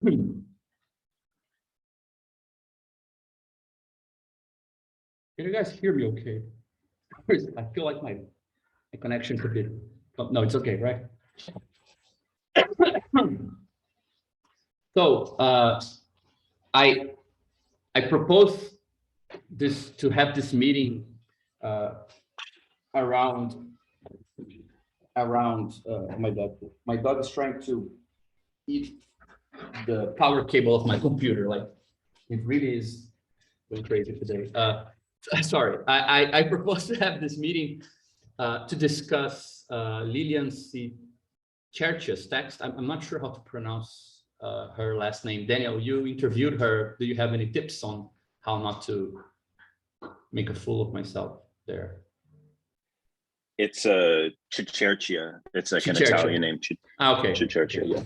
Can you guys hear me okay? I feel like my connection's a bit, oh, no, it's okay, right? So I propose this to have this meeting around my dog is trying to eat the power cable of my computer. Like, it really is going crazy today. Sorry, I propose to have this meeting to discuss Lillian Cicerchia's text. I'm not sure how to pronounce her last name. Daniel, you interviewed her. Do you have any tips on how not to make a fool of myself there? It's a Cicerchia. It's like an Italian name. Okay. Cicerchia, yeah.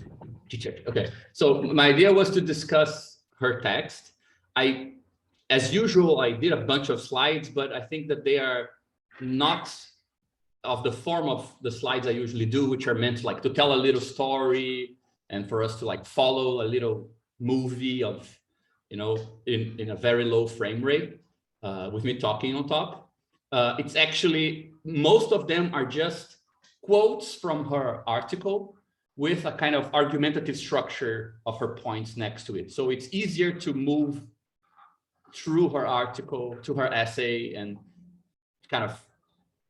Cicerchia. Okay. So my idea was to discuss her text. As usual, I did a bunch of slides, but I think that they are not of the form of the slides I usually do, which are meant like to tell a little story and for us to like follow a little movie of, you know, in a very low frame rate with me talking on top. It's actually, most of them are just quotes from her article with a kind of argumentative structure of her points next to it. So it's easier to move through her article to her essay and kind of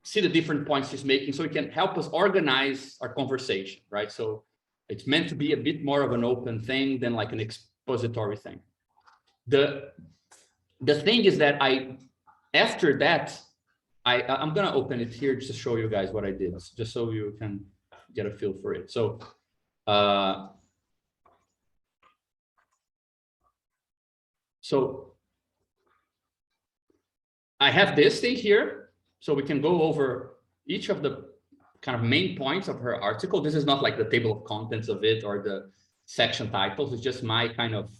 see the different points she's making, so it can help us organize our conversation, right? So it's meant to be a bit more of an open thing than like an expository thing. The thing is that after that, I'm gonna open it here just to show you guys what I did, just so you can get a feel for it. So I have this thing here, so we can go over each of the kind of main points of her article. This is not like the table of contents of it or the section titles. It's just my kind of,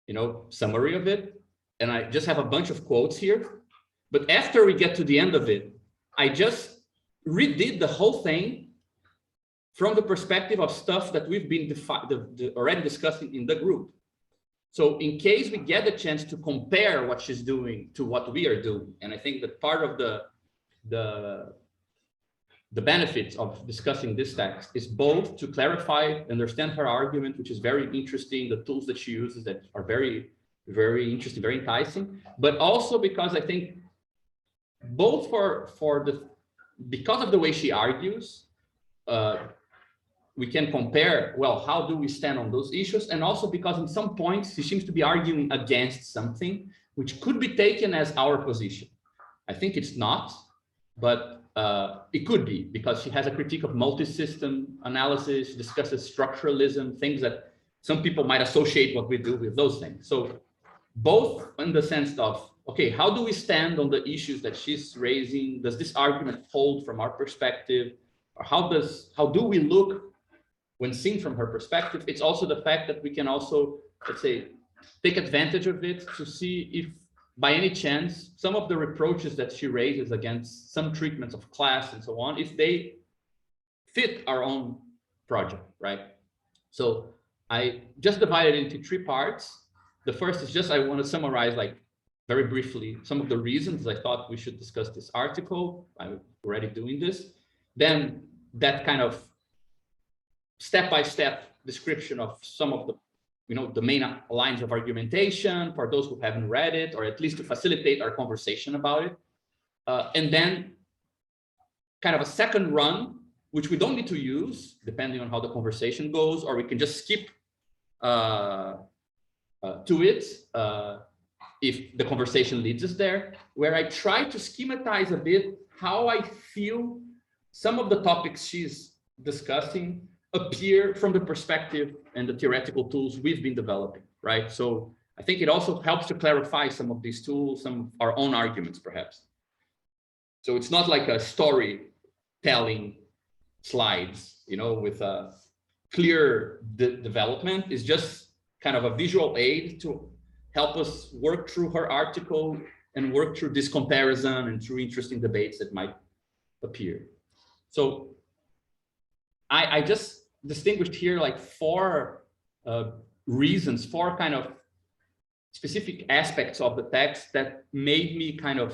you know, summary of it. And I just have a bunch of quotes here. But after we get to the end of it, I just redid the whole thing from the perspective of stuff that we've been already discussing in the group. So in case we get a chance to compare what she's doing to what we are doing, and I think that part of the benefits of discussing this text is both to clarify, understand her argument, which is very interesting, the tools that she uses that are very, very interesting, very enticing, but also because I think both because of the way she argues, we can compare, well, how do we stand on those issues? And also because in some points, she seems to be arguing against something, which could be taken as our position. I think it's not, but it could be, because she has a critique of multi-system analysis, discusses structuralism, things that some people might associate what we do with those things. So both in the sense of, okay, how do we stand on the issues that she's raising? Does this argument hold from our perspective? Or how do we look when seen from her perspective? It's also the fact that we can also, let's say, take advantage of it to see if by any chance some of the reproaches that she raises against some treatments of class and so on, if they fit our own project, right? So I just divided it into 3 parts. The first is just, I want to summarize like very briefly some of the reasons I thought we should discuss this article. I'm already doing this. Then that kind of step-by-step description of some of the, you know, the main lines of argumentation for those who haven't read it, or at least to facilitate our conversation about it. And then kind of a second run, which we don't need to use depending on how the conversation goes, or we can just skip to it if the conversation leads us there, where I try to schematize a bit how I feel some of the topics she's discussing appear from the perspective and the theoretical tools we've been developing, right? So I think it also helps to clarify some of these tools, some of our own arguments, perhaps. So it's not like a storytelling slides, you know, with a clear development. It's just kind of a visual aid to help us work through her article and work through this comparison and through interesting debates that might appear. So I just distinguished here like 4 reasons, four kind of specific aspects of the text that made me kind of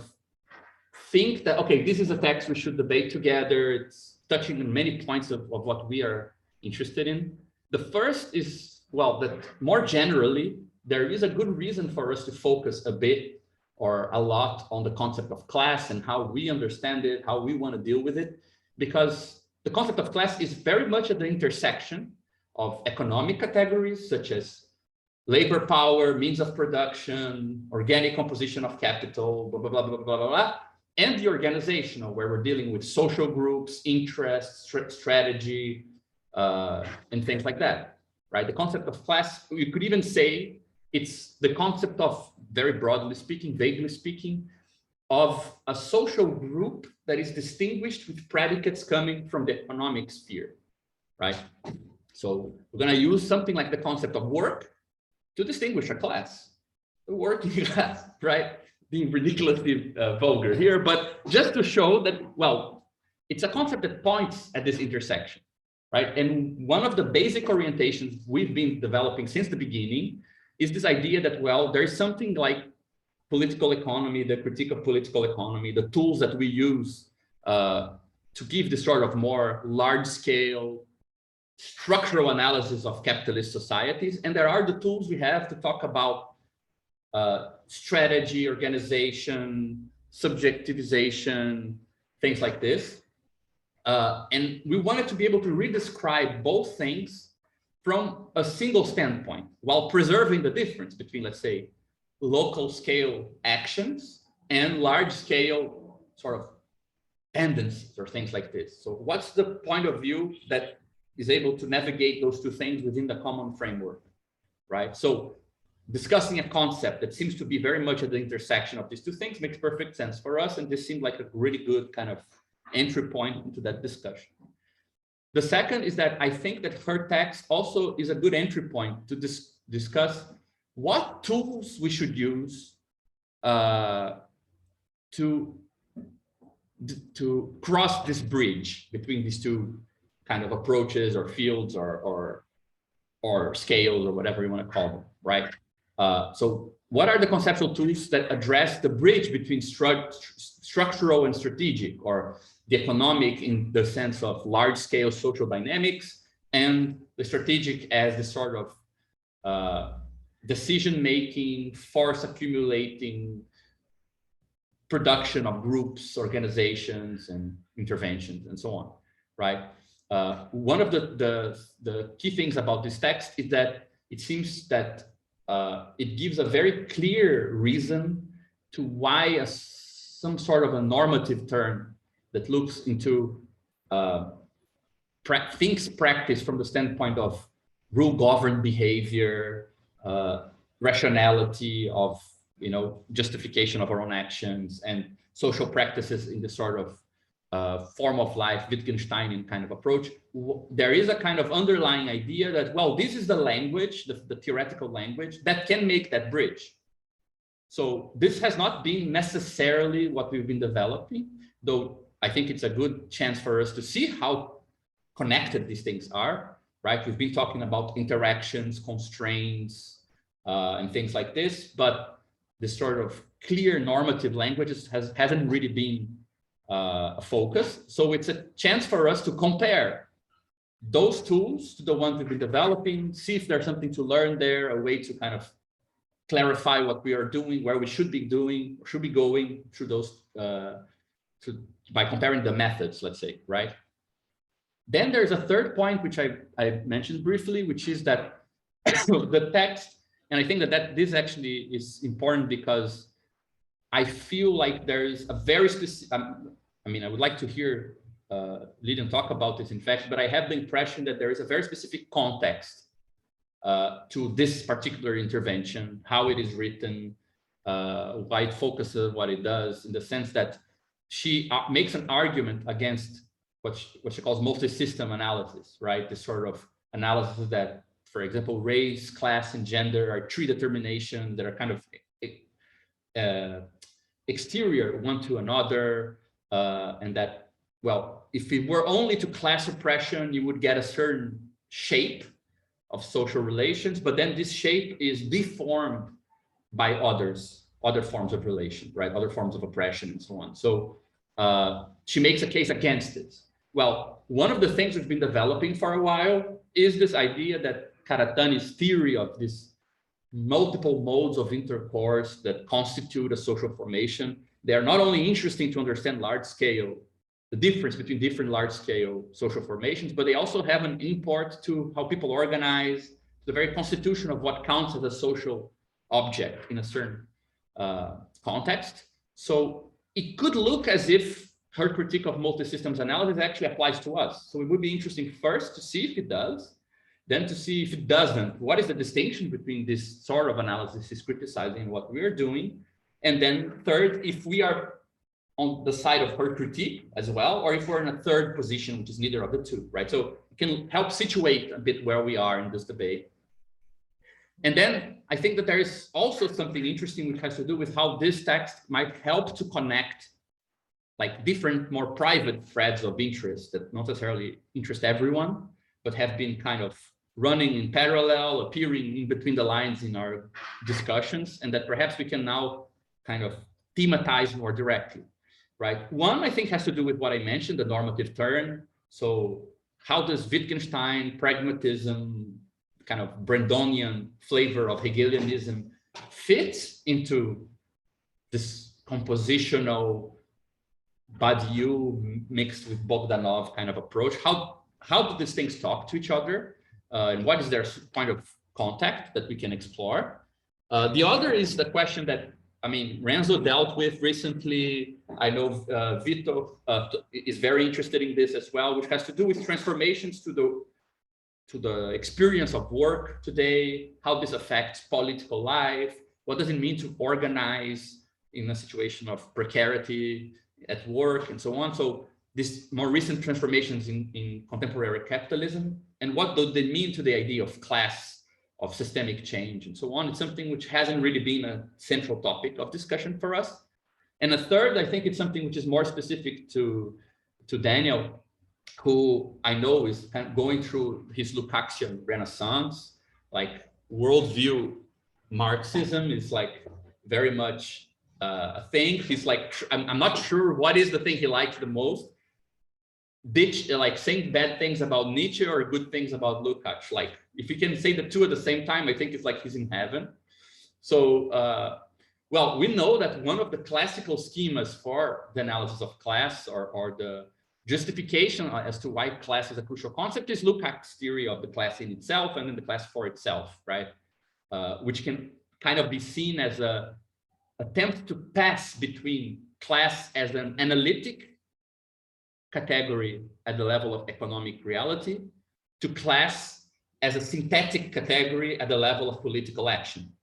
think that, okay, this is a text we should debate together. It's touching on many points of what we are interested in. The first is, well, that more generally, there is a good reason for us to focus a bit or a lot on the concept of class and how we understand it, how we want to deal with it, because the concept of class is very much at the intersection of economic categories such as labor power, means of production, organic composition of capital, blah, blah, blah, blah, blah, blah, blah, and the organizational, where we're dealing with social groups, interests, strategy, and things like that, right? The concept of class, you could even say it's the concept of, very broadly speaking, vaguely speaking, of a social group that is distinguished with predicates coming from the economic sphere, right? So we're going to use something like the concept of work to distinguish a class, the working class, right? Being ridiculously vulgar here, but just to show that, well, it's a concept that points at this intersection, right? And one of the basic orientations we've been developing since the beginning is this idea that, well, there's something like political economy, the critique of political economy, the tools that we use to give this sort of more large-scale structural analysis of capitalist societies. And there are the tools we have to talk about strategy, organization, subjectivization, things like this. And we wanted to be able to redescribe both things from a single standpoint, while preserving the difference between, let's say, local scale actions and large scale sort of tendencies or things like this. So what's the point of view that is able to navigate those two things within the common framework, right? So discussing a concept that seems to be very much at the intersection of these two things makes perfect sense for us. And this seemed like a really good kind of entry point into that discussion. The second is that I think that her text also is a good entry point to discuss what tools we should use to cross this bridge between these two kind of approaches or fields or scales or whatever you want to call them, right? So what are the conceptual tools that address the bridge between structural and strategic, or the economic in the sense of large-scale social dynamics, and the strategic as the sort of decision-making, force-accumulating production of groups, organizations, and interventions, and so on, right? One of the key things about this text is that it seems that it gives a very clear reason to why some sort of a normative term that looks into things practiced from the standpoint of rule-governed behavior, rationality of, justification of our own actions, and social practices in this sort of form of life, Wittgensteinian kind of approach. There is a kind of underlying idea that, well, this is the language, the theoretical language that can make that bridge. So this has not been necessarily what we've been developing, though I think it's a good chance for us to see how connected these things are, right? We've been talking about interactions, constraints, and things like this, but this sort of clear normative languages hasn't really been a focus. So it's a chance for us to compare those tools to the ones we've been developing, see if there's something to learn there, a way to kind of clarify what we are doing, where we should be doing, should be going through those, by comparing the methods, let's say, right? Then there's a third point, which I mentioned briefly, which is that the text, and I think that this actually is important because I feel like there is a very specific, I mean, I would like to hear Lillian talk about this, in fact, but I have the impression that there is a very specific context to this particular intervention, how it is written, why it focuses what it does, in the sense that she makes an argument against what she calls multi-system analysis, right? This sort of analysis that, for example, race, class, and gender are three determinations that are kind of exterior one to another, and that, well, if it were only to class oppression, you would get a certain shape, of social relations, but then this shape is deformed by other forms of relation, right? Other forms of oppression and so on. So she makes a case against it. Well, one of the things we've been developing for a while is this idea that Karatani's theory of this multiple modes of intercourse that constitute a social formation, they are not only interesting to understand large scale, the difference between different large scale social formations, but they also have an import to how people organize, the very constitution of what counts as a social object in a certain context. So it could look as if her critique of multi-systems analysis actually applies to us. So it would be interesting first to see if it does, then to see if it doesn't. What is the distinction between this sort of analysis is criticizing and what we are doing? And then third, if we are on the side of her critique as well, or if we're in a third position, which is neither of the two, right? So it can help situate a bit where we are in this debate. And then I think that there is also something interesting which has to do with how this text might help to connect like different, more private threads of interest that not necessarily interest everyone, but have been kind of running in parallel, appearing in between the lines in our discussions, and that perhaps we can now kind of thematize more directly, right? One, I think, has to do with what I mentioned, the normative turn. So how does Wittgenstein, pragmatism, kind of Brandonian flavor of Hegelianism fit into this compositional Badiou mixed with Bogdanov kind of approach? How do these things talk to each other? And what is their point of contact that we can explore? The other is the question that, I mean, Renzo dealt with recently. I know Vito is very interested in this as well, which has to do with transformations to the experience of work today, how this affects political life, what does it mean to organize in a situation of precarity at work and so on. So these more recent transformations in contemporary capitalism, and what do they mean to the idea of class, of systemic change and so on. It's something which hasn't really been a central topic of discussion for us. And a third, I think it's something which is more specific to Daniel, who I know is kind of going through his Lukácsian renaissance, like worldview Marxism is like very much a thing. He's like, I'm not sure what is the thing he likes the most. Like saying bad things about Nietzsche or good things about Lukács. Like if you can say the two at the same time, I think it's like he's in heaven. So, well, we know that one of the classical schemas for the analysis of class or the justification as to why class is a crucial concept is Lukács' theory of the class in itself and then the class for itself, right? Which can kind of be seen as an attempt to pass between class as an analytic category at the level of economic reality to class as a synthetic category at the level of political action,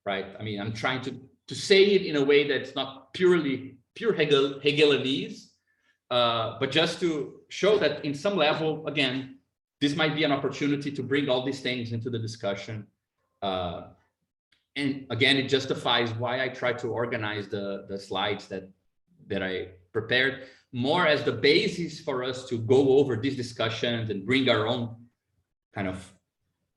right? I mean, I'm trying to say it in a way that's not pure Hegelianese, but just to show that in some level, again, this might be an opportunity to bring all these things into the discussion. And again, it justifies why I try to organize the slides that I prepared more as the basis for us to go over these discussions and bring our own kind of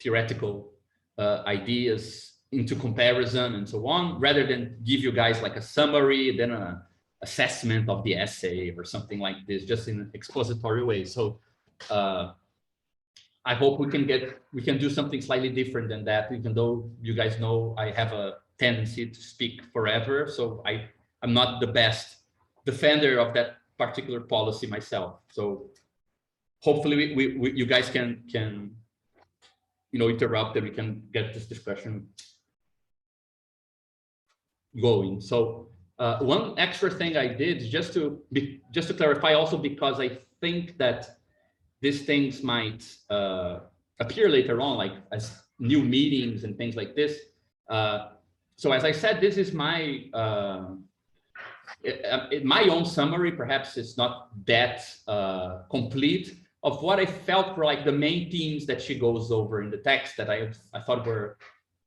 theoretical ideas into comparison and so on, rather than give you guys like a summary, then an assessment of the essay or something like this, just in an expository way. So I hope we can do something slightly different than that, even though you guys know I have a tendency to speak forever. So I'm not the best defender of that particular policy myself. So hopefully you guys can interrupt and we can get this discussion going. So one extra thing I did just to clarify also, because I think that these things might appear later on, like as new meetings and things like this. So as I said, this is my own summary. Perhaps it's not that complete of what I felt were like the main themes that she goes over in the text that I thought were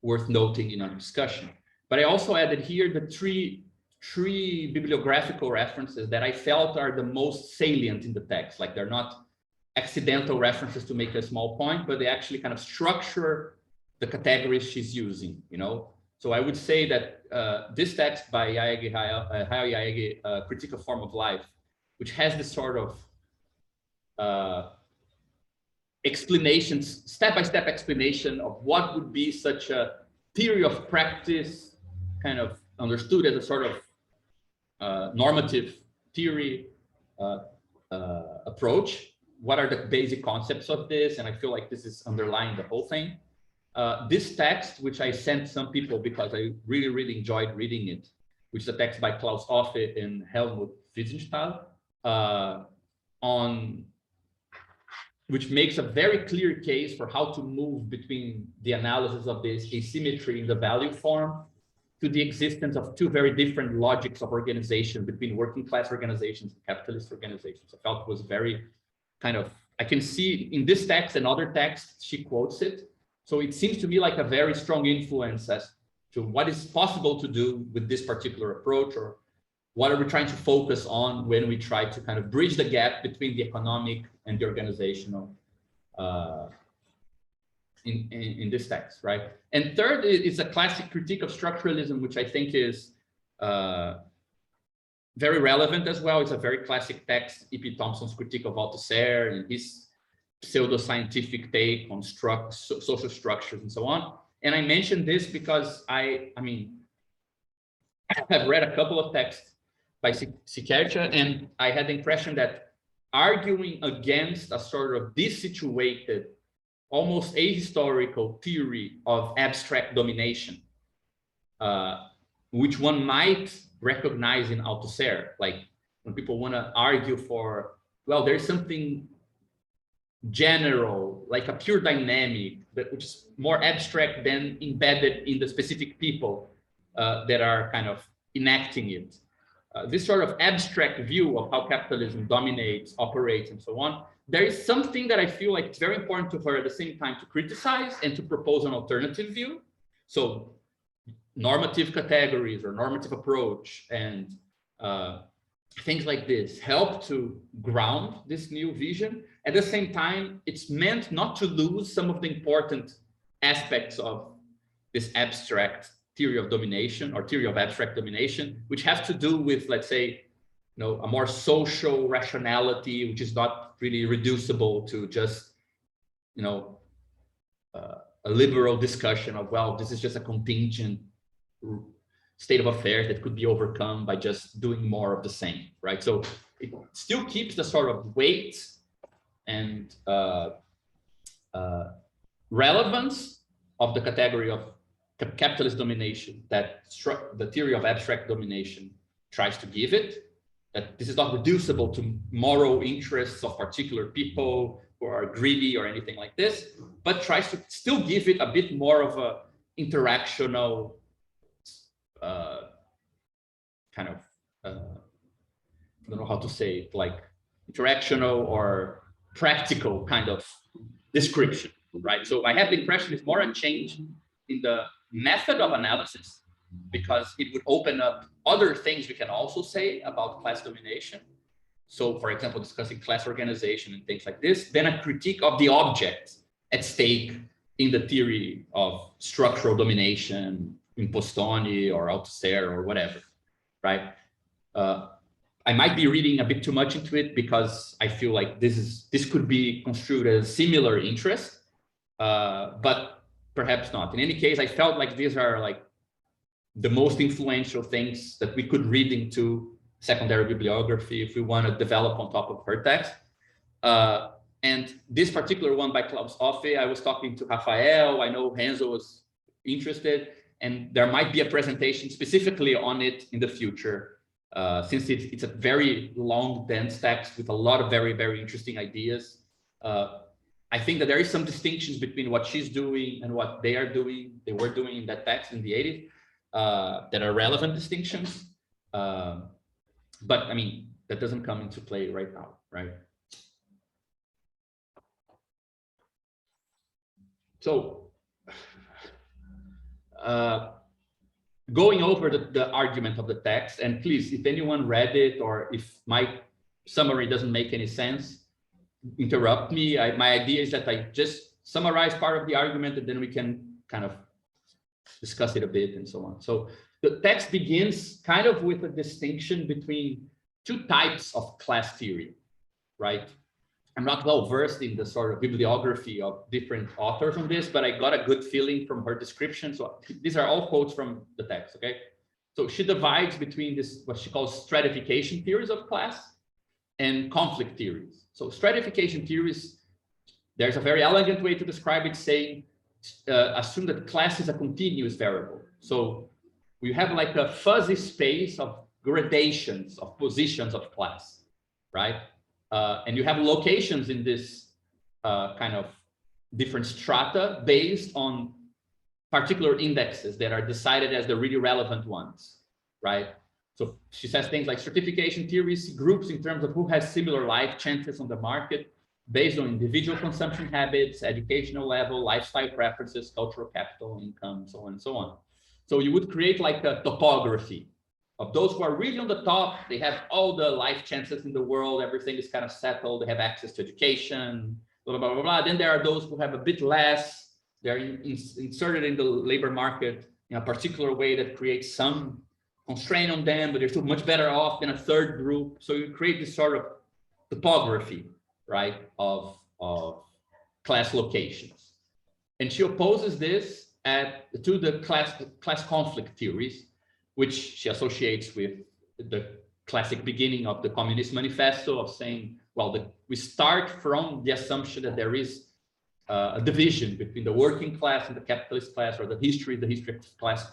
worth noting in our discussion. But I also added here the three bibliographical references that I felt are the most salient in the text. Like they're not accidental references to make a small point, but they actually kind of structure the categories she's using, you know? So I would say that this text by Hayao Yaegi, Critique of Form of Life, which has this sort of explanations, step-by-step explanation of what would be such a theory of practice, kind of understood as a sort of normative theory approach. What are the basic concepts of this? And I feel like this is underlying the whole thing. This text, which I sent some people because I really, really enjoyed reading it, which is a text by Klaus Offe and Helmut Wiesenthal, which makes a very clear case for how to move between the analysis of this asymmetry in the value form to the existence of two very different logics of organization between working class organizations and capitalist organizations. I felt it was very kind of, I can see in this text and other texts, she quotes it. So it seems to me like a very strong influence as to what is possible to do with this particular approach, or what are we trying to focus on when we try to kind of bridge the gap between the economic and the organizational in this text, right? And third is a classic critique of structuralism, which I think is very relevant as well. It's a very classic text, E.P. Thompson's Critique of Althusser and his pseudo-scientific take on social structures and so on. And I mentioned this because I mean, I have read a couple of texts by Cicerchia, and I had the impression that arguing against a sort of dissituated, almost ahistorical theory of abstract domination, which one might recognize in Althusser, like when people want to argue for, well, there's something general, like a pure dynamic, which is more abstract than embedded in the specific people that are kind of enacting it. This sort of abstract view of how capitalism dominates, operates, and so on, there is something that I feel like it's very important to her at the same time to criticize and to propose an alternative view. So normative categories or normative approach and things like this help to ground this new vision. At the same time, it's meant not to lose some of the important aspects of this abstract theory of domination or theory of abstract domination, which have to do with, let's say, you know, a more social rationality, which is not really reducible to just, you know, a liberal discussion of, well, this is just a contingent state of affairs that could be overcome by just doing more of the same, right? So it still keeps the sort of weight and relevance of the category of capitalist domination that the theory of abstract domination tries to give it, that this is not reducible to moral interests of particular people who are greedy or anything like this, but tries to still give it a bit more of a interactional kind of, I don't know how to say it, like interactional or practical kind of description, right? So I have the impression it's more a change in the method of analysis, because it would open up other things we can also say about class domination. So, for example, discussing class organization and things like this, then a critique of the object at stake in the theory of structural domination, Impostoni or Althusser or whatever, right? I might be reading a bit too much into it because I feel like this could be construed as similar interest, but perhaps not. In any case, I felt like these are like the most influential things that we could read into secondary bibliography if we want to develop on top of her text. And this particular one by Klaus Offe, I was talking to Rafael, I know Renzo was interested, and there might be a presentation specifically on it in the future, since it's a very long, dense text with a lot of very, very interesting ideas. I think that there is some distinctions between what she's doing and what they were doing in that text in the 80s, that are relevant distinctions. But I mean, that doesn't come into play right now, right? So going over the argument of the text, and please, if anyone read it or if my summary doesn't make any sense, interrupt me. My idea is that I just summarize part of the argument, and then we can kind of discuss it a bit and so on. So the text begins kind of with a distinction between two types of class theory, right? I'm not well versed in the sort of bibliography of different authors on this, but I got a good feeling from her description. So these are all quotes from the text, okay? So she divides between this, what she calls stratification theories of class and conflict theories. So stratification theories, there's a very elegant way to describe it, saying, assume that class is a continuous variable. So we have like a fuzzy space of gradations of positions of class, right? And you have locations in this kind of different strata based on particular indexes that are decided as the really relevant ones, right? So she says things like stratification theories groups in terms of who has similar life chances on the market based on individual consumption habits, educational level, lifestyle preferences, cultural capital, income, so on and so on. So you would create like a topography of those who are really on the top. They have all the life chances in the world. Everything is kind of settled. They have access to education, blah, blah, blah, blah. Then there are those who have a bit less. They're inserted in the labor market in a particular way that creates some constraint on them, but they're still much better off than a third group. So you create this sort of topography, right, of class locations. And she opposes this to the class conflict theories, which she associates with the classic beginning of the Communist Manifesto of saying, well, we start from the assumption that there is a division between the working class and the capitalist class, or the history of class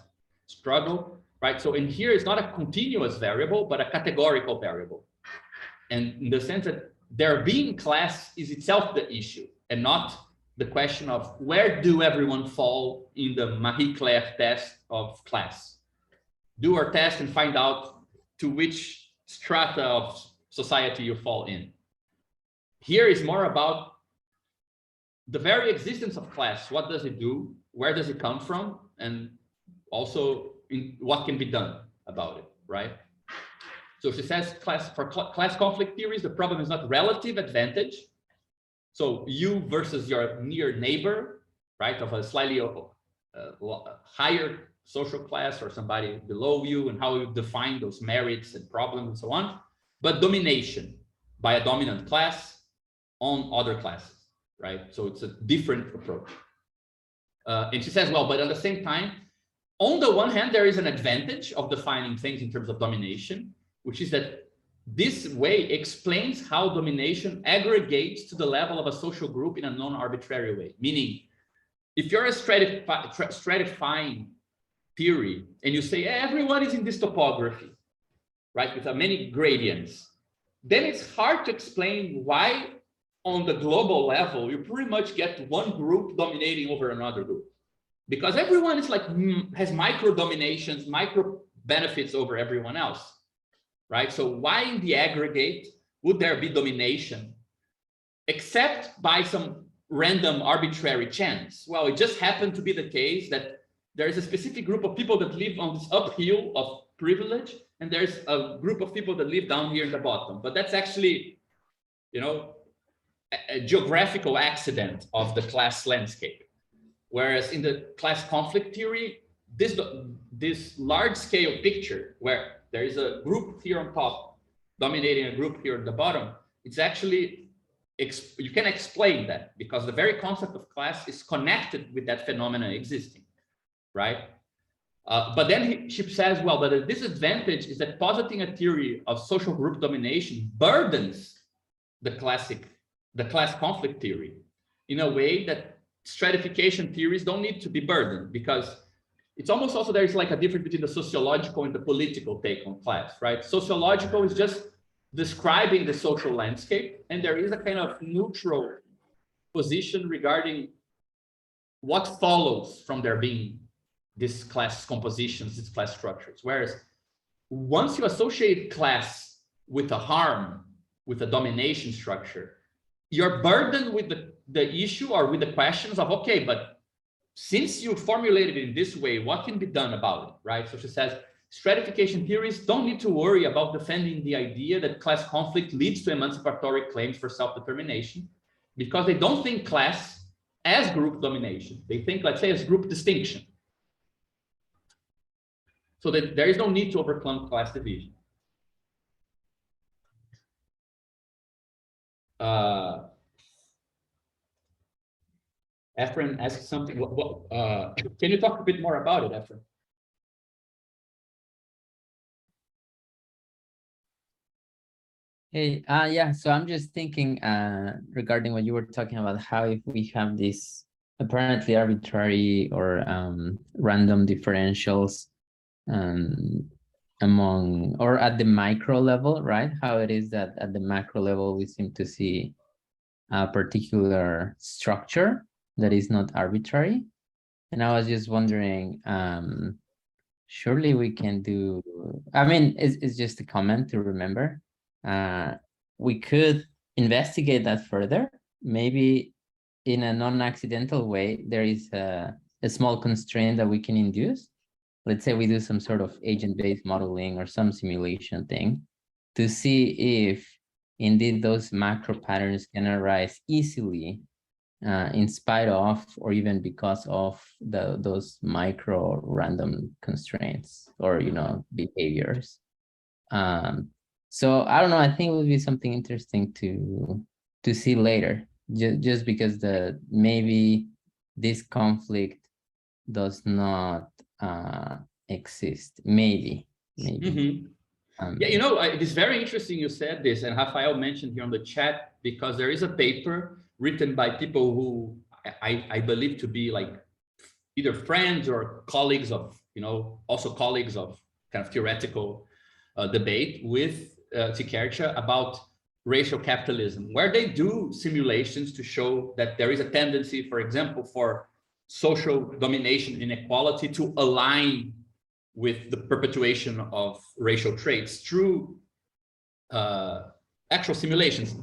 struggle, right? So in here, it's not a continuous variable, but a categorical variable. And in the sense that there being class is itself the issue, and not the question of where do everyone fall in the Marie Claire test of class. Do our test and find out to which strata of society you fall in. Here is more about the very existence of class. What does it do? Where does it come from? And also what can be done about it, right? So she says for class conflict theories, the problem is not relative advantage. So you versus your near neighbor, right, of a slightly higher social class or somebody below you, and how you define those merits and problems and so on, but domination by a dominant class on other classes, right? So it's a different approach. And she says, well, but at the same time, on the one hand, there is an advantage of defining things in terms of domination, which is that this way explains how domination aggregates to the level of a social group in a non-arbitrary way. Meaning, if you're a stratifying theory and you say everyone is in this topography, right, with many gradients, then it's hard to explain why on the global level you pretty much get one group dominating over another group, because everyone is like has micro dominations, micro benefits over everyone else, right? So why in the aggregate would there be domination except by some random arbitrary chance? Well, it just happened to be the case that there is a specific group of people that live on this uphill of privilege, and there's a group of people that live down here in the bottom. But that's actually, you know, a geographical accident of the class landscape. Whereas in the class conflict theory, this large scale picture where there is a group here on top dominating a group here at the bottom, it's actually, you can explain that because the very concept of class is connected with that phenomena existing, right? But then she says, well, but the disadvantage is that positing a theory of social group domination burdens the class conflict theory in a way that stratification theories don't need to be burdened, because it's almost also there's like a difference between the sociological and the political take on class, right? Sociological is just describing the social landscape, and there is a kind of neutral position regarding what follows from there being these class compositions, these class structures. Whereas once you associate class with a harm, with a domination structure, you're burdened with the issue or with the questions of, okay, but since you formulated it in this way, what can be done about it, right? So she says, stratification theories don't need to worry about defending the idea that class conflict leads to emancipatory claims for self-determination, because they don't think class as group domination. They think, let's say, as group distinction. So that there is no need to overcome class division. Efren asked something. Can you talk a bit more about it, Efren? Hey, yeah, so I'm just thinking regarding what you were talking about, how if we have these apparently arbitrary or random differentials among or at the micro level, right? How it is that at the macro level we seem to see a particular structure that is not arbitrary. And I was just wondering, surely we can do, I mean, it's just a comment to remember. We could investigate that further. Maybe in a non-accidental way, there is a small constraint that we can induce. Let's say we do some sort of agent-based modeling or some simulation thing to see if indeed those macro patterns can arise easily in spite of or even because of those micro random constraints or, you know, behaviors. So I don't know, I think it would be something interesting to see later, just because maybe this conflict does not exist, maybe. Mm-hmm. Yeah, you know, it's very interesting you said this, and Rafael mentioned here on the chat, because there is a paper written by people who I believe to be like either friends or colleagues of, you know, also colleagues of kind of theoretical debate with Cicerchia about racial capitalism, where they do simulations to show that there is a tendency, for example, for social domination inequality to align with the perpetuation of racial traits through actual simulations.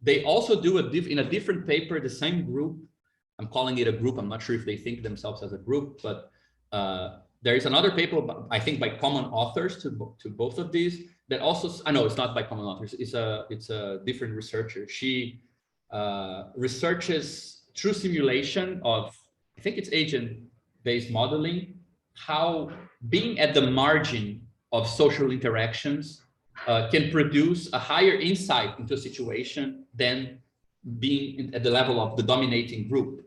They also do in a different paper, the same group, I'm calling it a group, I'm not sure if they think themselves as a group, but there is another paper, I think by common authors to both of these, that also, I know it's not by common authors, it's a different researcher. She researches through simulation of, I think it's agent-based modeling, how being at the margin of social interactions can produce a higher insight into a situation than being at the level of the dominating group,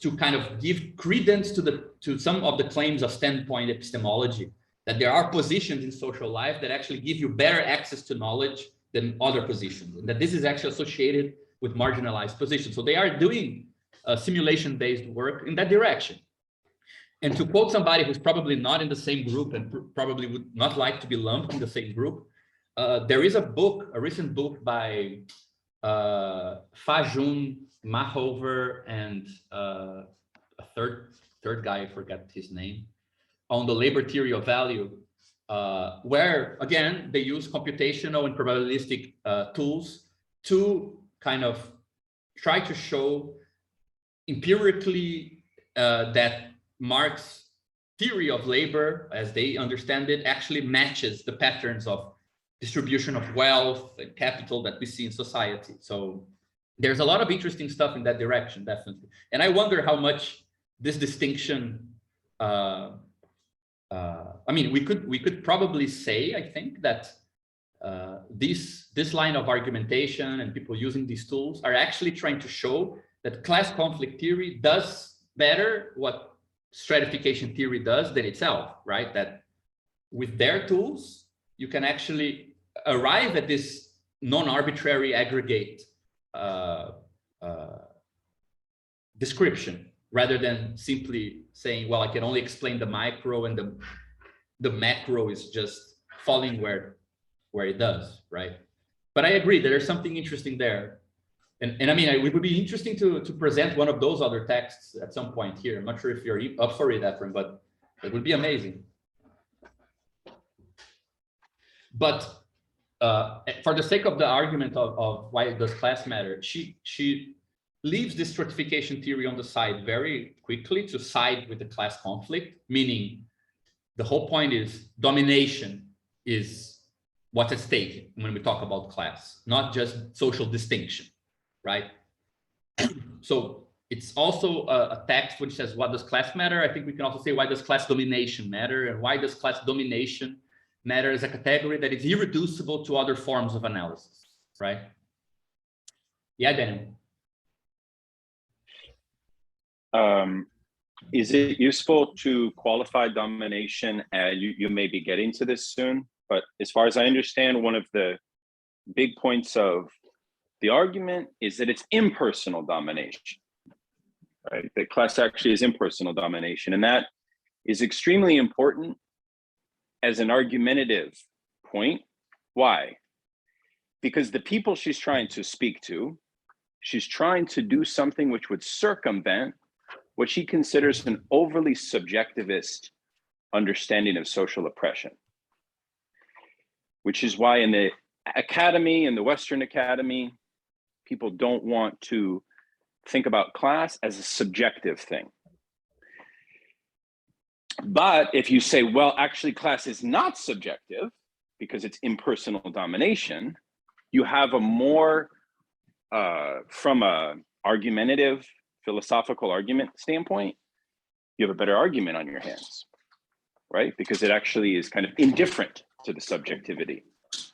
to kind of give credence to some of the claims of standpoint epistemology, that there are positions in social life that actually give you better access to knowledge than other positions, and that this is actually associated with marginalized positions. So they are doing simulation-based work in that direction. And to quote somebody who's probably not in the same group and probably would not like to be lumped in the same group, there is a recent book by Fajun Mahover and a third guy, I forgot his name, on the labor theory of value, where again they use computational and probabilistic tools to kind of try to show empirically that Marx's theory of labor, as they understand it, actually matches the patterns of distribution of wealth and capital that we see in society. So there's a lot of interesting stuff in that direction, definitely. And I wonder how much this distinction, I mean, we could probably say, I think, that this line of argumentation and people using these tools are actually trying to show that class conflict theory does better what stratification theory does than itself, right? That with their tools, you can actually arrive at this non-arbitrary aggregate description, rather than simply saying, well, I can only explain the micro and the macro is just falling where it does, right? But I agree that there's something interesting there. And I mean, it would be interesting to present one of those other texts at some point here. I'm not sure if you're up for it, Efren, but it would be amazing. But for the sake of the argument of why does class matter, she leaves this stratification theory on the side very quickly to side with the class conflict, meaning the whole point is domination is what's at stake when we talk about class, not just social distinction, right? So it's also a text which says, what does class matter? I think we can also say, why does class domination matter? And why does class domination matter as a category that is irreducible to other forms of analysis, right? Yeah, Daniel. Is it useful to qualify domination? You may be getting to this soon, but as far as I understand, one of the big points of the argument is that it's impersonal domination, right? That class actually is impersonal domination. And that is extremely important as an argumentative point. Why? Because the people she's trying to speak to, she's trying to do something which would circumvent what she considers an overly subjectivist understanding of social oppression, which is why in the academy, in the Western academy, people don't want to think about class as a subjective thing. But if you say, well, actually class is not subjective because it's impersonal domination, you have a more, from a argumentative, philosophical argument standpoint, you have a better argument on your hands, right? Because it actually is kind of indifferent to the subjectivity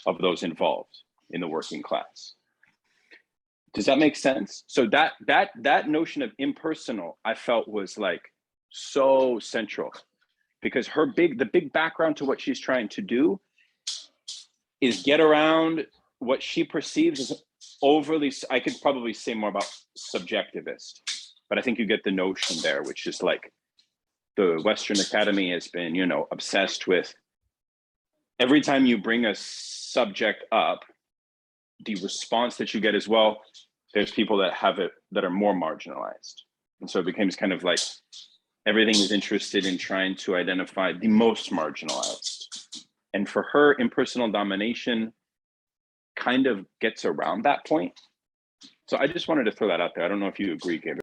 of those involved in the working class. Does that make sense? So that notion of impersonal, I felt was like so central, because the big background to what she's trying to do is get around what she perceives as overly, I could probably say more about subjectivist, but I think you get the notion there, which is like the Western Academy has been, you know, obsessed with every time you bring a subject up, the response that you get is, well, there's people that have it that are more marginalized. And so it becomes kind of like everything is interested in trying to identify the most marginalized. And for her, impersonal domination kind of gets around that point. So I just wanted to throw that out there. I don't know if you agree, Gabriel.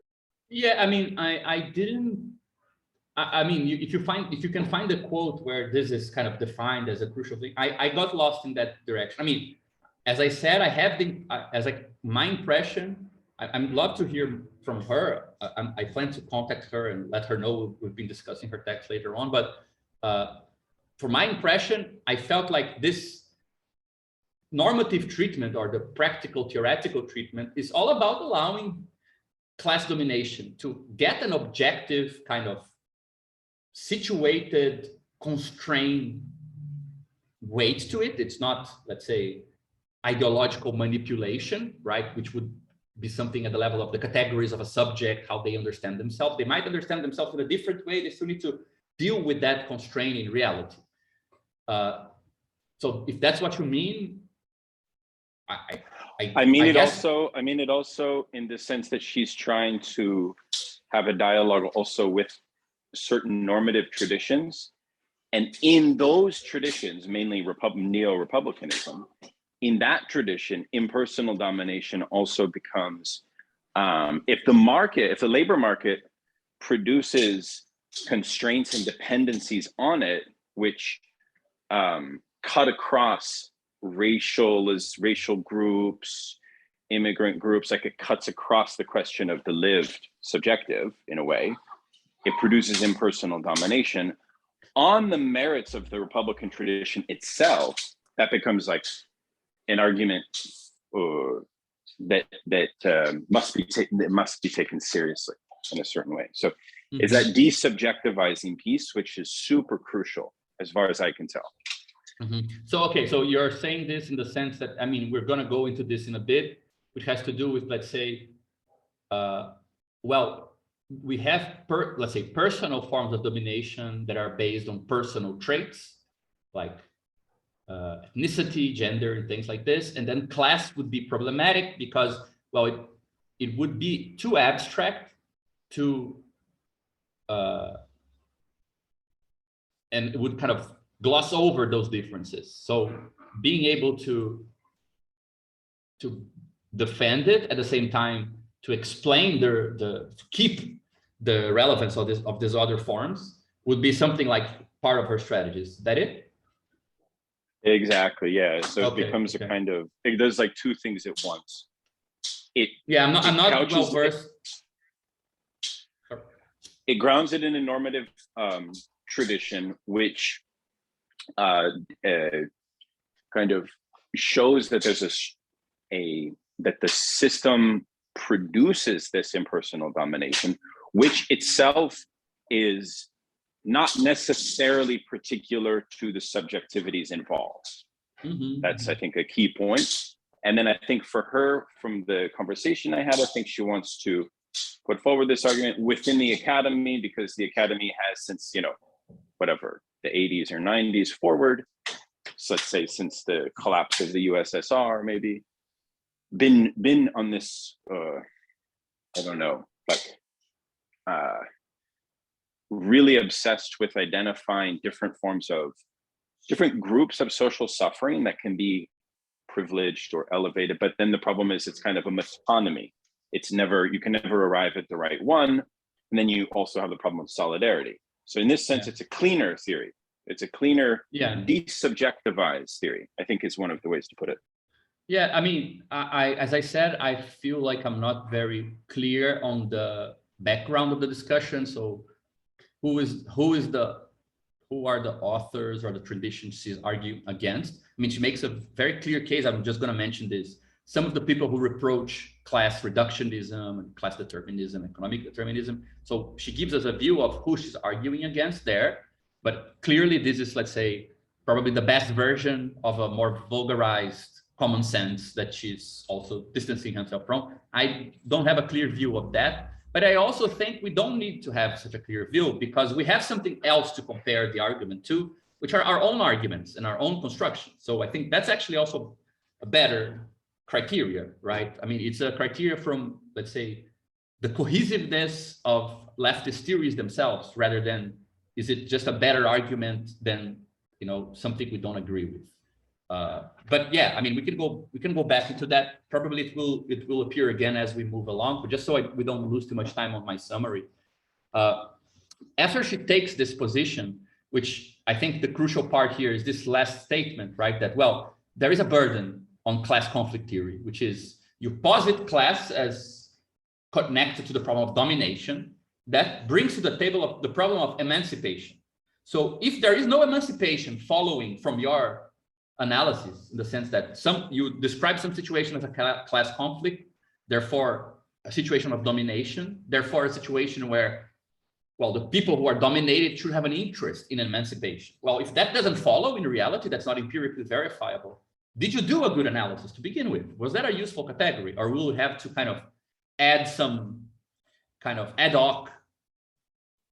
Yeah, I mean, I didn't. I mean, if you can find a quote where this is kind of defined as a crucial thing, I got lost in that direction. I mean, as I said, I have my impression. I'd love to hear from her. I plan to contact her and let her know we've been discussing her text later on. But for my impression, I felt like this normative treatment or the practical theoretical treatment is all about allowing class domination to get an objective kind of situated, constrained weight to it. It's not, let's say, ideological manipulation, right? Which would be something at the level of the categories of a subject, how they understand themselves. They might understand themselves in a different way. They still need to deal with that constraint in reality. So if that's what you mean, I mean it also in the sense that she's trying to have a dialogue also with certain normative traditions. And in those traditions, mainly neo-republicanism, in that tradition, impersonal domination also becomes, if the labor market produces constraints and dependencies on it, which cut across racial groups, immigrant groups, like it cuts across the question of the lived subjective in a way, it produces impersonal domination. On the merits of the Republican tradition itself, that becomes like an argument that must be taken seriously in a certain way. So it's that desubjectivizing piece, which is super crucial as far as I can tell. So, okay, so you're saying this in the sense that, I mean, we're going to go into this in a bit, which has to do with, let's say, well, we have, let's say, personal forms of domination that are based on personal traits, like ethnicity, gender, and things like this. And then class would be problematic because, well, it would be too abstract to, and it would kind of gloss over those differences. So being able to defend it at the same time to explain to keep the relevance of these other forms would be something like part of her strategies. Is that it? Exactly. Yeah. So Okay, it becomes okay. a kind of, it does like two things at once. I'm not couches well versed. It grounds it in a normative tradition, which kind of shows that there's that the system produces this impersonal domination, which itself is not necessarily particular to the subjectivities involved. That's, I think, a key point. And then I think for her, from the conversation I had, I think she wants to put forward this argument within the academy, because the academy has, since, whatever, the 80s or 90s forward, so let's say since the collapse of the USSR, maybe, been on this, I don't know, like, really obsessed with identifying different groups of social suffering that can be privileged or elevated. But then the problem is it's kind of a metonymy. You can never arrive at the right one. And then you also have the problem of solidarity. So in this sense, it's a cleaner theory. It's a cleaner, desubjectivized theory, I think is one of the ways to put it. Yeah, I mean, I as I said, I feel like I'm not very clear on the background of the discussion. So who are the authors or the traditions she's arguing against? I mean, she makes a very clear case. I'm just going to mention this. Some of the people who reproach class reductionism and class determinism, economic determinism. So she gives us a view of who she's arguing against there. But clearly, this is, let's say, probably the best version of a more vulgarized common sense that she's also distancing herself from. I don't have a clear view of that. But I also think we don't need to have such a clear view, because we have something else to compare the argument to, which are our own arguments and our own construction. So I think that's actually also a better criteria, right? I mean, it's a criteria from, let's say, the cohesiveness of leftist theories themselves, rather than, is it just a better argument than, something we don't agree with. But yeah, I mean, we can go back into that. Probably it will appear again as we move along, but just so we don't lose too much time on my summary. After she takes this position, which I think the crucial part here is this last statement, right? That, well, there is a burden on class conflict theory, which is you posit class as connected to the problem of domination. That brings to the table the problem of emancipation. So if there is no emancipation following from your analysis, in the sense that you describe some situation as a class conflict, therefore a situation of domination, therefore a situation where, well, the people who are dominated should have an interest in emancipation. Well, if that doesn't follow in reality, that's not empirically verifiable. Did you do a good analysis to begin with? Was that a useful category? Or will we have to kind of add some kind of ad hoc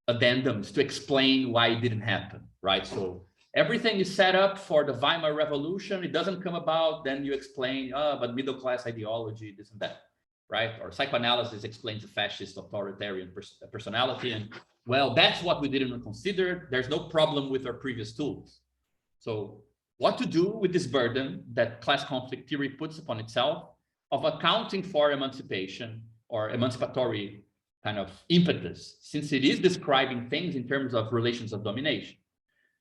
addendums to explain why it didn't happen, right? So everything is set up for the Weimar Revolution. It doesn't come about. Then you explain, but middle class ideology, this and that, right? Or psychoanalysis explains the fascist authoritarian personality. And well, that's what we didn't consider. There's no problem with our previous tools. So what to do with this burden that class conflict theory puts upon itself of accounting for emancipation or emancipatory kind of impetus, since it is describing things in terms of relations of domination.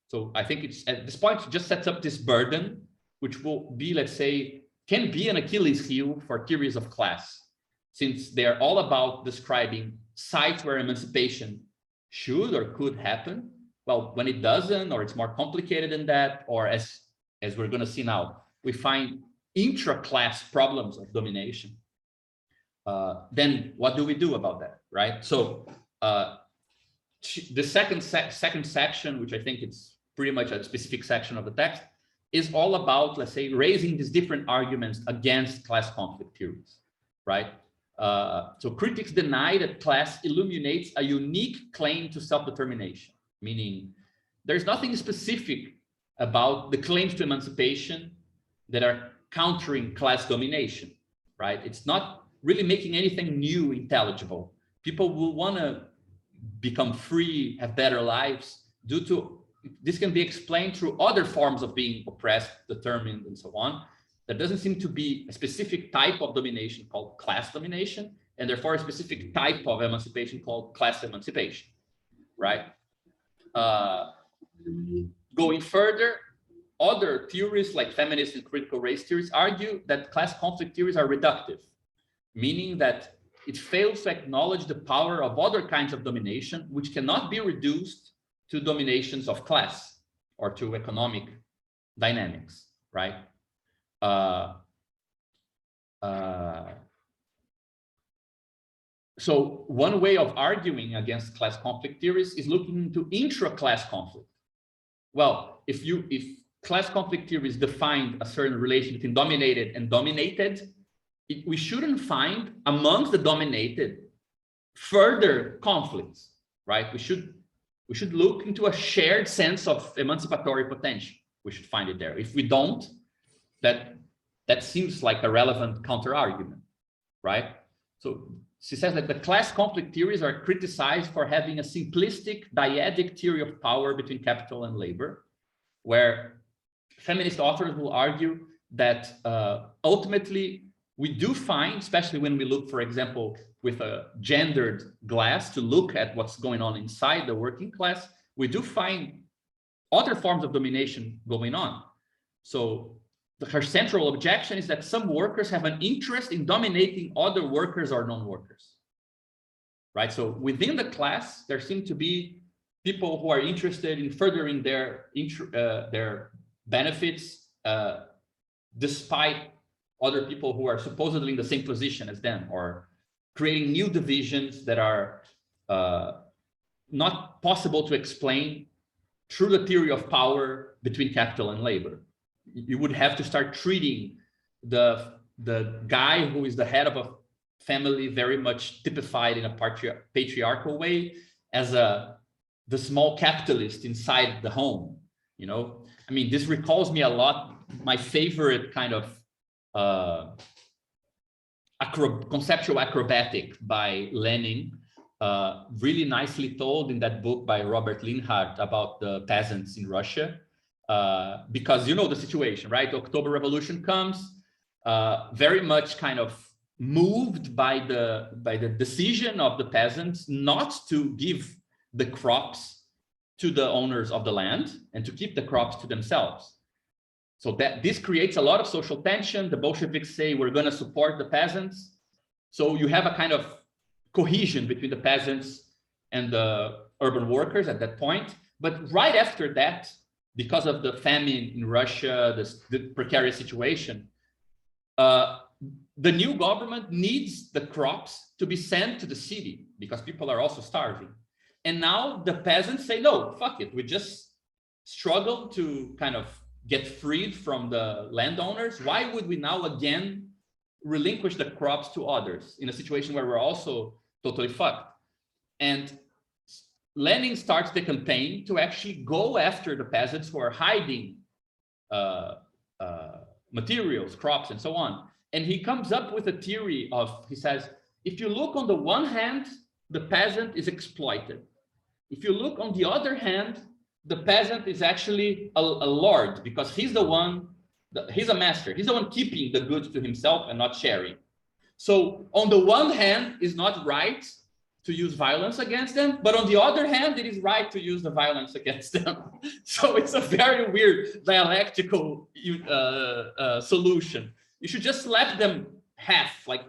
So I think it's at this point, it just sets up this burden, which will be, let's say, can be an Achilles heel for theories of class, since they're all about describing sites where emancipation should or could happen. Well, when it doesn't, or it's more complicated than that, or as we're going to see now, we find intra-class problems of domination. Then what do we do about that, right? So the second section, which I think it's pretty much a specific section of the text, is all about, let's say, raising these different arguments against class conflict theories, right? So critics deny that class illuminates a unique claim to self-determination, meaning there's nothing specific about the claims to emancipation that are countering class domination, right? It's not really making anything new intelligible. People will want to become free, have better lives due to, this can be explained through other forms of being oppressed, determined, and so on. There doesn't seem to be a specific type of domination called class domination, and therefore a specific type of emancipation called class emancipation, right? going further, other theories like feminist and critical race theories argue that class conflict theories are reductive, meaning that it fails to acknowledge the power of other kinds of domination, which cannot be reduced to dominations of class or to economic dynamics, right? So one way of arguing against class conflict theories is looking into intra-class conflict. Well, if class conflict theories defined a certain relation between dominated and dominated, we shouldn't find amongst the dominated further conflicts, right? We should look into a shared sense of emancipatory potential. We should find it there. If we don't, that seems like a relevant counter-argument, right? So she says that the class conflict theories are criticized for having a simplistic dyadic theory of power between capital and labor, where feminist authors will argue that ultimately we do find, especially when we look, for example, with a gendered glass to look at what's going on inside the working class, we do find other forms of domination going on. So her central objection is that some workers have an interest in dominating other workers or non-workers, right? So within the class, there seem to be people who are interested in furthering their benefits despite other people who are supposedly in the same position as them, or creating new divisions that are not possible to explain through the theory of power between capital and labor. You would have to start treating the guy who is the head of a family very much typified in a patriarchal way as the small capitalist inside the home, you know? I mean, this recalls me a lot, my favorite kind of conceptual acrobatic by Lenin, really nicely told in that book by Robert Linhart about the peasants in Russia. Because you know the situation, right? October Revolution comes, very much kind of moved by the decision of the peasants not to give the crops to the owners of the land and to keep the crops to themselves. So that this creates a lot of social tension. The Bolsheviks say we're going to support the peasants. So you have a kind of cohesion between the peasants and the urban workers at that point. But right after that, because of the famine in Russia, the precarious situation, the new government needs the crops to be sent to the city because people are also starving. And now the peasants say, no, fuck it. We just struggle to kind of get freed from the landowners. Why would we now again relinquish the crops to others in a situation where we're also totally fucked? And Lenin starts the campaign to actually go after the peasants who are hiding materials, crops, and so on. And he comes up with a theory of, he says, if you look on the one hand, the peasant is exploited. If you look on the other hand, the peasant is actually a lord because he's the one, he's a master. He's the one keeping the goods to himself and not sharing. So on the one hand, it's not right to use violence against them, but on the other hand, it is right to use the violence against them. So it's a very weird dialectical solution. You should just let them half, like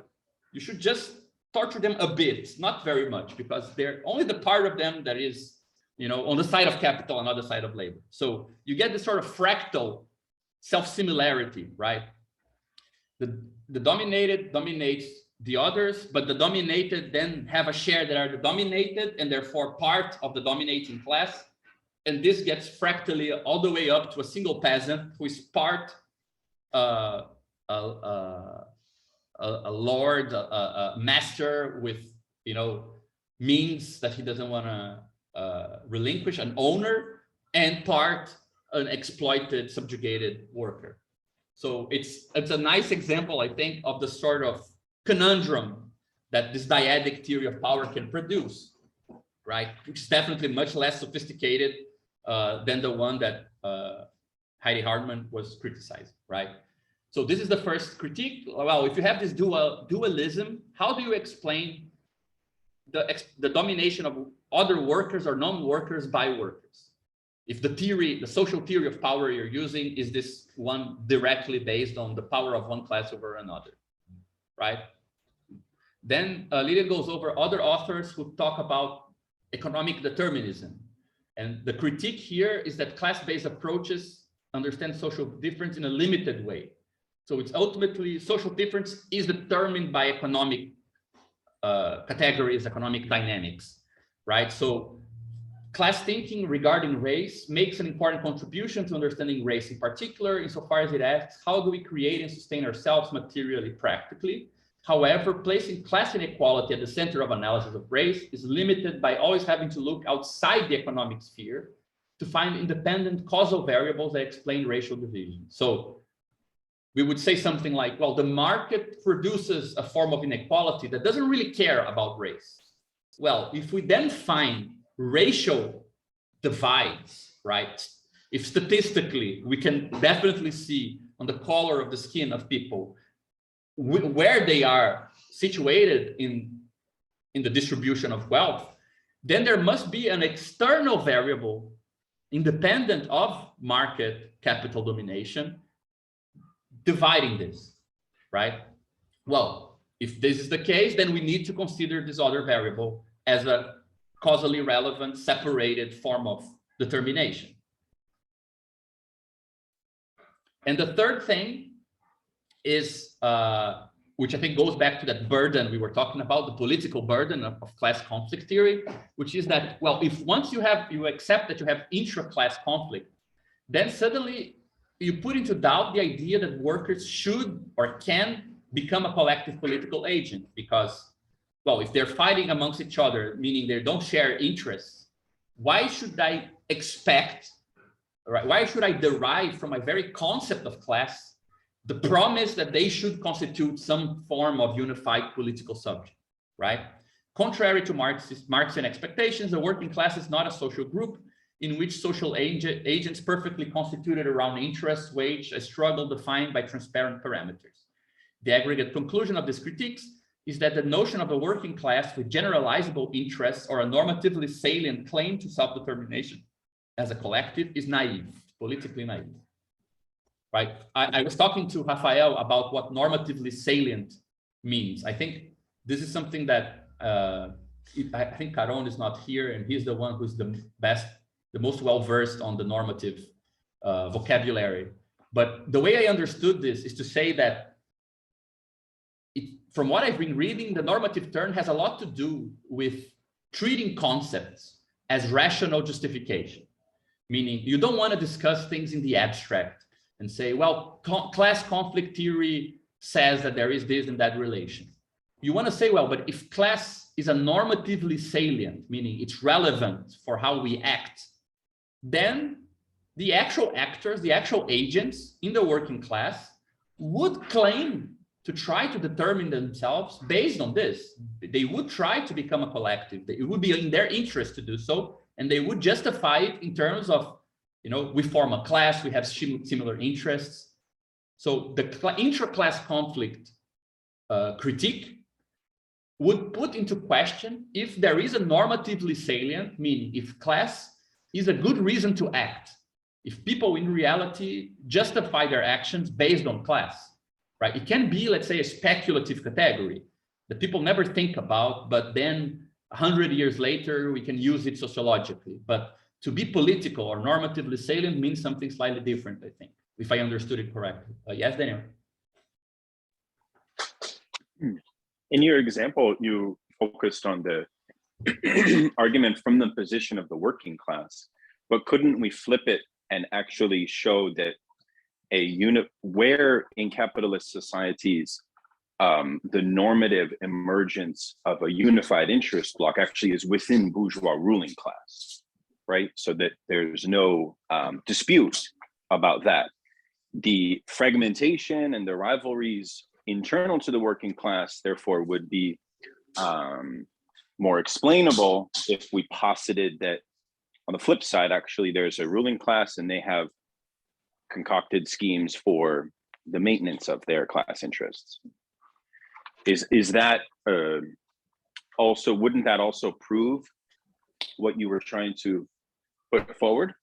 you should just torture them a bit, not very much, because they're only the part of them that is, you know, on the side of capital and on the side of labor. So you get this sort of fractal self-similarity, right? The dominated dominates the others, but the dominated then have a share that are the dominated and therefore part of the dominating class. And this gets fractally all the way up to a single peasant who is part a lord, a master with, you know, means that he doesn't want to relinquish, an owner, and part an exploited, subjugated worker. So it's a nice example, I think, of the sort of conundrum that this dyadic theory of power can produce, right? Which is definitely much less sophisticated than the one that Heidi Hartman was criticizing, right? So this is the first critique. Well, if you have this dualism, how do you explain the domination of other workers or non-workers by workers? if the theory, the social theory of power you're using is this one directly based on the power of one class over another, right? Then Lillian goes over other authors who talk about economic determinism. And the critique here is that class-based approaches understand social difference in a limited way. So it's ultimately, social difference is determined by economic categories, economic dynamics, right? So class thinking regarding race makes an important contribution to understanding race in particular, insofar as it asks, how do we create and sustain ourselves materially, practically? However, placing class inequality at the center of analysis of race is limited by always having to look outside the economic sphere to find independent causal variables that explain racial division. So we would say something like, well, the market produces a form of inequality that doesn't really care about race. Well, if we then find racial divides, right? If statistically we can definitely see on the color of the skin of people where they are situated in the distribution of wealth, then there must be an external variable independent of market capital domination dividing this, right? Well, if this is the case, then we need to consider this other variable as a causally relevant, separated form of determination. And the third thing is, which I think goes back to that burden we were talking about, the political burden of class conflict theory, which is that, well, if once you accept that you have intra-class conflict, then suddenly you put into doubt the idea that workers should or can become a collective political agent, because, well, if they're fighting amongst each other, meaning they don't share interests, why should I expect, right? Why should I derive from my very concept of class the promise that they should constitute some form of unified political subject, right? Contrary to Marxian expectations, the working class is not a social group in which social agents perfectly constituted around interests wage a struggle defined by transparent parameters. The aggregate conclusion of these critiques is that the notion of a working class with generalizable interests or a normatively salient claim to self-determination as a collective is naive, politically naive. Right? I was talking to Rafael about what normatively salient means. I think this is something that I think Caron is not here, and he's the one who's the most well-versed on the normative vocabulary. But the way I understood this is to say that from what I've been reading, the normative term has a lot to do with treating concepts as rational justification, meaning you don't want to discuss things in the abstract and say, well, class conflict theory says that there is this and that relation. You want to say, well, but if class is a normatively salient, meaning it's relevant for how we act, then the actual actors, the actual agents in the working class would claim to try to determine themselves based on this. They would try to become a collective. It would be in their interest to do so, and they would justify it in terms of, you know, we form a class, we have similar interests. So the intra-class conflict critique would put into question if there is a normatively salient, meaning if class is a good reason to act, if people in reality justify their actions based on class, right? It can be, let's say, a speculative category that people never think about, but then 100 years later, we can use it sociologically. But to be political or normatively salient means something slightly different, I think, if I understood it correctly. Yes, Daniel? In your example, you focused on the argument from the position of the working class, but couldn't we flip it and actually show that where in capitalist societies, the normative emergence of a unified interest bloc actually is within bourgeois ruling class, right? So that there's no dispute about that. The fragmentation and the rivalries internal to the working class, therefore, would be more explainable if we posited that on the flip side, actually, there's a ruling class and they have concocted schemes for the maintenance of their class interests. Is that wouldn't that also prove what you were trying to put forward?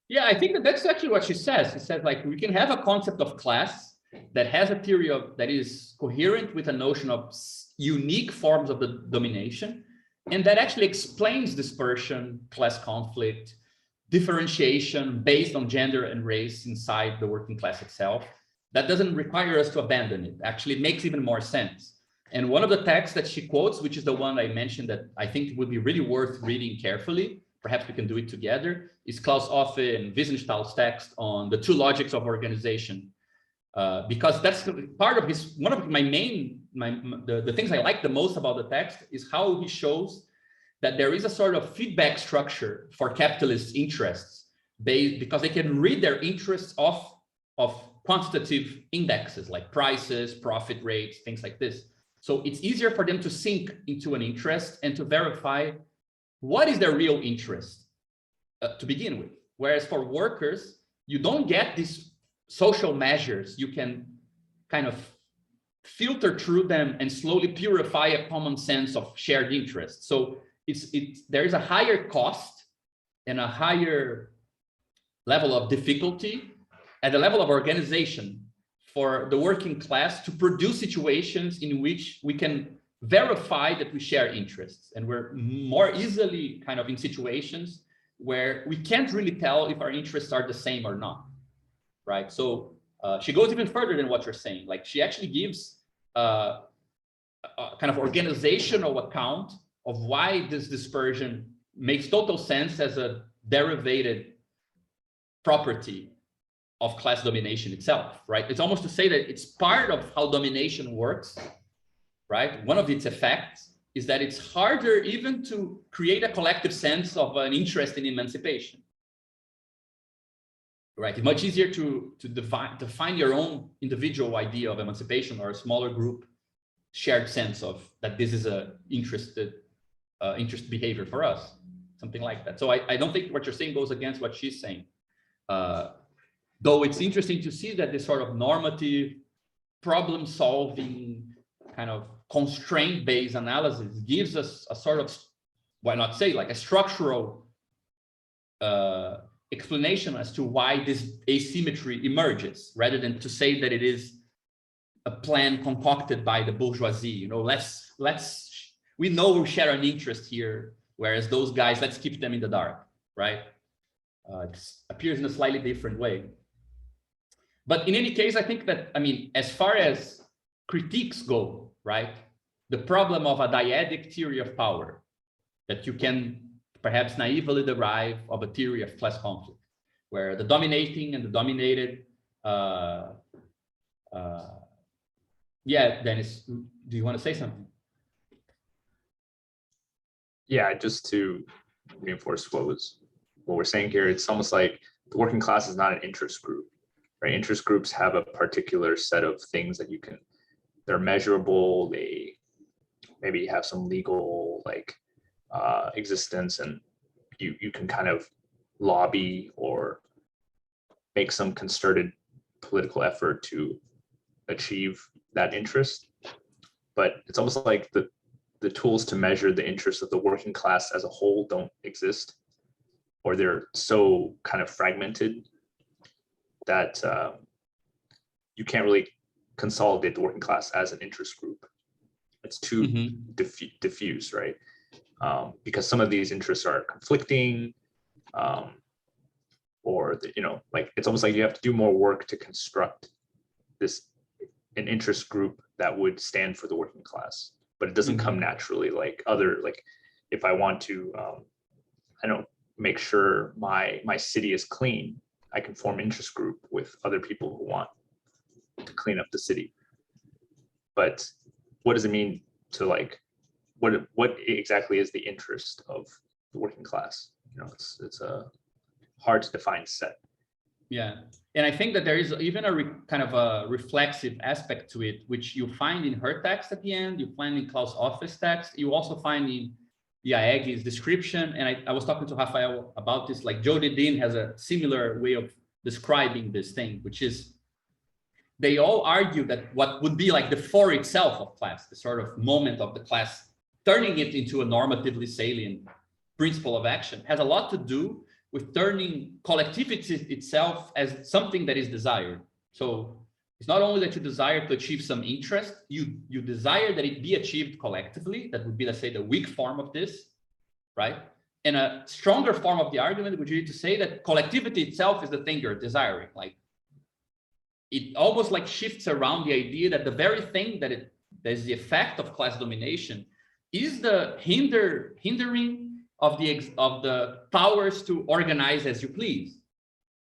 Yeah, I think that that's actually what she says. She says, like, we can have a concept of class that has a theory of that is coherent with a notion of unique forms of the domination, and that actually explains dispersion, class conflict, differentiation based on gender and race inside the working class itself. That doesn't require us to abandon it. Actually, it makes even more sense. And one of the texts that she quotes, which is the one I mentioned that I think would be really worth reading carefully, perhaps we can do it together, is Klaus Offe and Wiesenstahl's text on the two logics of organization. Because that's part of his, one of the things I like the most about the text is how he shows that there is a sort of feedback structure for capitalist interests because they can read their interests off of quantitative indexes like prices, profit rates, things like this. So it's easier for them to sink into an interest and to verify what is their real interest to begin with. Whereas for workers, you don't get these social measures. You can kind of filter through them and slowly purify a common sense of shared interest. So there is a higher cost and a higher level of difficulty at the level of organization for the working class to produce situations in which we can verify that we share interests, and we're more easily kind of in situations where we can't really tell if our interests are the same or not, right? So she goes even further than what you're saying. Like, she actually gives a kind of organizational account of why this dispersion makes total sense as a derivated property of class domination itself, right? It's almost to say that it's part of how domination works, right? One of its effects is that it's harder even to create a collective sense of an interest in emancipation, right? It's much easier to define your own individual idea of emancipation or a smaller group shared sense of that this is a interest behavior for us, something like that. So I don't think what you're saying goes against what she's saying. Though it's interesting to see that this sort of normative problem-solving kind of constraint-based analysis gives us a sort of, why not say, like a structural explanation as to why this asymmetry emerges, rather than to say that it is a plan concocted by the bourgeoisie. You know, we know we share an interest here, whereas those guys, let's keep them in the dark, right? It appears in a slightly different way. But in any case, I think that, I mean, as far as critiques go, right, the problem of a dyadic theory of power that you can perhaps naively derive of a theory of class conflict, where the dominating and the dominated, yeah, Dennis, do you want to say something? Yeah, just to reinforce what we're saying here, it's almost like the working class is not an interest group, right? Interest groups have a particular set of things that they're measurable, they maybe have some legal existence, and you can kind of lobby or make some concerted political effort to achieve that interest. But it's almost like the tools to measure the interests of the working class as a whole don't exist, or they're so kind of fragmented that you can't really consolidate the working class as an interest group. It's too diffuse, right? Because some of these interests are conflicting, or it's almost like you have to do more work to construct an interest group that would stand for the working class, but it doesn't come naturally. Like if I want to, make sure my city is clean, I can form interest group with other people who want to clean up the city. But what does it mean to what exactly is the interest of the working class? It's a hard to define set. Yeah, and I think that there is even a kind of a reflexive aspect to it, which you find in her text at the end, you find in Klaus Offe's text, you also find in Iaegi's description. And I was talking to Rafael about this, like Jody Dean has a similar way of describing this thing, which is they all argue that what would be like the for itself of class, the sort of moment of the class, turning it into a normatively salient principle of action, has a lot to do with turning collectivity itself as something that is desired. So it's not only that you desire to achieve some interest, you desire that it be achieved collectively. That would be, let's say, the weak form of this, right? And a stronger form of the argument would be to say that collectivity itself is the thing you're desiring. Like, it almost like shifts around the idea that the very thing that is the effect of class domination is the hindering of the powers to organize as you please.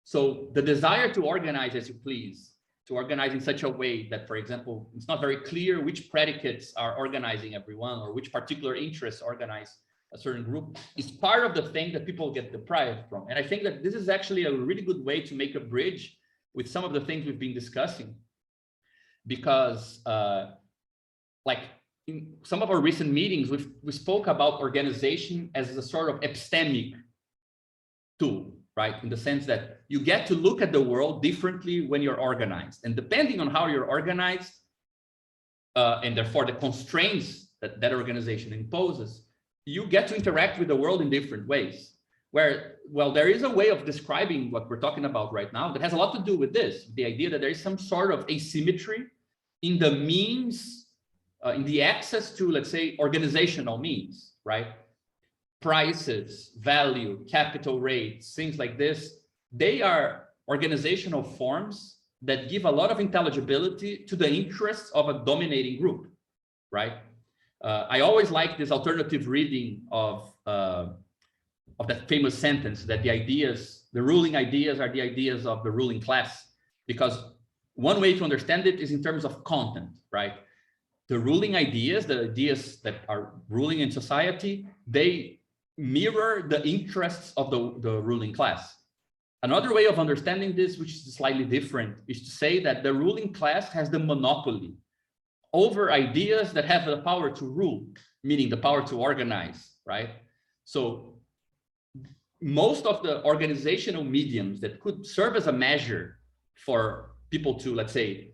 So the desire to organize as you please, to organize in such a way that, for example, it's not very clear which predicates are organizing everyone or which particular interests organize a certain group, is part of the thing that people get deprived from. And I think that this is actually a really good way to make a bridge with some of the things we've been discussing, because like in some of our recent meetings, we spoke about organization as a sort of epistemic tool, right? In the sense that you get to look at the world differently when you're organized, and depending on how you're organized, and therefore the constraints that organization imposes, you get to interact with the world in different ways. Where, well, there is a way of describing what we're talking about right now that has a lot to do with this, the idea that there is some sort of asymmetry in the means, in the access to, let's say, organizational means, right? Prices, value, capital rates, things like this, they are organizational forms that give a lot of intelligibility to the interests of a dominating group, right? I always like this alternative reading of that famous sentence that the ruling ideas are the ideas of the ruling class, because one way to understand it is in terms of content, right? The ruling ideas, the ideas that are ruling in society, they mirror the interests of the ruling class. Another way of understanding this, which is slightly different, is to say that the ruling class has the monopoly over ideas that have the power to rule, meaning the power to organize, right? So most of the organizational mediums that could serve as a measure for people to, let's say,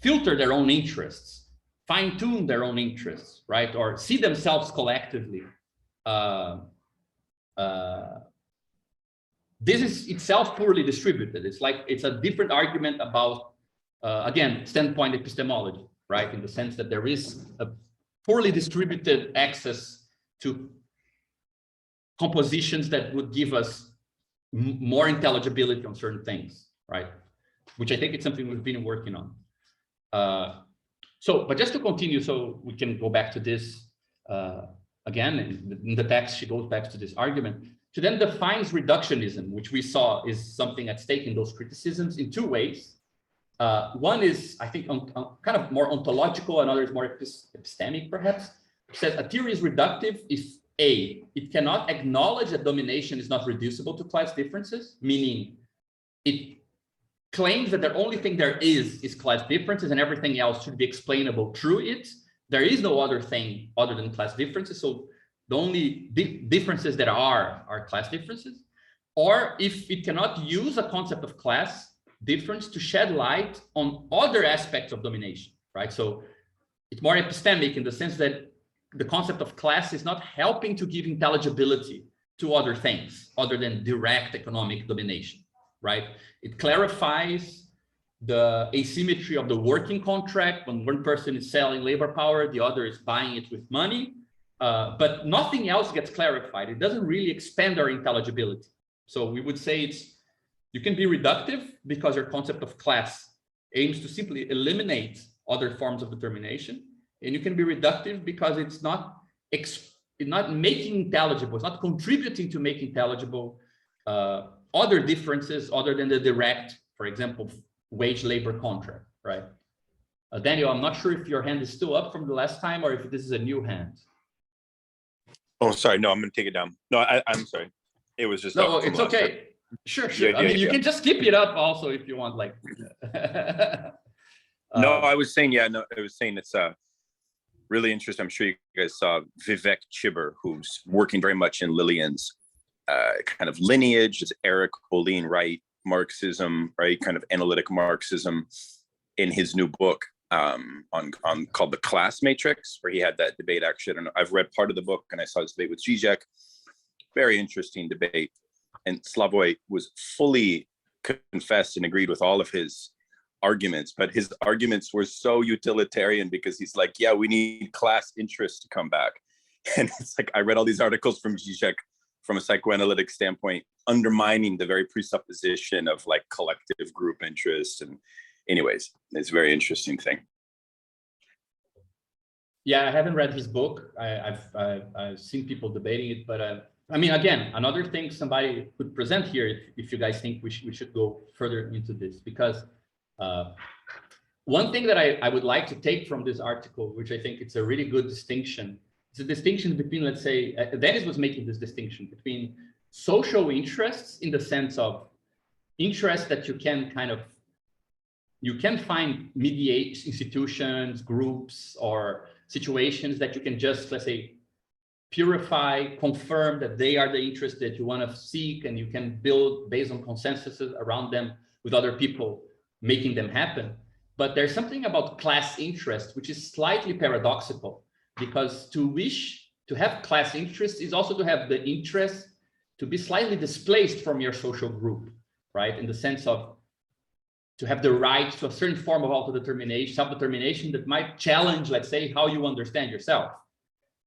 filter their own interests, fine-tune their own interests, right? Or see themselves collectively. This is itself poorly distributed. It's like, it's a different argument about, again, standpoint epistemology, right? In the sense that there is a poorly distributed access to compositions that would give us more intelligibility on certain things, right? Which I think it's something we've been working on. But just to continue, so we can go back to this again, in the text, she goes back to this argument. She then defines reductionism, which we saw is something at stake in those criticisms, in two ways. One is, I think, kind of more ontological, another is more epistemic, perhaps. It says a theory is reductive if A, it cannot acknowledge that domination is not reducible to class differences, meaning it claims that the only thing there is class differences and everything else should be explainable through it. There is no other thing other than class differences. So the only differences that are class differences. Or if it cannot use a concept of class difference to shed light on other aspects of domination, right? So it's more epistemic in the sense that the concept of class is not helping to give intelligibility to other things other than direct economic domination, right? It clarifies the asymmetry of the working contract when one person is selling labor power, the other is buying it with money, but nothing else gets clarified. It doesn't really expand our intelligibility. So we would say you can be reductive because your concept of class aims to simply eliminate other forms of determination. And you can be reductive because it's not making intelligible, it's not contributing to make intelligible other differences other than the direct, for example, wage labor contract, right? Daniel, I'm not sure if your hand is still up from the last time or if this is a new hand. Oh, sorry. No, I'm going to take it down. No, I'm sorry. It was just. No, it's okay. Time. Sure. Yeah, I mean, you can just keep it up also if you want, like. No, I was saying, it's really interesting. I'm sure you guys saw Vivek Chibber, who's working very much in Lillian's kind of lineage. It's Eric Boleyn Wright Marxism, right? Kind of analytic Marxism in his new book on called The Class Matrix, where he had that debate. Actually, I don't know, I've read part of the book and I saw this debate with Zizek. Very interesting debate. and Slavoj was fully confessed and agreed with all of his arguments, but his arguments were so utilitarian because he's like, yeah, we need class interest to come back. And it's like, I read all these articles from Zizek from a psychoanalytic standpoint, undermining the very presupposition of like collective group interest. And anyways, it's a very interesting thing. Yeah, I haven't read his book. I've seen people debating it, but I mean, again, another thing somebody could present here, if you guys think we should go further into this, because one thing that I would like to take from this article, which I think it's a really good distinction, it's a distinction between, let's say, Dennis was making this distinction between social interests in the sense of interests that you can kind of, you can find mediate institutions, groups, or situations that you can just, let's say, purify, confirm that they are the interests that you want to seek, and you can build based on consensuses around them with other people, making them happen. But there's something about class interest, which is slightly paradoxical, because to wish to have class interest is also to have the interest to be slightly displaced from your social group, right? In the sense of to have the right to a certain form of autodetermination, self-determination that might challenge, let's say, how you understand yourself,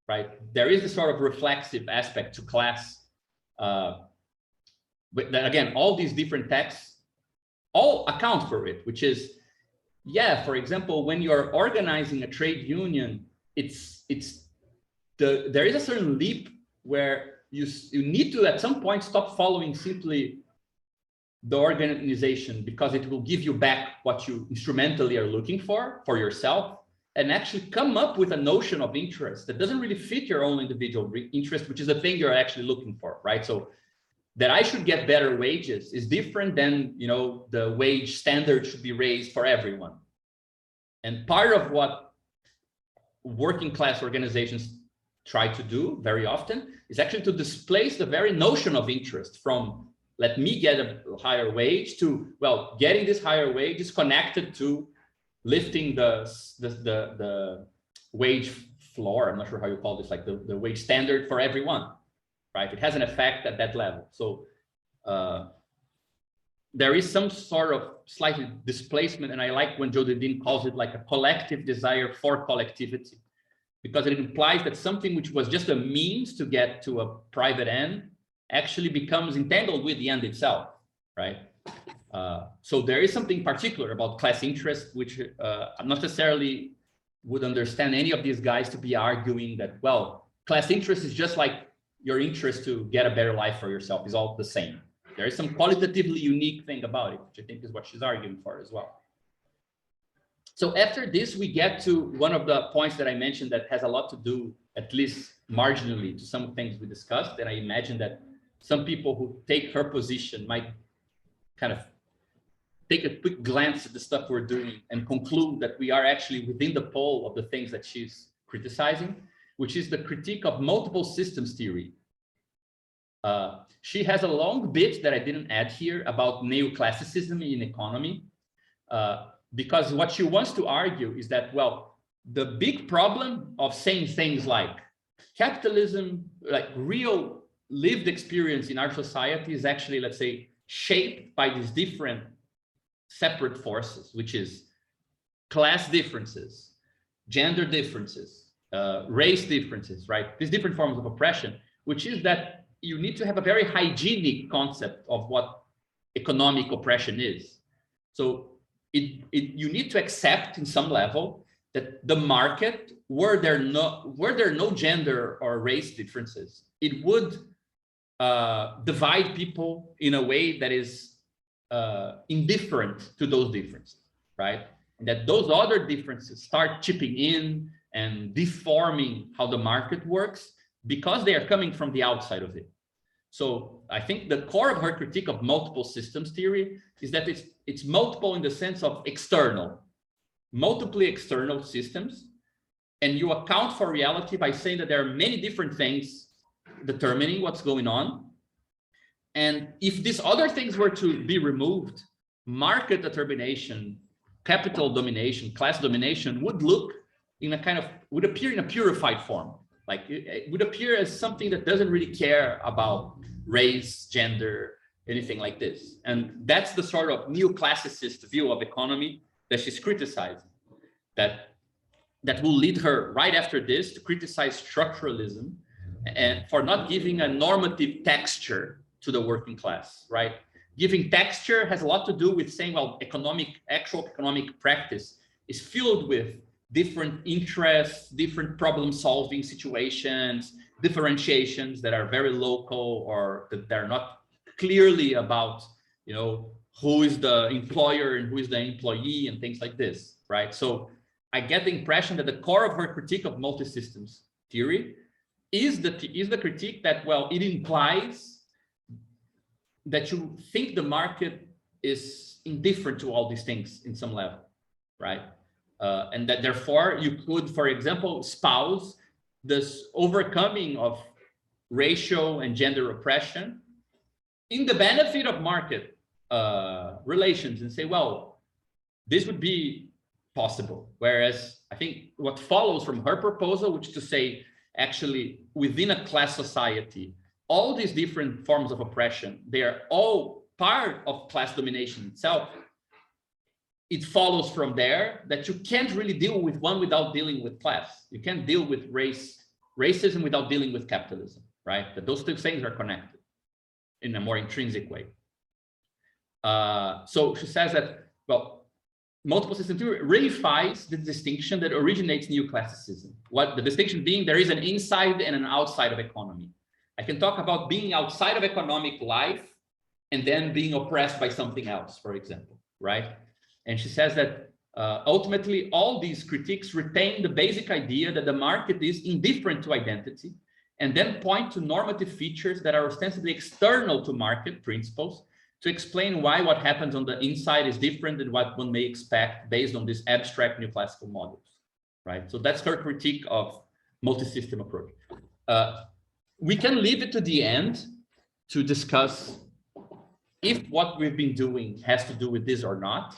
right? There is a sort of reflexive aspect to class. But then again, all these different texts all account for it, which is, yeah, for example, when you're organizing a trade union, there is a certain leap where you need to at some point stop following simply the organization, because it will give you back what you instrumentally are looking for yourself, and actually come up with a notion of interest that doesn't really fit your own individual interest, which is the thing you're actually looking for, right? So that I should get better wages is different than, you know, the wage standard should be raised for everyone. And part of what working class organizations try to do very often is actually to displace the very notion of interest from let me get a higher wage to, well, getting this higher wage is connected to lifting the wage floor. I'm not sure how you call this, like the wage standard for everyone, right? It has an effect at that level. So there is some sort of slightly displacement, and I like when Joe Dedin calls it like a collective desire for collectivity, because it implies that something which was just a means to get to a private end actually becomes entangled with the end itself, right? So there is something particular about class interest, which I'm not necessarily would understand any of these guys to be arguing that, well, class interest is just like your interest to get a better life for yourself is all the same. There is some qualitatively unique thing about it, which I think is what she's arguing for as well. So after this, we get to one of the points that I mentioned that has a lot to do, at least marginally, to some things we discussed. And I imagine that some people who take her position might kind of take a quick glance at the stuff we're doing and conclude that we are actually within the pole of the things that she's criticizing, which is the critique of multiple systems theory. She has a long bit that I didn't add here about neoclassicism in economy, because what she wants to argue is that, well, the big problem of saying things like capitalism, like real lived experience in our society is actually, let's say, shaped by these different separate forces, which is class differences, gender differences, race differences, right? These different forms of oppression, which is that you need to have a very hygienic concept of what economic oppression is. So you need to accept in some level that the market, were there no gender or race differences, it would divide people in a way that is indifferent to those differences, right? And that those other differences start chipping in and deforming how the market works because they are coming from the outside of it. So I think the core of her critique of multiple systems theory is that it's multiple in the sense of external, multiply external systems, and you account for reality by saying that there are many different things determining what's going on. And if these other things were to be removed, market determination, capital domination, class domination would look in a kind of, would appear in a purified form. Like it would appear as something that doesn't really care about race, gender, anything like this. And that's the sort of neoclassicist view of economy that she's criticizing, that will lead her right after this to criticize structuralism and for not giving a normative texture to the working class, right? Giving texture has a lot to do with saying, well, actual economic practice is filled with different interests, different problem-solving situations, differentiations that are very local or that they're not clearly about, you know, who is the employer and who is the employee and things like this, right? So I get the impression that the core of her critique of multi-systems theory is the critique that, well, it implies that you think the market is indifferent to all these things in some level, right? And that therefore you could, for example, espouse this overcoming of racial and gender oppression in the benefit of market relations and say, well, this would be possible. Whereas I think what follows from her proposal, which is to say, actually within a class society, all these different forms of oppression, they are all part of class domination itself. It follows from there that you can't really deal with one without dealing with class. You can't deal with racism without dealing with capitalism, right? That those two things are connected in a more intrinsic way. So she says that, well, multiple system theory reifies the distinction that originates neoclassicism. What the distinction being, there is an inside and an outside of economy. I can talk about being outside of economic life and then being oppressed by something else, for example, right? And she says that ultimately all these critiques retain the basic idea that the market is indifferent to identity and then point to normative features that are ostensibly external to market principles to explain why what happens on the inside is different than what one may expect based on these abstract neoclassical models, right? So that's her critique of multi-system approach. We can leave it to the end to discuss if what we've been doing has to do with this or not.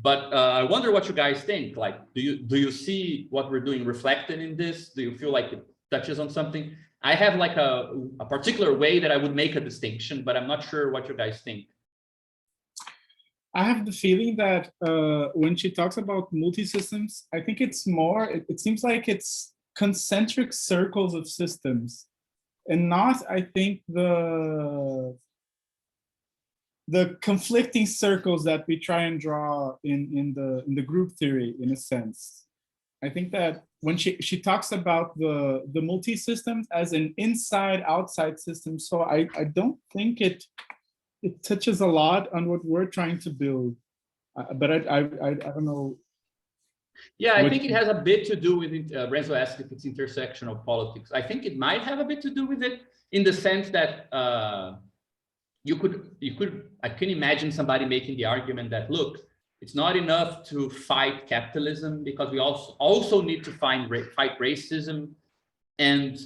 But I wonder what you guys think. Like, do you see what we're doing reflected in this? Do you feel like it touches on something? I have like a particular way that I would make a distinction, but I'm not sure what you guys think. I have the feeling that when she talks about multi-systems, I think it's more, it seems like it's concentric circles of systems and not, I think, the conflicting circles that we try and draw in the group theory, in a sense. I think that when she talks about the multi-systems as an inside-outside system, so I don't think it touches a lot on what we're trying to build. But I don't know. Yeah, I think it has a bit to do with it. Renzo asked if it's intersectional politics. I think it might have a bit to do with it in the sense that I can imagine somebody making the argument that, look, it's not enough to fight capitalism because we also need to fight racism and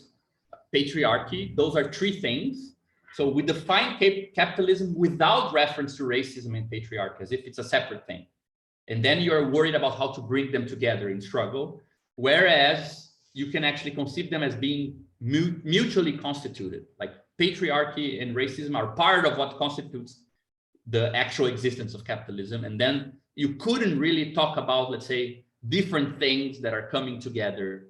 patriarchy. Those are three things. So we define capitalism without reference to racism and patriarchy as if it's a separate thing. And then you're worried about how to bring them together in struggle. Whereas you can actually conceive them as being mutually constituted. Like patriarchy and racism are part of what constitutes the actual existence of capitalism. And then you couldn't really talk about, let's say, different things that are coming together.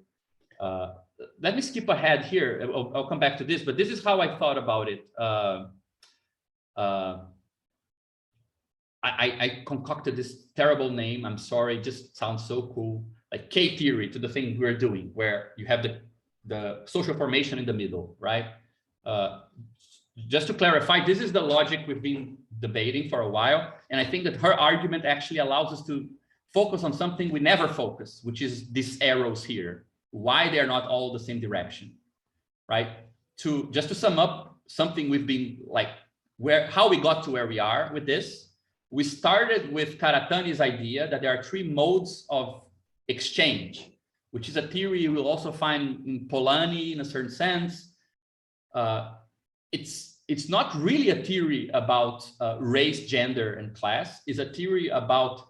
Let me skip ahead here. I'll come back to this, but this is how I thought about it. I concocted this terrible name. I'm sorry, it just sounds so cool. Like K-theory to the thing we're doing, where you have the social formation in the middle, right? Just to clarify, this is the logic we've been debating for a while. And I think that her argument actually allows us to focus on something we never focus, which is these arrows here, why they're not all the same direction, right? Just to sum up something we've been like, how we got to where we are with this. We started with Karatani's idea that there are three modes of exchange, which is a theory you will also find in Polanyi in a certain sense. It's not really a theory about race, gender, and class. It's a theory about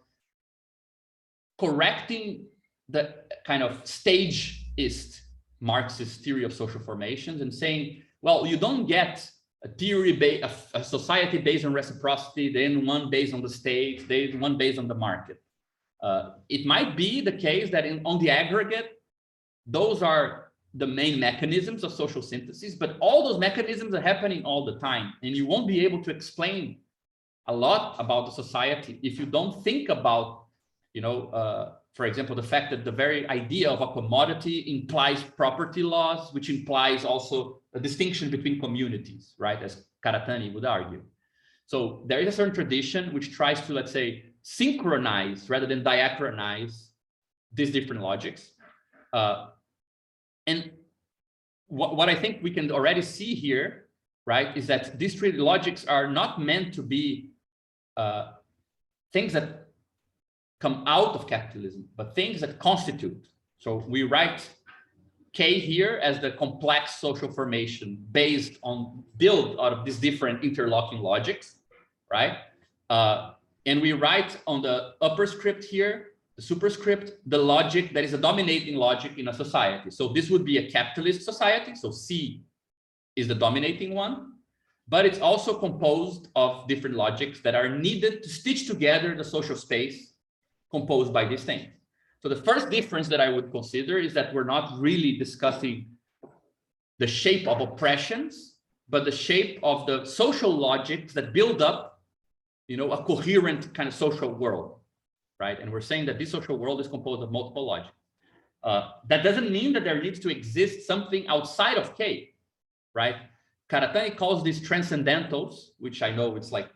correcting the kind of stageist Marxist theory of social formations and saying, well, you don't get a theory, a society based on reciprocity, then one based on the state, then one based on the market. It might be the case that on the aggregate, those are the main mechanisms of social synthesis, but all those mechanisms are happening all the time, and you won't be able to explain a lot about the society if you don't think about, for example, the fact that the very idea of a commodity implies property laws, which implies also a distinction between communities, right? As Karatani would argue. So there is a certain tradition which tries to, let's say, synchronize rather than diachronize these different logics. And what I think we can already see here, right, is that these three logics are not meant to be things that come out of capitalism, but things that constitute. So we write K here as the complex social formation built out of these different interlocking logics, right? And we write on the upper script here, the superscript, the logic that is a dominating logic in a society. So this would be a capitalist society. So C is the dominating one, but it's also composed of different logics that are needed to stitch together the social space composed by these things. So the first difference that I would consider is that we're not really discussing the shape of oppressions, but the shape of the social logics that build up, a coherent kind of social world, right? And we're saying that this social world is composed of multiple logics. That doesn't mean that there needs to exist something outside of K, right? Karatani calls these transcendentals, which I know it's like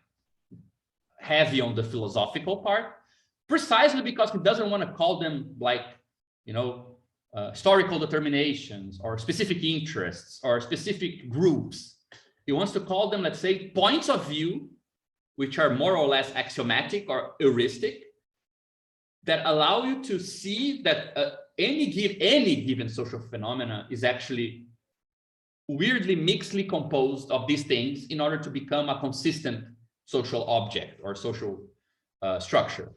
heavy on the philosophical part, precisely because he doesn't want to call them like, historical determinations or specific interests or specific groups. He wants to call them, let's say, points of view, which are more or less axiomatic or heuristic, that allow you to see that any given social phenomena is actually weirdly mixedly composed of these things in order to become a consistent social object or social structure.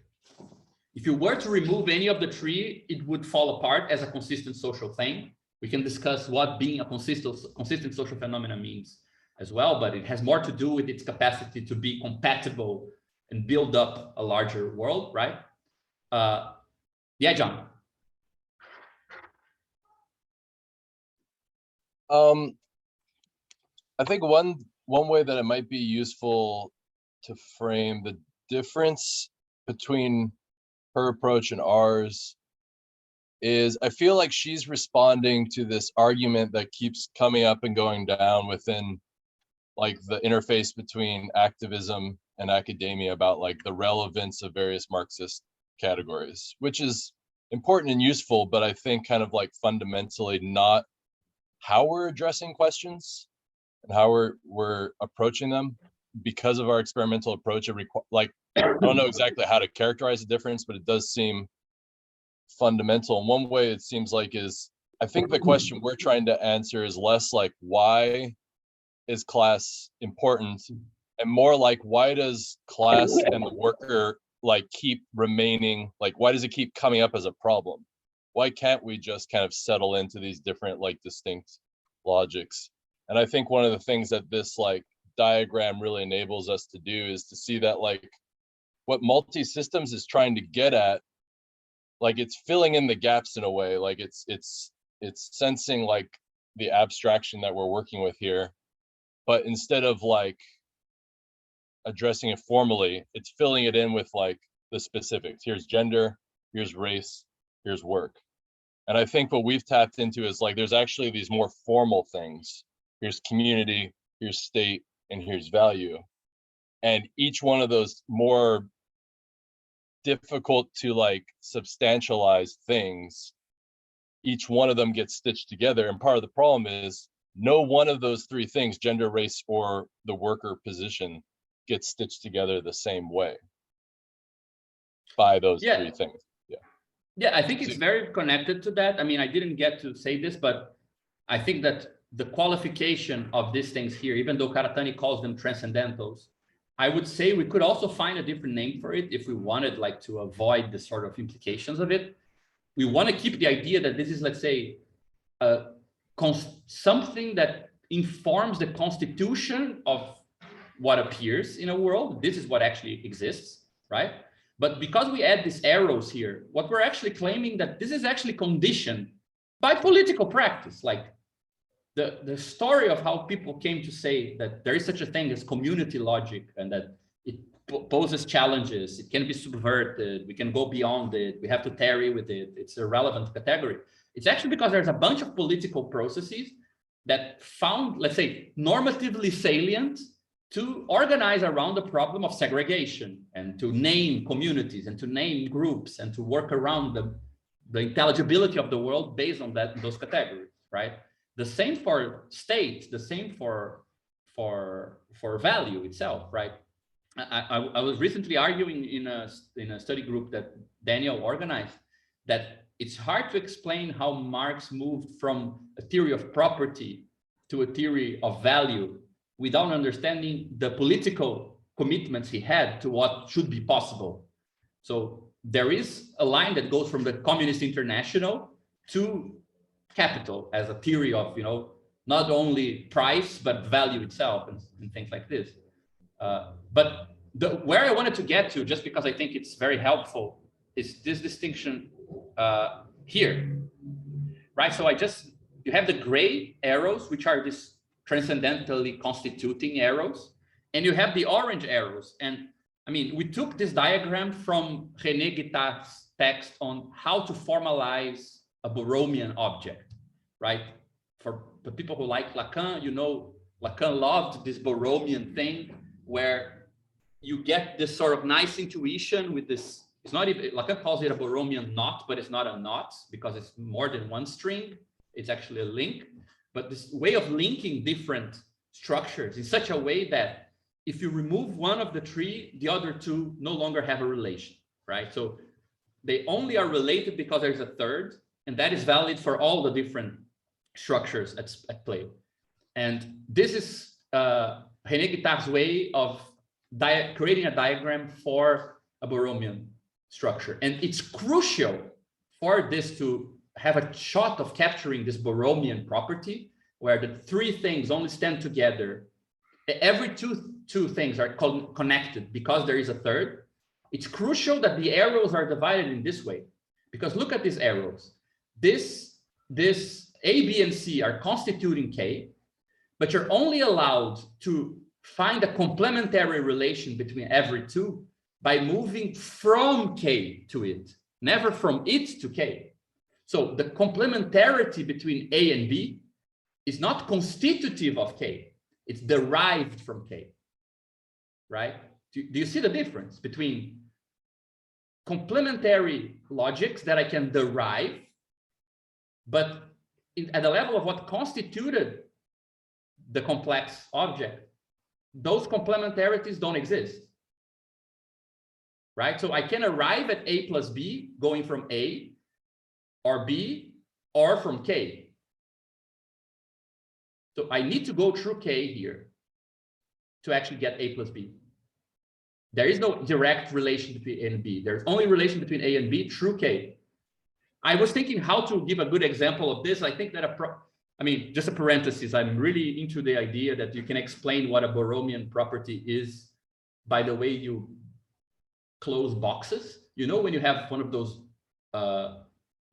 If you were to remove any of the three, it would fall apart as a consistent social thing. We can discuss what being a consistent social phenomena means as well, but it has more to do with its capacity to be compatible and build up a larger world, right? Yeah, John. I think one way that it might be useful to frame the difference between her approach and ours is I feel like she's responding to this argument that keeps coming up and going down within like the interface between activism and academia about like the relevance of various Marxist categories, which is important and useful, but I think kind of like fundamentally not how we're addressing questions and how we're approaching them. Because of our experimental approach, I don't know exactly how to characterize the difference, but it does seem fundamental. And one way it seems like is, I think the question we're trying to answer is less like why is class important, and more like why does class and the worker like keep remaining, like why does it keep coming up as a problem? Why can't we just kind of settle into these different like distinct logics? And I think one of the things that this like diagram really enables us to do is to see that like what multi-systems is trying to get at, like it's filling in the gaps in a way, like it's sensing like the abstraction that we're working with here, but instead of like addressing it formally, it's filling it in with like the specifics. Here's gender, here's race, here's work. And I think what we've tapped into is like there's actually these more formal things. Here's community, here's state, and here's value. And each one of those more difficult to like substantialize things, each one of them gets stitched together. And part of the problem is no one of those three things, gender, race, or the worker position, gets stitched together the same way by those three things. Yeah, I think it's very connected to that. I mean, I didn't get to say this, but I think that the qualification of these things here, even though Karatani calls them transcendentals, I would say we could also find a different name for it if we wanted like to avoid the sort of implications of it. We want to keep the idea that this is, let's say, something that informs the constitution of what appears in a world. This is what actually exists, right? But because we add these arrows here, what we're actually claiming that this is actually conditioned by political practice, like the story of how people came to say that there is such a thing as community logic and that it poses challenges, it can be subverted, we can go beyond it, we have to tarry with it, it's a relevant category. It's actually because there's a bunch of political processes that found, let's say, normatively salient to organize around the problem of segregation and to name communities and to name groups and to work around the intelligibility of the world based on those categories, right? The same for state, the same for value itself, right? I was recently arguing in a study group that Daniel organized that it's hard to explain how Marx moved from a theory of property to a theory of value without understanding the political commitments he had to what should be possible. So there is a line that goes from the Communist International to capital as a theory of, not only price, but value itself and things like this. But where I wanted to get to, just because I think it's very helpful, is this distinction here, right? So you have the gray arrows, which are these transcendentally constituting arrows, and you have the orange arrows. And I mean, we took this diagram from René Guittard's text on how to formalize a Borromean object, right? For the people who like Lacan, Lacan loved this Borromean thing where you get this sort of nice intuition with this. It's not even, Lacan calls it a Borromean knot, but it's not a knot because it's more than one string. It's actually a link. But this way of linking different structures in such a way that if you remove one of the three, the other two no longer have a relation, right? So they only are related because there's a third, and that is valid for all the different structures at play. And this is René Guittard's way of creating a diagram for a Borromean structure. And it's crucial for this to have a shot of capturing this Borromean property where the three things only stand together. Every two things are connected because there is a third. It's crucial that the arrows are divided in this way, because look at these arrows. This A, B, and C are constituting K, but you're only allowed to find a complementary relation between every two by moving from K to it, never from it to K. So the complementarity between A and B is not constitutive of K, it's derived from K, right? Do you see the difference between complementary logics that I can derive, but at the level of what constituted the complex object, those complementarities don't exist, right? So I can arrive at A plus B going from A or B or from K. So I need to go through K here to actually get A plus B. There is no direct relation between A and B. There's only relation between A and B through K. I was thinking how to give a good example of this. I think that just a parenthesis, I'm really into the idea that you can explain what a Borromean property is by the way you close boxes. When you have one of those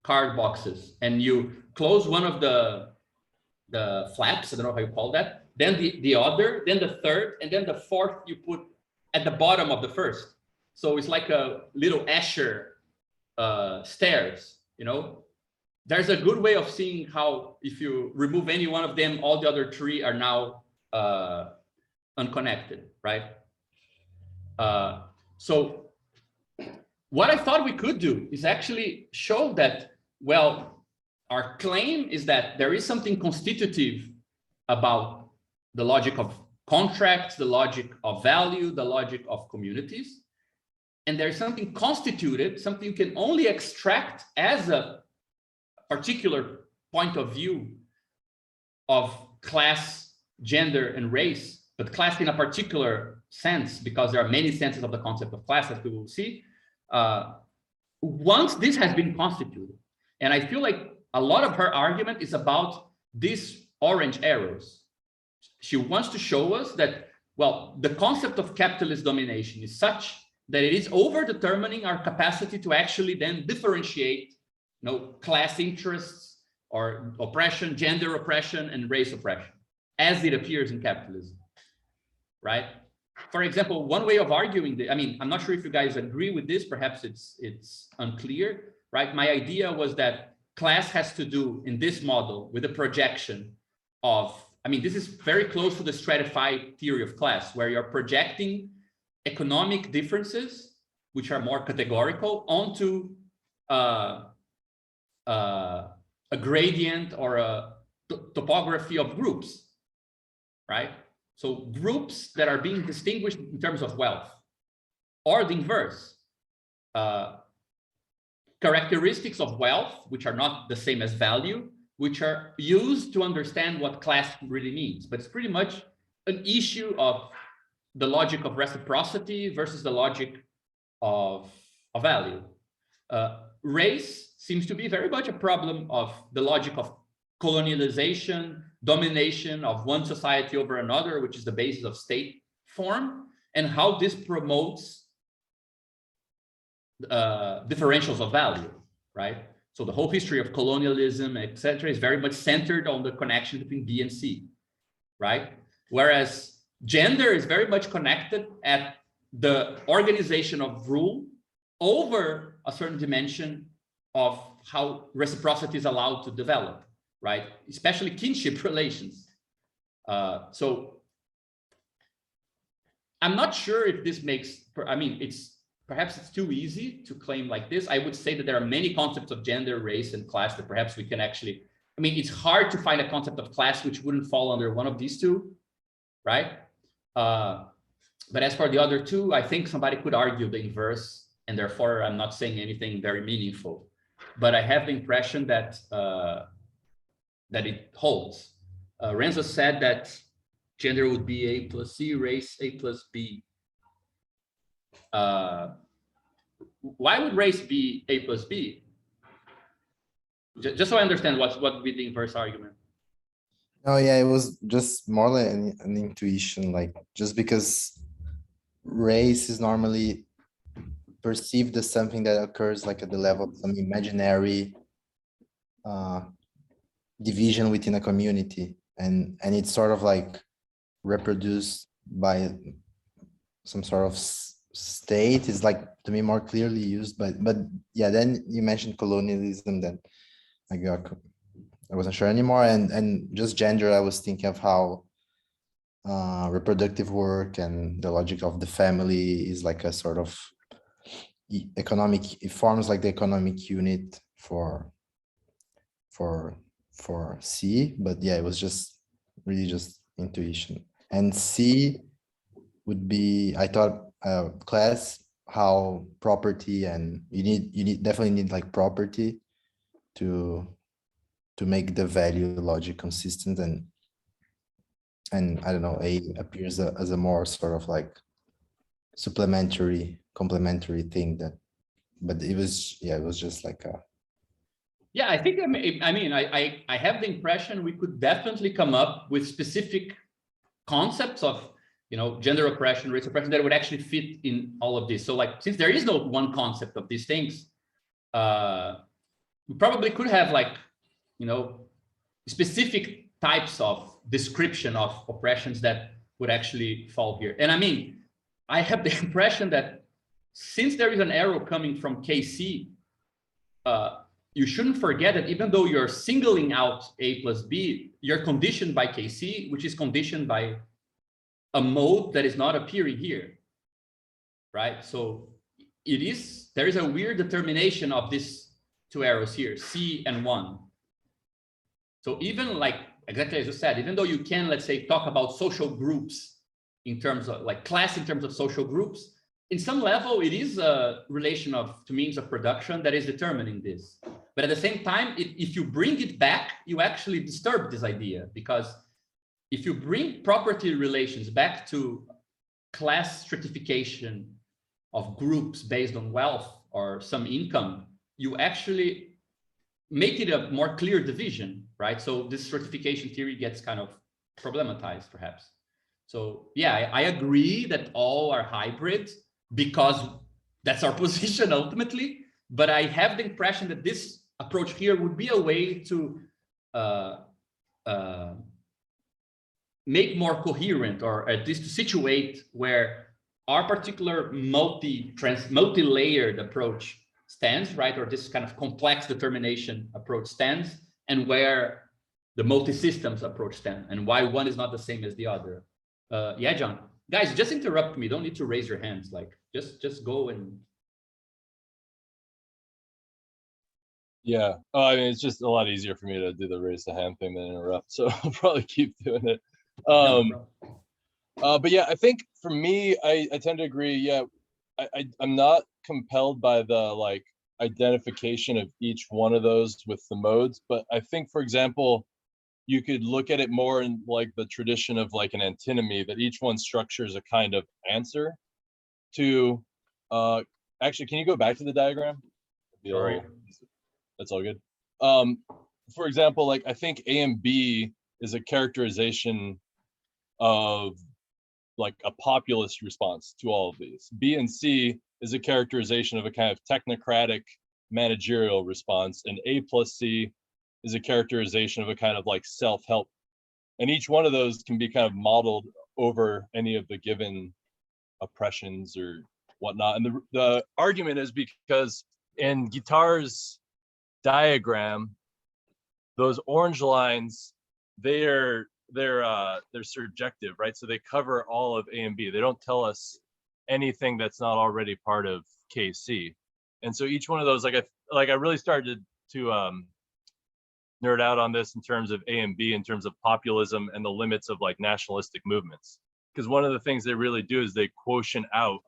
card boxes and you close one of the flaps, I don't know how you call that, then the other, then the third, and then the fourth you put at the bottom of the first. So it's like a little Escher stairs, There's a good way of seeing how if you remove any one of them, all the other three are now unconnected, right? So what I thought we could do is actually show that, well, our claim is that there is something constitutive about the logic of contracts, the logic of value, the logic of communities. And there's something constituted, something you can only extract as a particular point of view of class, gender, and race, but class in a particular sense, because there are many senses of the concept of class, as we will see, once this has been constituted. And I feel like a lot of her argument is about these orange arrows, she wants to show us that, well, the concept of capitalist domination is such that it is over-determining our capacity to actually then differentiate, class interests or oppression, gender oppression, and race oppression, as it appears in capitalism, right? For example, one way of arguing the, I mean, I'm not sure if you guys agree with this, perhaps it's unclear, right? My idea was that class has to do in this model with a projection of, I mean, this is very close to the stratified theory of class, where you're projecting economic differences, which are more categorical, onto a gradient or a topography of groups, right? So groups that are being distinguished in terms of wealth, or the inverse, characteristics of wealth, which are not the same as value, which are used to understand what class really means. But it's pretty much an issue of the logic of reciprocity versus the logic of value. Race seems to be very much a problem of the logic of colonialization, domination of one society over another, which is the basis of state form, and how this promotes differentials of value, right? So the whole history of colonialism, etc., is very much centered on the connection between B and C, right? Whereas gender is very much connected at the organization of rule over a certain dimension of how reciprocity is allowed to develop, right? Especially kinship relations. So I'm not sure if this makes, I mean, perhaps it's too easy to claim like this. I would say that there are many concepts of gender, race, and class that perhaps we can actually, I mean, it's hard to find a concept of class which wouldn't fall under one of these two, right? But as for the other two, I think somebody could argue the inverse, and therefore I'm not saying anything very meaningful. But I have the impression that that it holds. Renzo said that gender would be A plus C, race A plus B. Why would race be A plus B? Just so I understand what would be the inverse argument. Oh yeah, it was just more like an intuition, like just because race is normally perceived as something that occurs like at the level of some imaginary division within a community, and it's sort of like reproduced by some sort of state is like, to me, more clearly used. But yeah, then you mentioned colonialism, then I wasn't sure anymore, and just gender, I was thinking of how reproductive work and the logic of the family is like a sort of economic, it forms like the economic unit for C. But yeah, it was just really just intuition. And C would be, I thought, class, how property, and you definitely need like property to make the value logic consistent, and I don't know, A appears as a more sort of like supplementary, complementary thing that, but it was, yeah, it was just like a. Yeah, I think, I have the impression we could definitely come up with specific concepts of, gender oppression, race oppression that would actually fit in all of this. So like, since there is no one concept of these things, we probably could have like, specific types of description of oppressions that would actually fall here. And I mean, I have the impression that since there is an arrow coming from KC, you shouldn't forget that even though you're singling out A plus B, you're conditioned by KC, which is conditioned by a mode that is not appearing here, right? So there is a weird determination of these two arrows here, C and 1. So even like, exactly as you said, even though you can, let's say, talk about social groups in terms of like class, in terms of social groups, in some level, it is a relation to means of production that is determining this. But at the same time, if you bring it back, you actually disturb this idea, because if you bring property relations back to class stratification of groups based on wealth or some income, you actually make it a more clear division, right? So this stratification theory gets kind of problematized, perhaps. So yeah, I agree that all are hybrid because that's our position ultimately. But I have the impression that this approach here would be a way to make more coherent, or at least to situate where our particular multi-layered approach stands, right? Or this kind of complex determination approach stands, and where the multi-systems approach stands, and why one is not the same as the other. Yeah, John. Guys, just interrupt me. Don't need to raise your hands. Like, just go and. Yeah. Oh, I mean, it's just a lot easier for me to do the raise the hand thing than interrupt. So I'll probably keep doing it. But yeah, I think for me, I tend to agree. Yeah, I'm not compelled by the like identification of each one of those with the modes, but I think, for example, you could look at it more in like the tradition of like an antinomy, that each one structures a kind of answer to. Actually, can you go back to the diagram? Sorry. That's all good. For example, like I think A and B is a characterization of like a populist response to all of these. B and C is a characterization of a kind of technocratic managerial response, and A plus C is a characterization of a kind of like self-help. And each one of those can be kind of modeled over any of the given oppressions or whatnot. And the argument is because in Guittar's diagram, those orange lines, they're surjective, right? So they cover all of A and B. They don't tell us anything that's not already part of KC. And so each one of those, I really started to nerd out on this in terms of A and B, in terms of populism and the limits of like nationalistic movements. Because one of the things they really do is they quotient out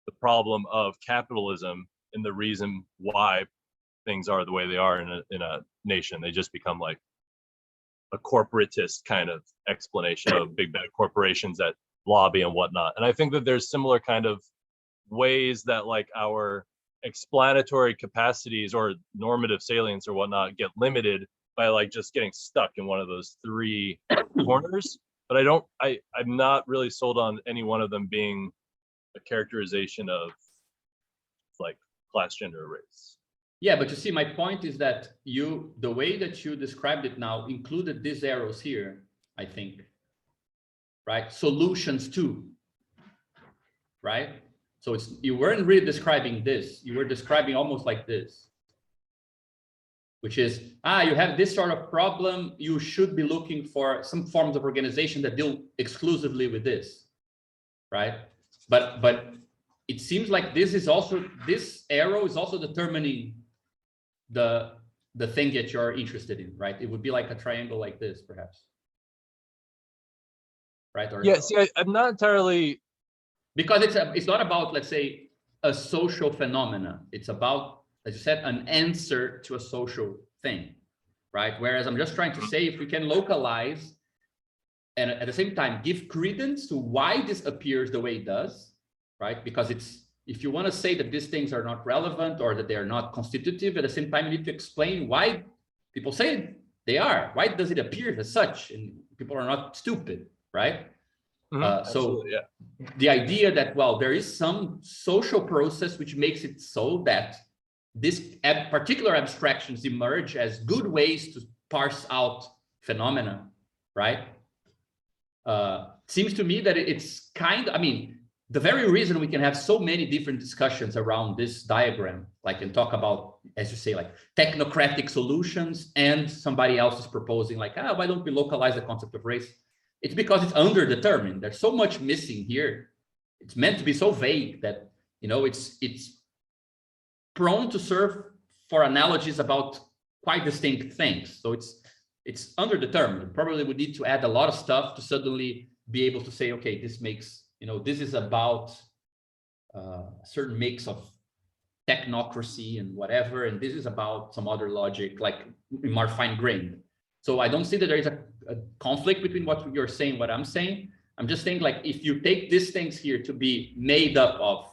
the problem of capitalism and the reason why things are the way they are in a nation. They just become like a corporatist kind of explanation of big bad corporations that lobby and whatnot. And I think that there's similar kind of ways that like our explanatory capacities or normative salience or whatnot get limited by like just getting stuck in one of those three corners. But I'm not really sold on any one of them being a characterization of like class, gender, or race. Yeah, but you see, my point is that the way that you described it now included these arrows here, I think, right? Solutions too, right? So you weren't really describing this. You were describing almost like this, which is, you have this sort of problem. You should be looking for some forms of organization that deal exclusively with this, right? But it seems like this arrow is also determining the thing that you're interested in, right? It would be like a triangle like this, perhaps, right? Or, yeah, see, I'm not entirely, because it's not about, let's say, a social phenomena. It's about, as you said, an answer to a social thing, right? Whereas I'm just trying to say, if we can localize and at the same time give credence to why this appears the way it does, right? Because if you want to say that these things are not relevant or that they are not constitutive, at the same time, you need to explain why people say they are. Why does it appear as such? And people are not stupid, right? So yeah. The idea that, well, there is some social process which makes it so that these particular abstractions emerge as good ways to parse out phenomena, right? Seems to me that it's the very reason we can have so many different discussions around this diagram, like, and talk about, as you say, like technocratic solutions, and somebody else is proposing like, why don't we localize the concept of race? It's because it's underdetermined. There's so much missing here. It's meant to be so vague that, it's prone to serve for analogies about quite distinct things. So it's underdetermined. Probably we need to add a lot of stuff to suddenly be able to say, okay, this makes, this is about a certain mix of technocracy and whatever, and this is about some other logic, like more fine-grained. So I don't see that there is a conflict between what you're saying, what I'm saying. I'm just saying, like, if you take these things here to be made up of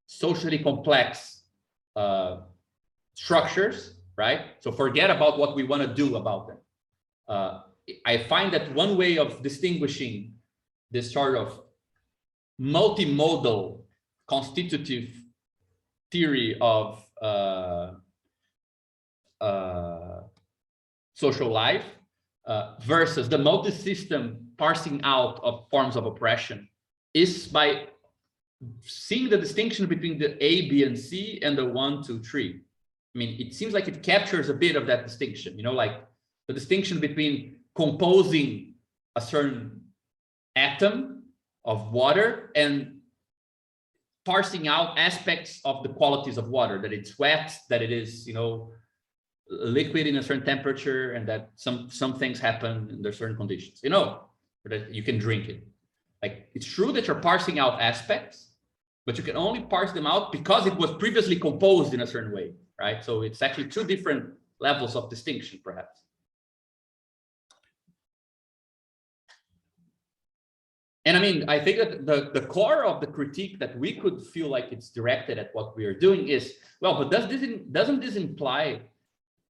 socially complex structures, right? So forget about what we want to do about them. I find that one way of distinguishing this sort of multimodal constitutive theory of social life versus the multi-system parsing out of forms of oppression is by seeing the distinction between the A, B, and C and the 1, 2, 3. I mean, it seems like it captures a bit of that distinction, you know, like the distinction between composing a certain atom of water and parsing out aspects of the qualities of water, that it's wet, that it is, you know, liquid in a certain temperature, and that some things happen under certain conditions, you know, or that you can drink it. Like, it's true that you're parsing out aspects, but you can only parse them out because it was previously composed in a certain way, right? So it's actually two different levels of distinction, perhaps. And I mean, I think that the core of the critique that we could feel like it's directed at what we are doing is, well, but doesn't this imply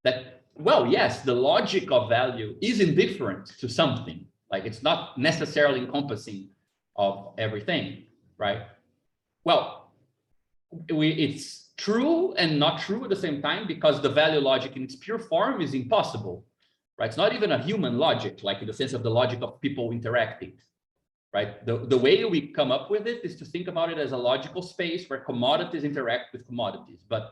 that, well, yes, the logic of value is indifferent to something, like it's not necessarily encompassing of everything, right? Well, it's true and not true at the same time, because the value logic in its pure form is impossible, right? It's not even a human logic, like in the sense of the logic of people interacting, right? The way we come up with it is to think about it as a logical space where commodities interact with commodities. But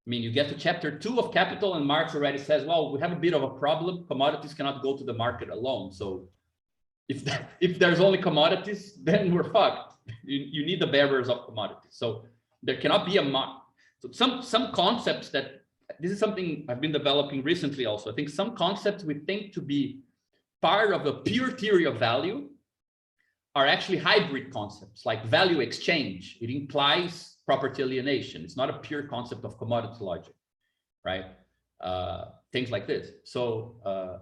I mean, you get to chapter 2 of Capital, and Marx already says, well, we have a bit of a problem. Commodities cannot go to the market alone. So if there's only commodities, then we're fucked. You need the bearers of commodities. So there cannot be so some concepts that, this is something I've been developing recently also. I think some concepts we think to be part of a pure theory of value are actually hybrid concepts, like value exchange. It implies property alienation. It's not a pure concept of commodity logic, right? Things like this. So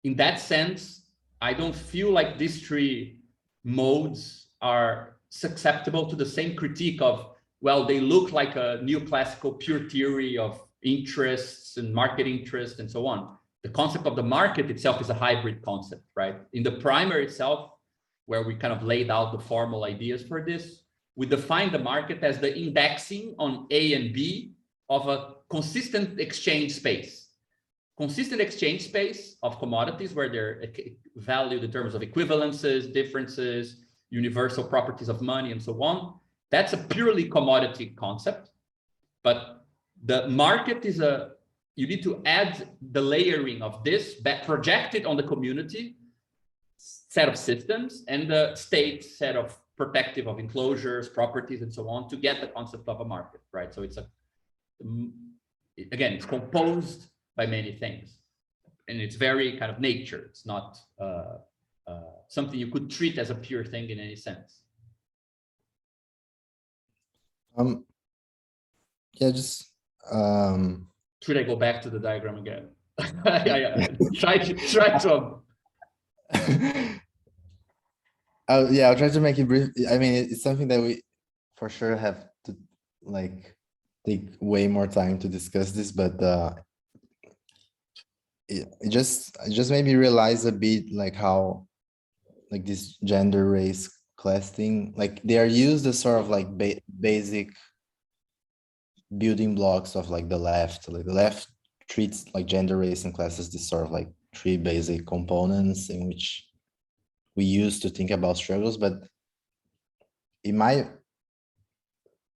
in that sense, I don't feel like these three modes are susceptible to the same critique of, well, they look like a neoclassical pure theory of interests and market interest and so on. The concept of the market itself is a hybrid concept, right? In the primer itself, where we kind of laid out the formal ideas for this, we define the market as the indexing on A and B of a consistent exchange space. Consistent exchange space of commodities where they're valued in terms of equivalences, differences, universal properties of money, and so on. That's a purely commodity concept. But the market is you need to add the layering of this back projected on the community set of systems and the state set of protective of enclosures, properties, and so on to get the concept of a market, right? So it's again, it's composed by many things, and it's very kind of nature. It's not something you could treat as a pure thing in any sense. Yeah, just should I go back to the diagram again? Try to yeah, I'll try to make it brief. I mean, it's something that we for sure have to like take way more time to discuss this, but it just made me realize a bit like how like this gender, race, class thing, like they are used as sort of like basic building blocks of like the left. Like the left treats like gender, race, and class as this sort of like three basic components in which we use to think about struggles, but it made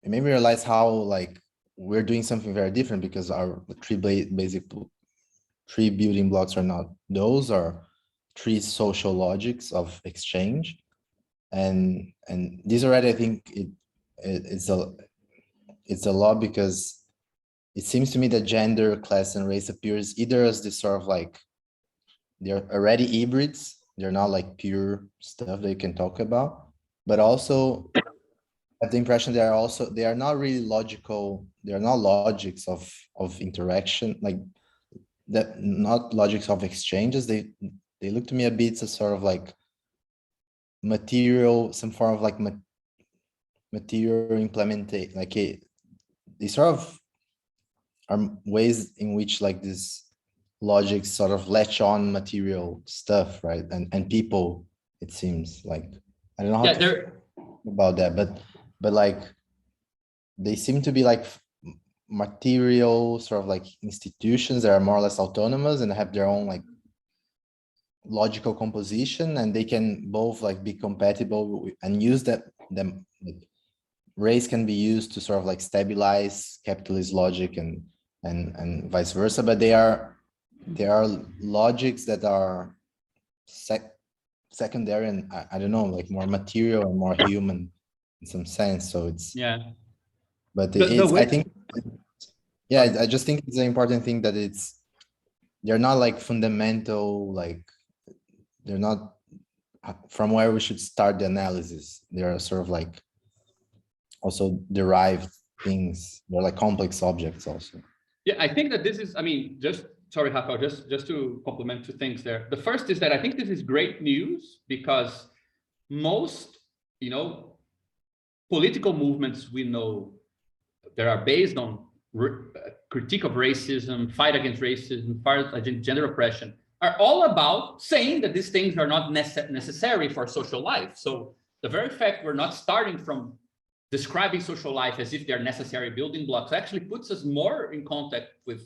me realize how like we're doing something very different, because our three building blocks are not those, are three social logics of exchange, and this already I think it's a lot, because it seems to me that gender, class, and race appears either as this sort of like they're already hybrids. They're not like pure stuff that you can talk about, but also I have the impression they are not really logical. They are not logics of interaction, like that, not logics of exchanges. They look to me a bit as sort of like material, some form of like material implementation, like they sort of are ways in which like this logics sort of latch on material stuff, right? And people, it seems like, I don't know how to feel about that, but like they seem to be like material sort of like institutions that are more or less autonomous and have their own like logical composition, and they can both like be compatible and use them like, race can be used to sort of like stabilize capitalist logic and vice versa, but they are logics that are secondary and I don't know, like more material and more human in some sense. So it's but it's I think I just think it's an important thing that they're not like fundamental, like they're not from where we should start the analysis. They're sort of like also derived things. They're like complex objects also. Yeah, I think that this is, I mean, sorry, Rafael, just to complement two things there. The first is that I think this is great news because most, political movements we know that are based on critique of racism, fight against racism, fight against gender oppression, are all about saying that these things are not necessary for social life. So the very fact we're not starting from describing social life as if they're necessary building blocks actually puts us more in contact with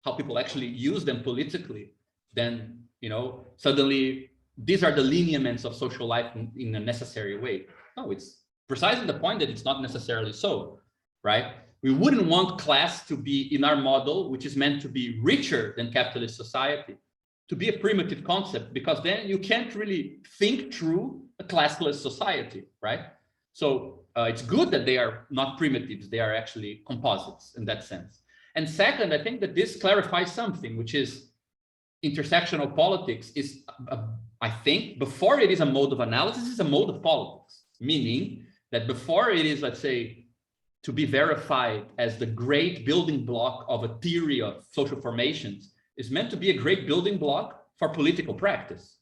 how people actually use them politically than, suddenly these are the lineaments of social life in a necessary way. No, it's precisely the point that it's not necessarily so, right? We wouldn't want class to be in our model, which is meant to be richer than capitalist society, to be a primitive concept, because then you can't really think through a classless society, right? So it's good that they are not primitives, they are actually composites in that sense. And second, I think that this clarifies something, which is intersectional politics is, I think, before it is a mode of analysis, it's a mode of politics, meaning that before it is, let's say, to be verified as the great building block of a theory of social formations, is meant to be a great building block for political practice.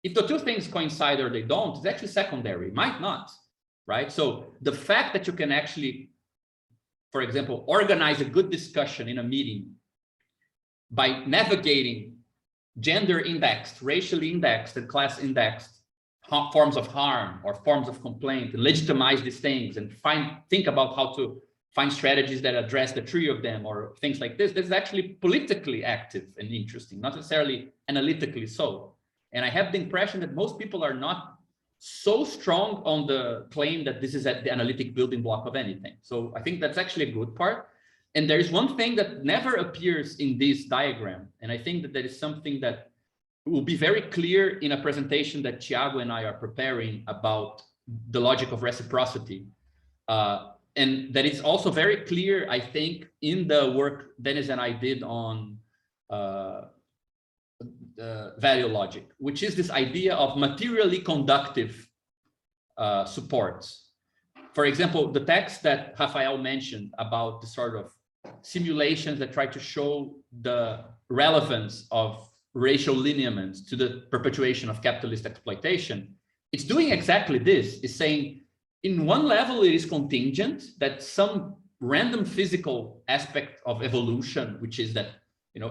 If the two things coincide or they don't, it's actually secondary, might not, right? So the fact that you can actually, for example, organize a good discussion in a meeting by navigating gender indexed, racially indexed, and class indexed forms of harm or forms of complaint, and legitimize these things and think about how to find strategies that address the three of them or things like this. This is actually politically active and interesting, not necessarily analytically so. And I have the impression that most people are not so strong on the claim that this is the analytic building block of anything. So I think that's actually a good part. And there is one thing that never appears in this diagram. And I think that that is something that will be very clear in a presentation that Thiago and I are preparing about the logic of reciprocity. And that is also very clear, I think, in the work Dennis and I did on value logic, which is this idea of materially conductive supports. For example, the text that Rafael mentioned about the sort of simulations that try to show the relevance of racial lineaments to the perpetuation of capitalist exploitation, it's doing exactly this. It's saying, in one level, it is contingent that some random physical aspect of evolution, which is that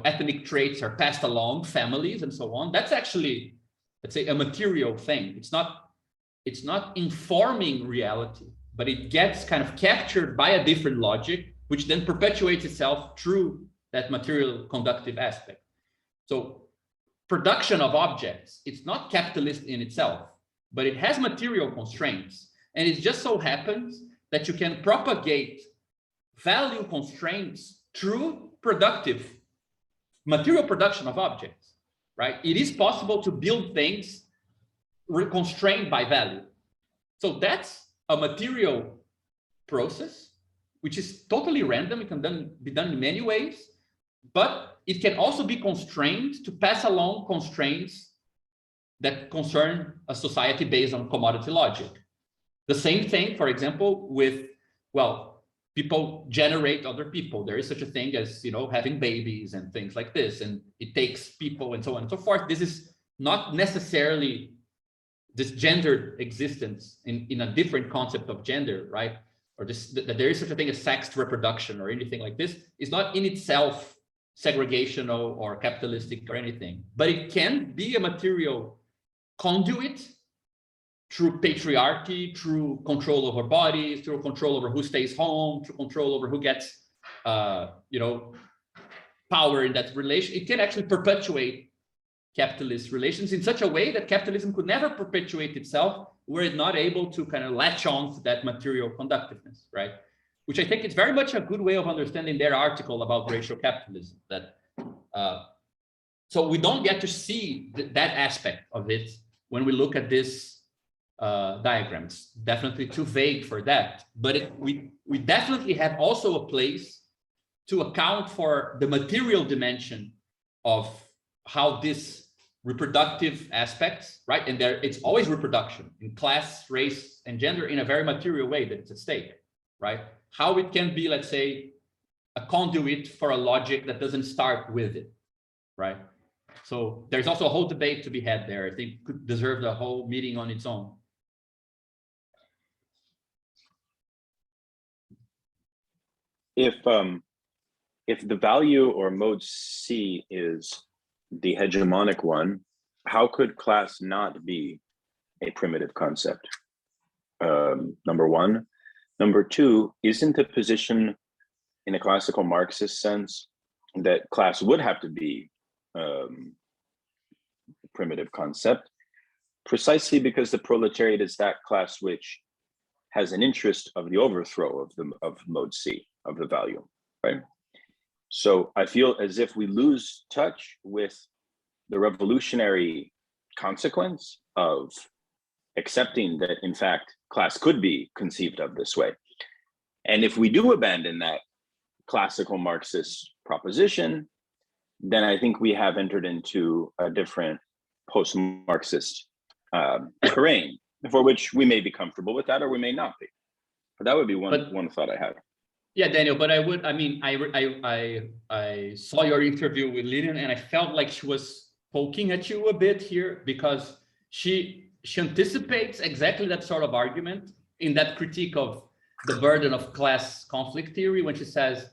ethnic traits are passed along families and so on. That's actually, let's say, a material thing. It's not informing reality, but it gets kind of captured by a different logic, which then perpetuates itself through that material conductive aspect. So production of objects, it's not capitalist in itself, but it has material constraints. And it just so happens that you can propagate value constraints through material production of objects, right? It is possible to build things constrained by value. So that's a material process, which is totally random. It can be done in many ways, but it can also be constrained to pass along constraints that concern a society based on commodity logic. The same thing, for example, with, people generate other people. There is such a thing as, having babies and things like this, and it takes people and so on and so forth. This is not necessarily this gendered existence in a different concept of gender, right? Or that there is such a thing as sexed reproduction or anything like this is not in itself segregational or capitalistic or anything, but it can be a material conduit through patriarchy, through control over bodies, through control over who stays home, through control over who gets, you know, power in that relation. It can actually perpetuate capitalist relations in such a way that capitalism could never perpetuate itself were it not able to kind of latch on to that material conductiveness, right? Which I think is very much a good way of understanding their article about racial capitalism. That so we don't get to see that aspect of it when we look at this diagram. It's definitely too vague for that, but we definitely have also a place to account for the material dimension of how this reproductive aspects, right? And there, it's always reproduction in class, race, and gender in a very material way that it's at stake, right? How it can be, let's say, a conduit for a logic that doesn't start with it, right? So there's also a whole debate to be had there. I think could deserve the whole meeting on its own. If the value or mode C is the hegemonic one, how could class not be a primitive concept? Number one. Number two, isn't the position in a classical Marxist sense that class would have to be a primitive concept, precisely because the proletariat is that class which has an interest of the overthrow of mode C, of the value, right? So I feel as if we lose touch with the revolutionary consequence of accepting that, in fact, class could be conceived of this way. And if we do abandon that classical Marxist proposition, then I think we have entered into a different post-Marxist terrain, for which we may be comfortable with that or we may not be. But that would be one thought I had. I mean, I saw your interview with Lillian and I felt like she was poking at you a bit here because she anticipates exactly that sort of argument in that critique of the burden of class conflict theory when she says,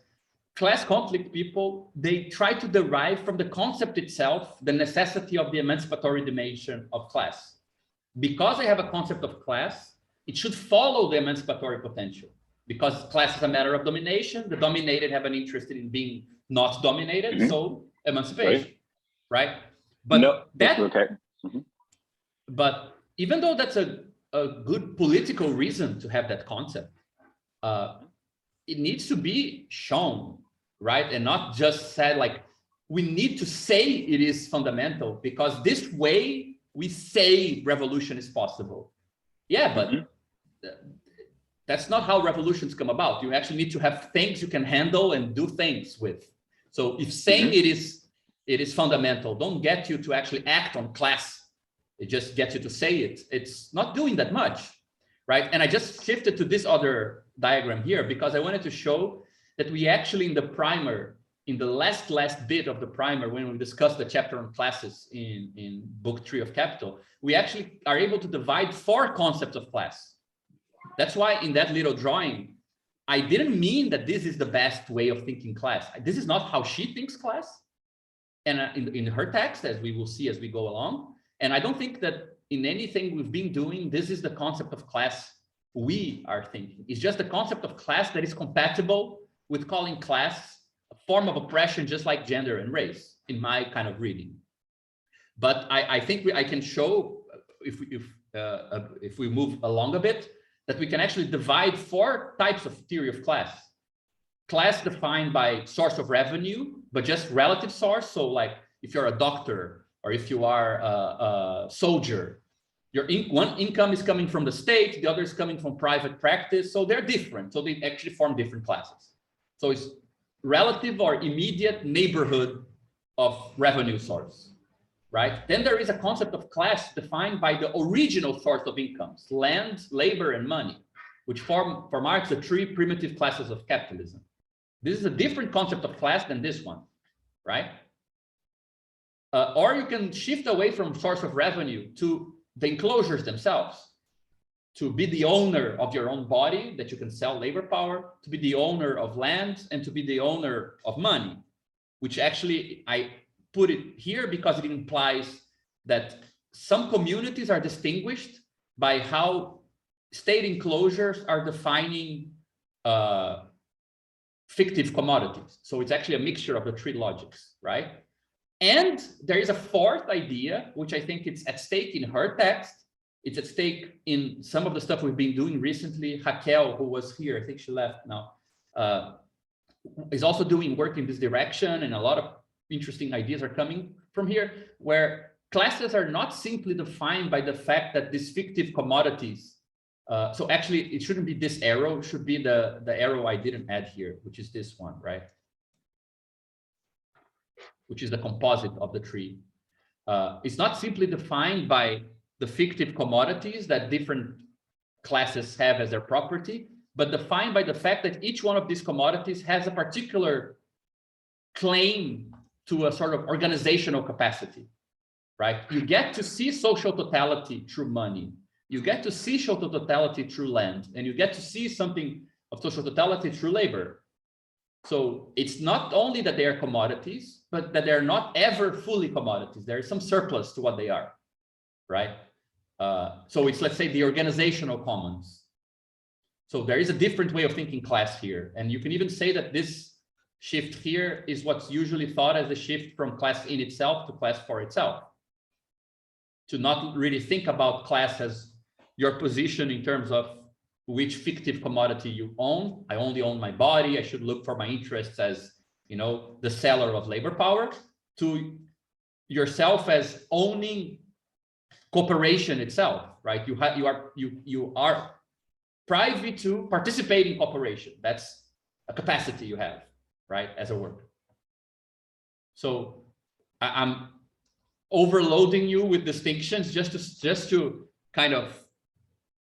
class conflict people, they try to derive from the concept itself the necessity of the emancipatory dimension of class. Because I have a concept of class, it should follow the emancipatory potential. Because class is a matter of domination, the dominated have an interest in being not dominated, so emancipation, right? But no, that, okay. But even though that's a good political reason to have that concept, it needs to be shown, right? And not just said like, we need to say it is fundamental because this way we say revolution is possible. Yeah, but that's not how revolutions come about. You actually need to have things you can handle and do things with. So if saying it is fundamental, don't get you to actually act on class. It just gets you to say it. It's not doing that much, right? And I just shifted to this other diagram here because I wanted to show that we actually in the primer, in the last bit of the primer, when we discussed the chapter on classes in book 3 of Capital, we actually are able to divide 4 concepts of class. That's why in that little drawing, I didn't mean that this is the best way of thinking class. This is not how she thinks class. And in her text, as we will see as we go along. And I don't think that in anything we've been doing, this is the concept of class we are thinking. It's just the concept of class that is compatible with calling class a form of oppression, just like gender and race, in my kind of reading. But I think I can show, if we move along a bit, that we can actually divide 4 types of theory of class. Class defined by source of revenue, but just relative source. So like if you're a doctor or if you are a soldier, your one income is coming from the state, the other is coming from private practice. So they're different. So they actually form different classes. So it's relative or immediate neighborhood of revenue source, right? Then there is a concept of class defined by the original source of incomes, land, labor, and money, which form for Marx the 3 primitive classes of capitalism. This is a different concept of class than this one, right? Or you can shift away from source of revenue to the enclosures themselves, to be the owner of your own body, that you can sell labor power, to be the owner of land, and to be the owner of money, which actually I put it here because it implies that some communities are distinguished by how state enclosures are defining fictive commodities. So it's actually a mixture of the three logics, right? And there is a fourth idea, which I think it's at stake in her text. It's at stake in some of the stuff we've been doing recently. Raquel, who was here, I think she left now, is also doing work in this direction, and a lot of interesting ideas are coming from here, where classes are not simply defined by the fact that these fictive commodities, so actually it shouldn't be this arrow, it should be the arrow I didn't add here, which is this one, right? Which is the composite of the tree. It's not simply defined by the fictive commodities that different classes have as their property, but defined by the fact that each one of these commodities has a particular claim to a sort of organizational capacity, right? You get to see social totality through money. You get to see social totality through land, and you get to see something of social totality through labor. So it's not only that they are commodities, but that they're not ever fully commodities. There is some surplus to what they are, right? So it's, let's say, the organizational commons. So there is a different way of thinking class here. And you can even say that this shift here is what's usually thought as a shift from class in itself to class for itself. To not really think about class as your position in terms of which fictive commodity you own. I only own my body. I should look for my interests as, you know, the seller of labor power, to yourself as owning cooperation itself, right? You are privy to participate in cooperation. That's a capacity you have, right, as a worker. So I'm overloading you with distinctions just to kind of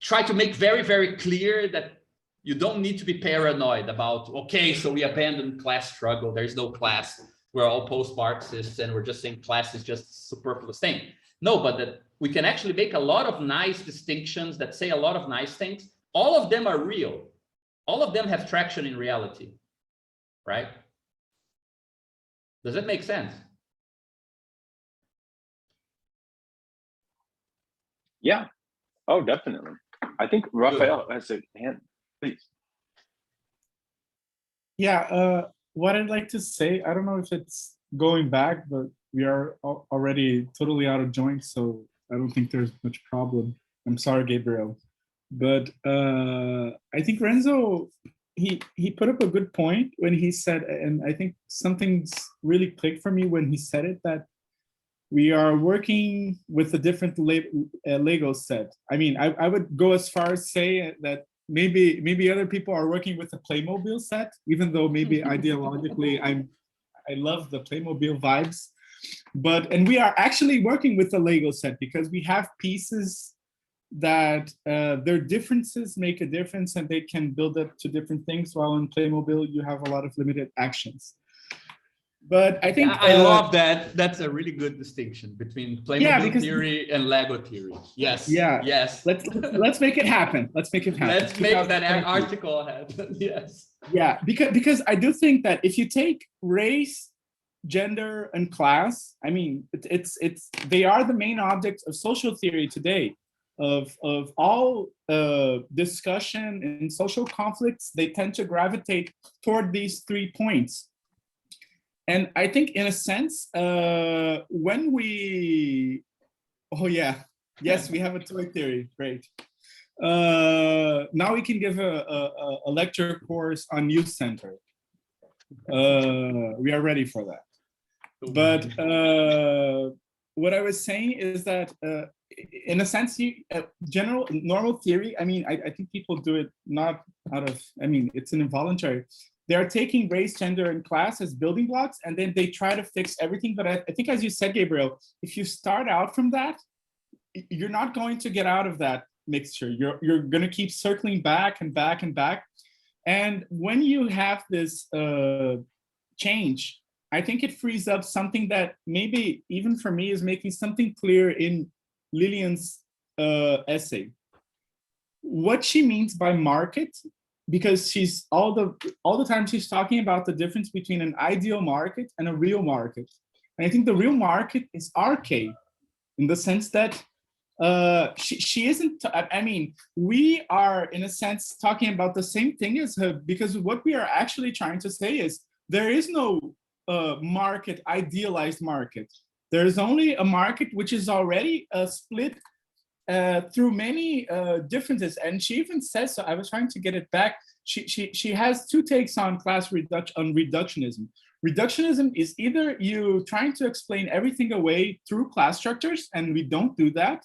try to make very, very clear that you don't need to be paranoid about, okay, so we abandoned class struggle. There's no class. We're all post-Marxists and we're just saying class is just a superfluous thing. No, but that we can actually make a lot of nice distinctions that say a lot of nice things. All of them are real. All of them have traction in reality, right? Does that make sense? Yeah. Oh, definitely. I think Raphael has a hand, please. Yeah, what I'd like to say, I don't know if it's going back, but we are already totally out of joint, so I don't think there's much problem. I'm sorry, Gabriel. But I think Renzo, he put up a good point when he said, and I think something's really clicked for me when he said it, that we are working with a different Lego set. I mean, I would go as far as say that maybe other people are working with a Playmobil set, even though maybe ideologically I love the Playmobil vibes. And we are actually working with a Lego set because we have pieces that their differences make a difference and they can build up to different things, while in Playmobil you have a lot of limited actions. But I think I love that. That's a really good distinction between Playmobil theory and Lego theory. Yes. Yeah. Yes. Let's make it happen. Let's make it happen. Let's make that article happen. Yes. Yeah, because I do think that if you take race, gender, and class, I mean, they are the main objects of social theory today. Of all discussion and social conflicts, they tend to gravitate toward these 3 points. And I think, in a sense, when we, yes, we have a toy theory, great. Now we can give a lecture course on youth center. We are ready for that. But what I was saying is that, in a sense, general normal theory, I mean, I think people do it not out of, I mean, it's an involuntary. They are taking race, gender, and class as building blocks, and then they try to fix everything. But I think, as you said, Gabriel, if you start out from that, you're not going to get out of that mixture. You're going to keep circling back and back and back. And when you have this change, I think it frees up something that maybe even for me is making something clear in Lillian's essay. What she means by market because she's all the time she's talking about the difference between an ideal market and a real market. And I think the real market is archaic in the sense that she isn't, I mean, we are in a sense talking about the same thing as her, because what we are actually trying to say is there is no market, idealized market. There is only a market which is already split through many differences. And she even says, so I was trying to get it back, she has two takes on reductionism. Reductionism is either you trying to explain everything away through class structures, and we don't do that.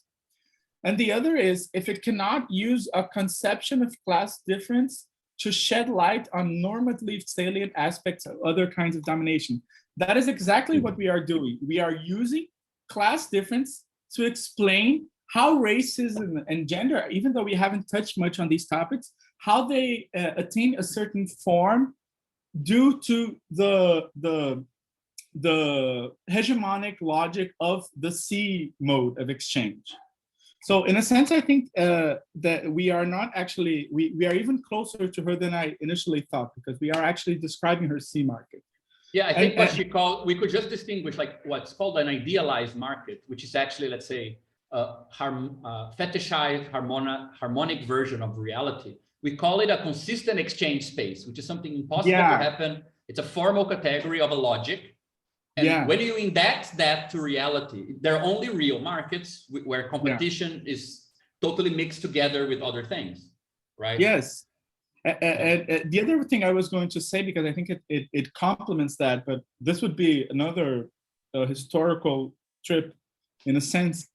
And the other is if it cannot use a conception of class difference to shed light on normatively salient aspects of other kinds of domination. That is exactly what we are doing. We are using class difference to explain how racism and gender, even though we haven't touched much on these topics, how they attain a certain form due to the hegemonic logic of the C mode of exchange. So in a sense, I think that we are not actually, we are even closer to her than I initially thought, because we are actually describing her C market. Yeah, I think what she called, we could just distinguish like what's called an idealized market, which is actually, let's say, fetishized harmonic version of reality. We call it a consistent exchange space, which is something impossible to happen. It's a formal category of a logic. And when you index that to reality, there are only real markets where competition is totally mixed together with other things, right? Yes. And the other thing I was going to say, because I think it complements that, but this would be another historical trip in a sense.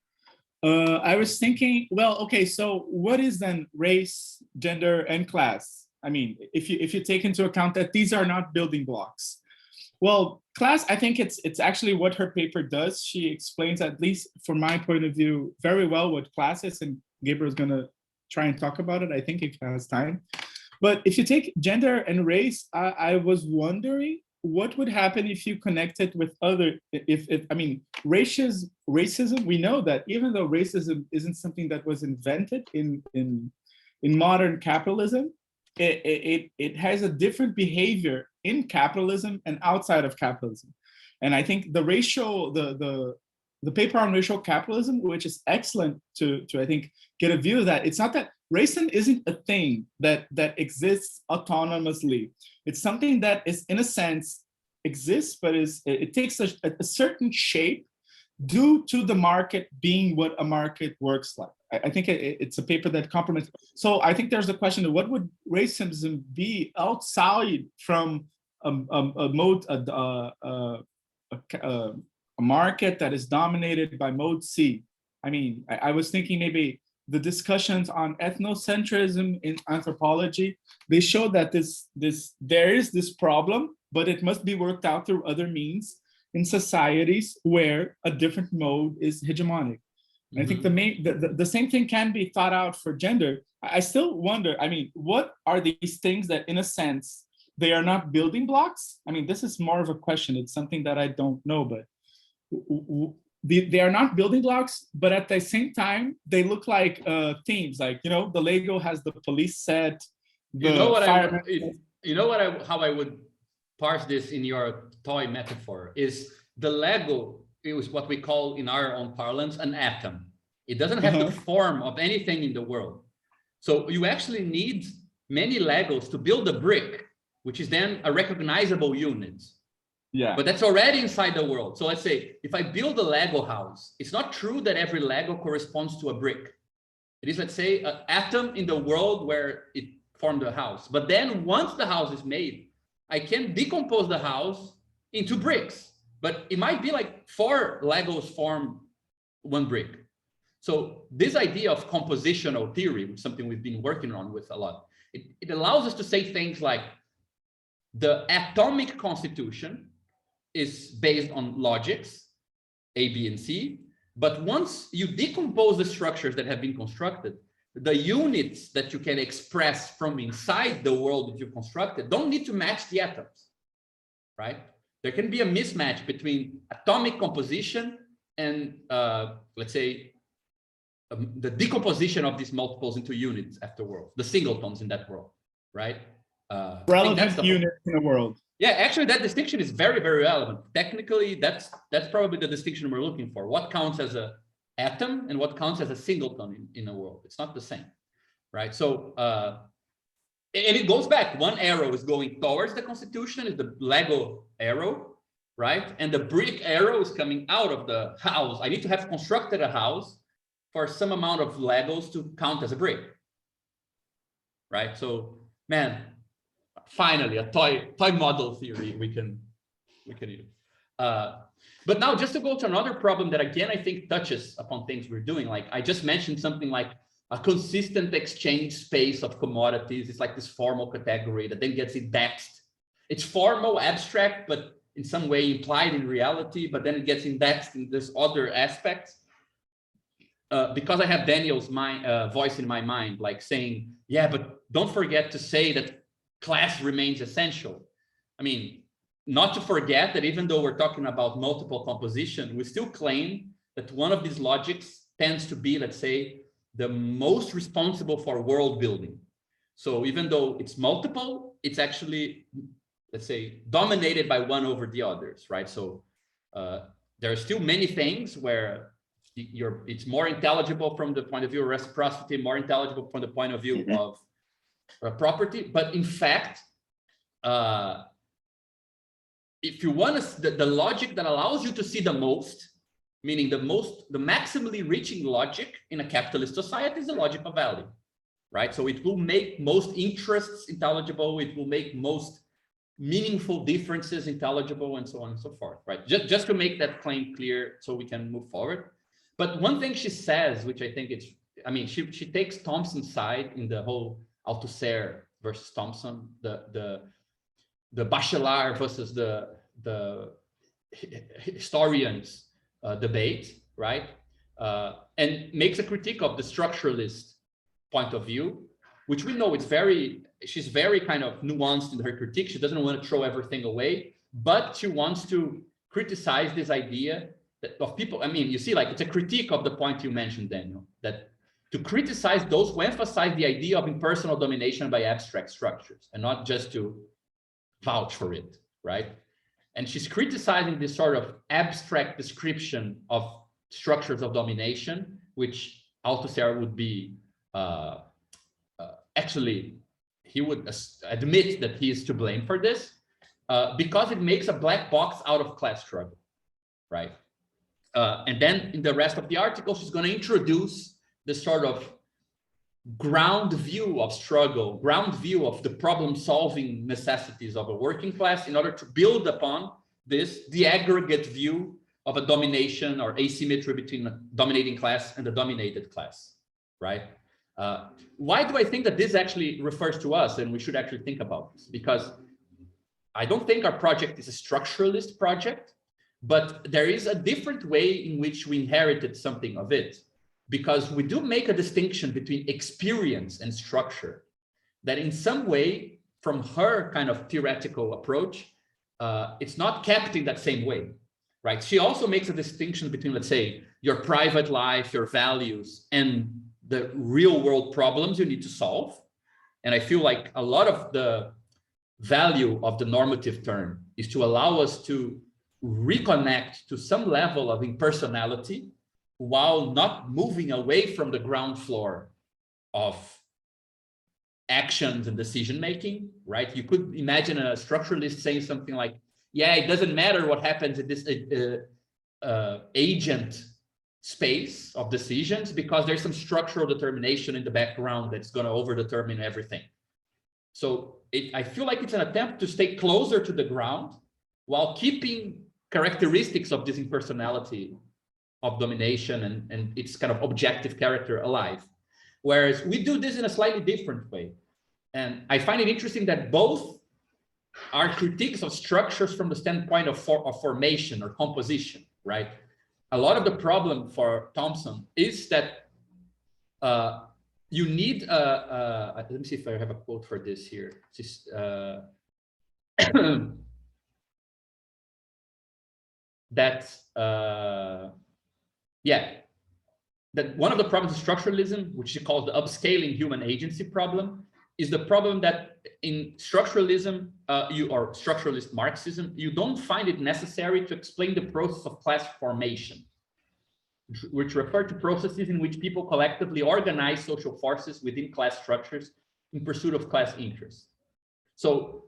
I was thinking, well, okay, so what is then race, gender, and class? I mean, if you take into account that these are not building blocks. Well, class, I think it's actually what her paper does. She explains, at least from my point of view, very well what class is, and Gabriel's gonna try and talk about it, I think, if he has time. But if you take gender and race, I was wondering what would happen if you connect it with other, I mean, racism, we know that even though racism isn't something that was invented in modern capitalism, it has a different behavior in capitalism and outside of capitalism. And I think the paper on racial capitalism, which is excellent to I think get a view of that, it's not that racism isn't a thing that exists autonomously. It's something that is, in a sense, exists, but it takes a certain shape due to the market being what a market works like. I think it's a paper that complements. So I think there's the question of what would racism be outside from a market that is dominated by mode C. I mean, I was thinking maybe the discussions on ethnocentrism in anthropology, they show that there is this problem, but it must be worked out through other means in societies where a different mode is hegemonic. And I think the same thing can be thought out for gender. I still wonder, I mean, what are these things that, in a sense, they are not building blocks? I mean, this is more of a question. It's something that I don't know, but they are not building blocks, but at the same time, they look like themes. Like, you know, the Lego has the police set. How I would parse this in your toy metaphor is the Lego is what we call in our own parlance an atom. It doesn't have the form of anything in the world. So you actually need many Legos to build a brick, which is then a recognizable unit. Yeah. But that's already inside the world. So let's say if I build a Lego house, it's not true that every Lego corresponds to a brick. It is, let's say, an atom in the world where it formed a house. But then once the house is made, I can decompose the house into bricks. But it might be like 4 Legos form one brick. So this idea of compositional theory, which is something we've been working on with a lot, it allows us to say things like the atomic constitution is based on logics, A, B, and C. But once you decompose the structures that have been constructed, the units that you can express from inside the world that you constructed don't need to match the atoms, right? There can be a mismatch between atomic composition and, let's say, the decomposition of these multiples into units afterwards, the singletons in that world, right? I think that's Relevant the unit in the world. Yeah, actually, that distinction is very, very relevant. Technically, that's probably the distinction we're looking for. What counts as an atom and what counts as a singleton in a world? It's not the same, right? So, and it goes back. One arrow is going towards the Constitution, is the Lego arrow, right? And the brick arrow is coming out of the house. I need to have constructed a house for some amount of Legos to count as a brick, right? So, man, finally a toy model theory we can use. But now just to go to another problem that again I think touches upon things we're doing, like I just mentioned something like a consistent exchange space of commodities. It's like this formal category that then gets indexed. It's formal, abstract, but in some way implied in reality, but then it gets indexed in this other aspects. Because I have Daniel's voice in my mind, like saying, yeah, but don't forget to say that class remains essential. I mean, not to forget that even though we're talking about multiple composition, we still claim that one of these logics tends to be, let's say, the most responsible for world building. So even though it's multiple, it's actually, let's say, dominated by one over the others, right? So there are still many things where it's more intelligible from the point of view of reciprocity, more intelligible from the point of view of property. But in fact, if you want the logic that allows you to see the most, meaning the maximally reaching logic in a capitalist society is the logic of value, right? So it will make most interests intelligible, it will make most meaningful differences intelligible, and so on and so forth, right? Just to make that claim clear so we can move forward. But one thing she says, which I think it's, I mean, she takes Thompson's side in the whole Althusser versus Thompson, the Bachelard versus the historians debate, right? And makes a critique of the structuralist point of view, which we know she's very kind of nuanced in her critique. She doesn't want to throw everything away, but she wants to criticize this idea of people. I mean, you see, like, it's a critique of the point you mentioned, Daniel, that to criticize those who emphasize the idea of impersonal domination by abstract structures and not just to vouch for it, right? And she's criticizing this sort of abstract description of structures of domination, which Althusser would be, actually, he would admit that he is to blame for this, because it makes a black box out of class struggle, right? And then in the rest of the article, she's going to introduce this sort of ground view of struggle, ground view of the problem-solving necessities of a working class in order to build upon this, the aggregate view of a domination or asymmetry between the dominating class and the dominated class, right? Why do I think that this actually refers to us and we should actually think about this? Because I don't think our project is a structuralist project, but there is a different way in which we inherited something of it. Because we do make a distinction between experience and structure that in some way, from her kind of theoretical approach, it's not kept in that same way, right? She also makes a distinction between, let's say, your private life, your values, and the real world problems you need to solve. And I feel like a lot of the value of the normative term is to allow us to reconnect to some level of impersonality while not moving away from the ground floor of actions and decision-making, right? You could imagine a structuralist saying something like, yeah, it doesn't matter what happens in this agent space of decisions because there's some structural determination in the background that's going to over-determine everything. So I feel like it's an attempt to stay closer to the ground while keeping characteristics of this impersonality of domination and its kind of objective character alive. Whereas we do this in a slightly different way. And I find it interesting that both are critiques of structures from the standpoint of formation or composition, right? A lot of the problem for Thompson is that you need, let me see if I have a quote for this here. Just, that one of the problems of structuralism, which she calls the upscaling human agency problem, is the problem that in structuralism, or structuralist Marxism, you don't find it necessary to explain the process of class formation, which refer to processes in which people collectively organize social forces within class structures in pursuit of class interests. So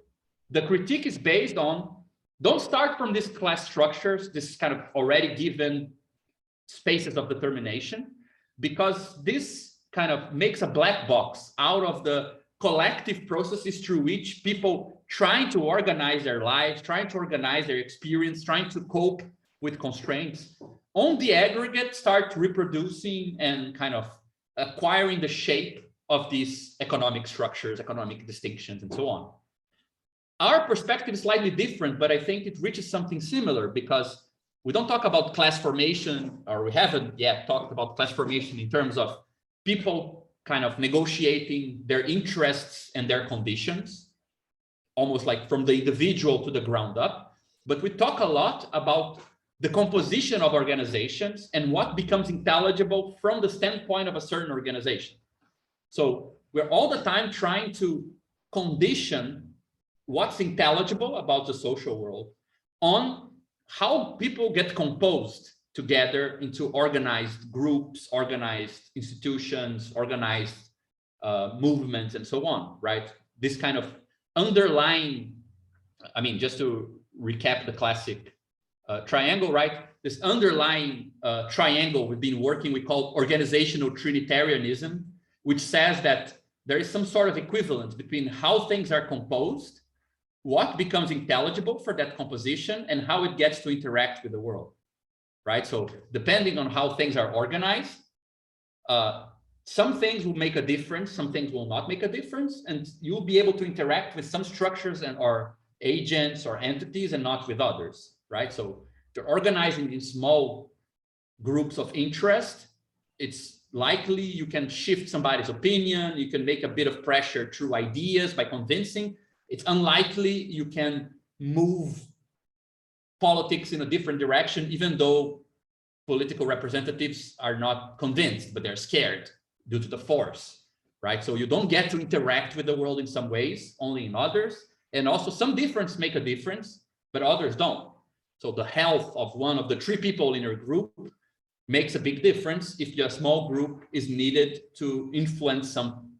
the critique is based on, don't start from these class structures, this kind of already given spaces of determination, because this kind of makes a black box out of the collective processes through which people trying to organize their lives, trying to organize their experience, trying to cope with constraints, on the aggregate start reproducing and kind of acquiring the shape of these economic structures, economic distinctions, and so on. Our perspective is slightly different, but I think it reaches something similar, because we don't talk about class formation, or we haven't yet talked about class formation in terms of people kind of negotiating their interests and their conditions, almost like from the individual to the ground up. But we talk a lot about the composition of organizations and what becomes intelligible from the standpoint of a certain organization. So we're all the time trying to condition what's intelligible about the social world on how people get composed together into organized groups, organized institutions, organized movements, and so on, right? This kind of underlying, I mean, just to recap the classic triangle, right? This underlying triangle we've been working, we call organizational Trinitarianism, which says that there is some sort of equivalence between how things are composed, what becomes intelligible for that composition, and how it gets to interact with the world, right? So depending on how things are organized, some things will make a difference, some things will not make a difference, and you'll be able to interact with some structures and or agents or entities and not with others, right? So if you're organizing in small groups of interest, it's likely you can shift somebody's opinion, you can make a bit of pressure through ideas by convincing. It's unlikely you can move politics in a different direction, even though political representatives are not convinced, but they're scared due to the force, right? So you don't get to interact with the world in some ways, only in others. And also some difference make a difference, but others don't. So the health of one of the three people in your group makes a big difference if a small group is needed to influence some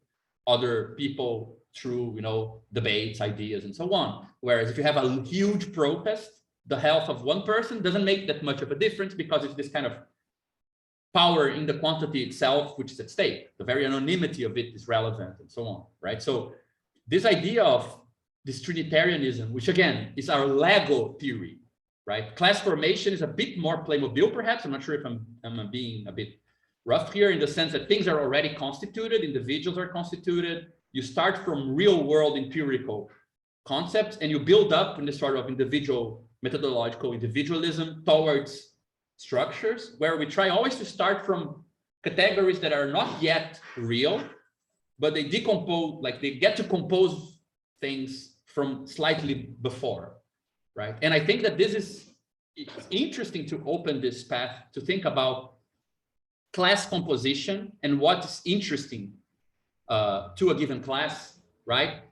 other people through, you know, debates, ideas, and so on. Whereas if you have a huge protest, the health of one person doesn't make that much of a difference, because it's this kind of power in the quantity itself which is at stake. The very anonymity of it is relevant, and so on, right? So this idea of this Trinitarianism, which again is our Lego theory, right? Class formation is a bit more Playmobil, perhaps. I'm not sure if I'm being a bit rough here, in the sense that things are already constituted, individuals are constituted. You start from real world empirical concepts and you build up in this sort of individual methodological individualism towards structures, where we try always to start from categories that are not yet real, but they decompose, like they get to compose things from slightly before, right? And I think that this is interesting to open this path to think about class composition and what is interesting to a given class, right?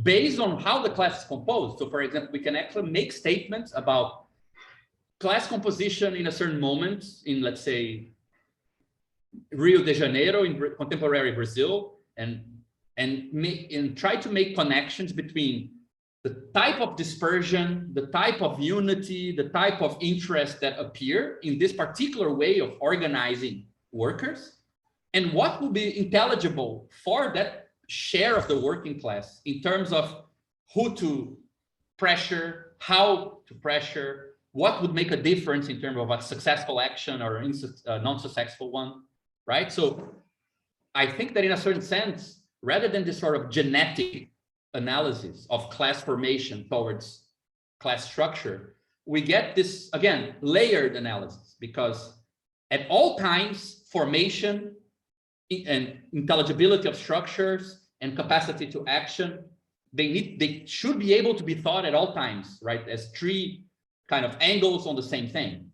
Based on how the class is composed. So for example, we can actually make statements about class composition in a certain moment in, let's say, Rio de Janeiro in contemporary Brazil, and try to make connections between the type of dispersion, the type of unity, the type of interest that appear in this particular way of organizing workers, and what will be intelligible for that share of the working class in terms of who to pressure, how to pressure, what would make a difference in terms of a successful action or a non-successful one, right? So I think that in a certain sense, rather than this sort of genetic analysis of class formation towards class structure, we get this, again, layered analysis, because at all times, formation and intelligibility of structures and capacity to action, they should be able to be thought at all times, right, as three kind of angles on the same thing.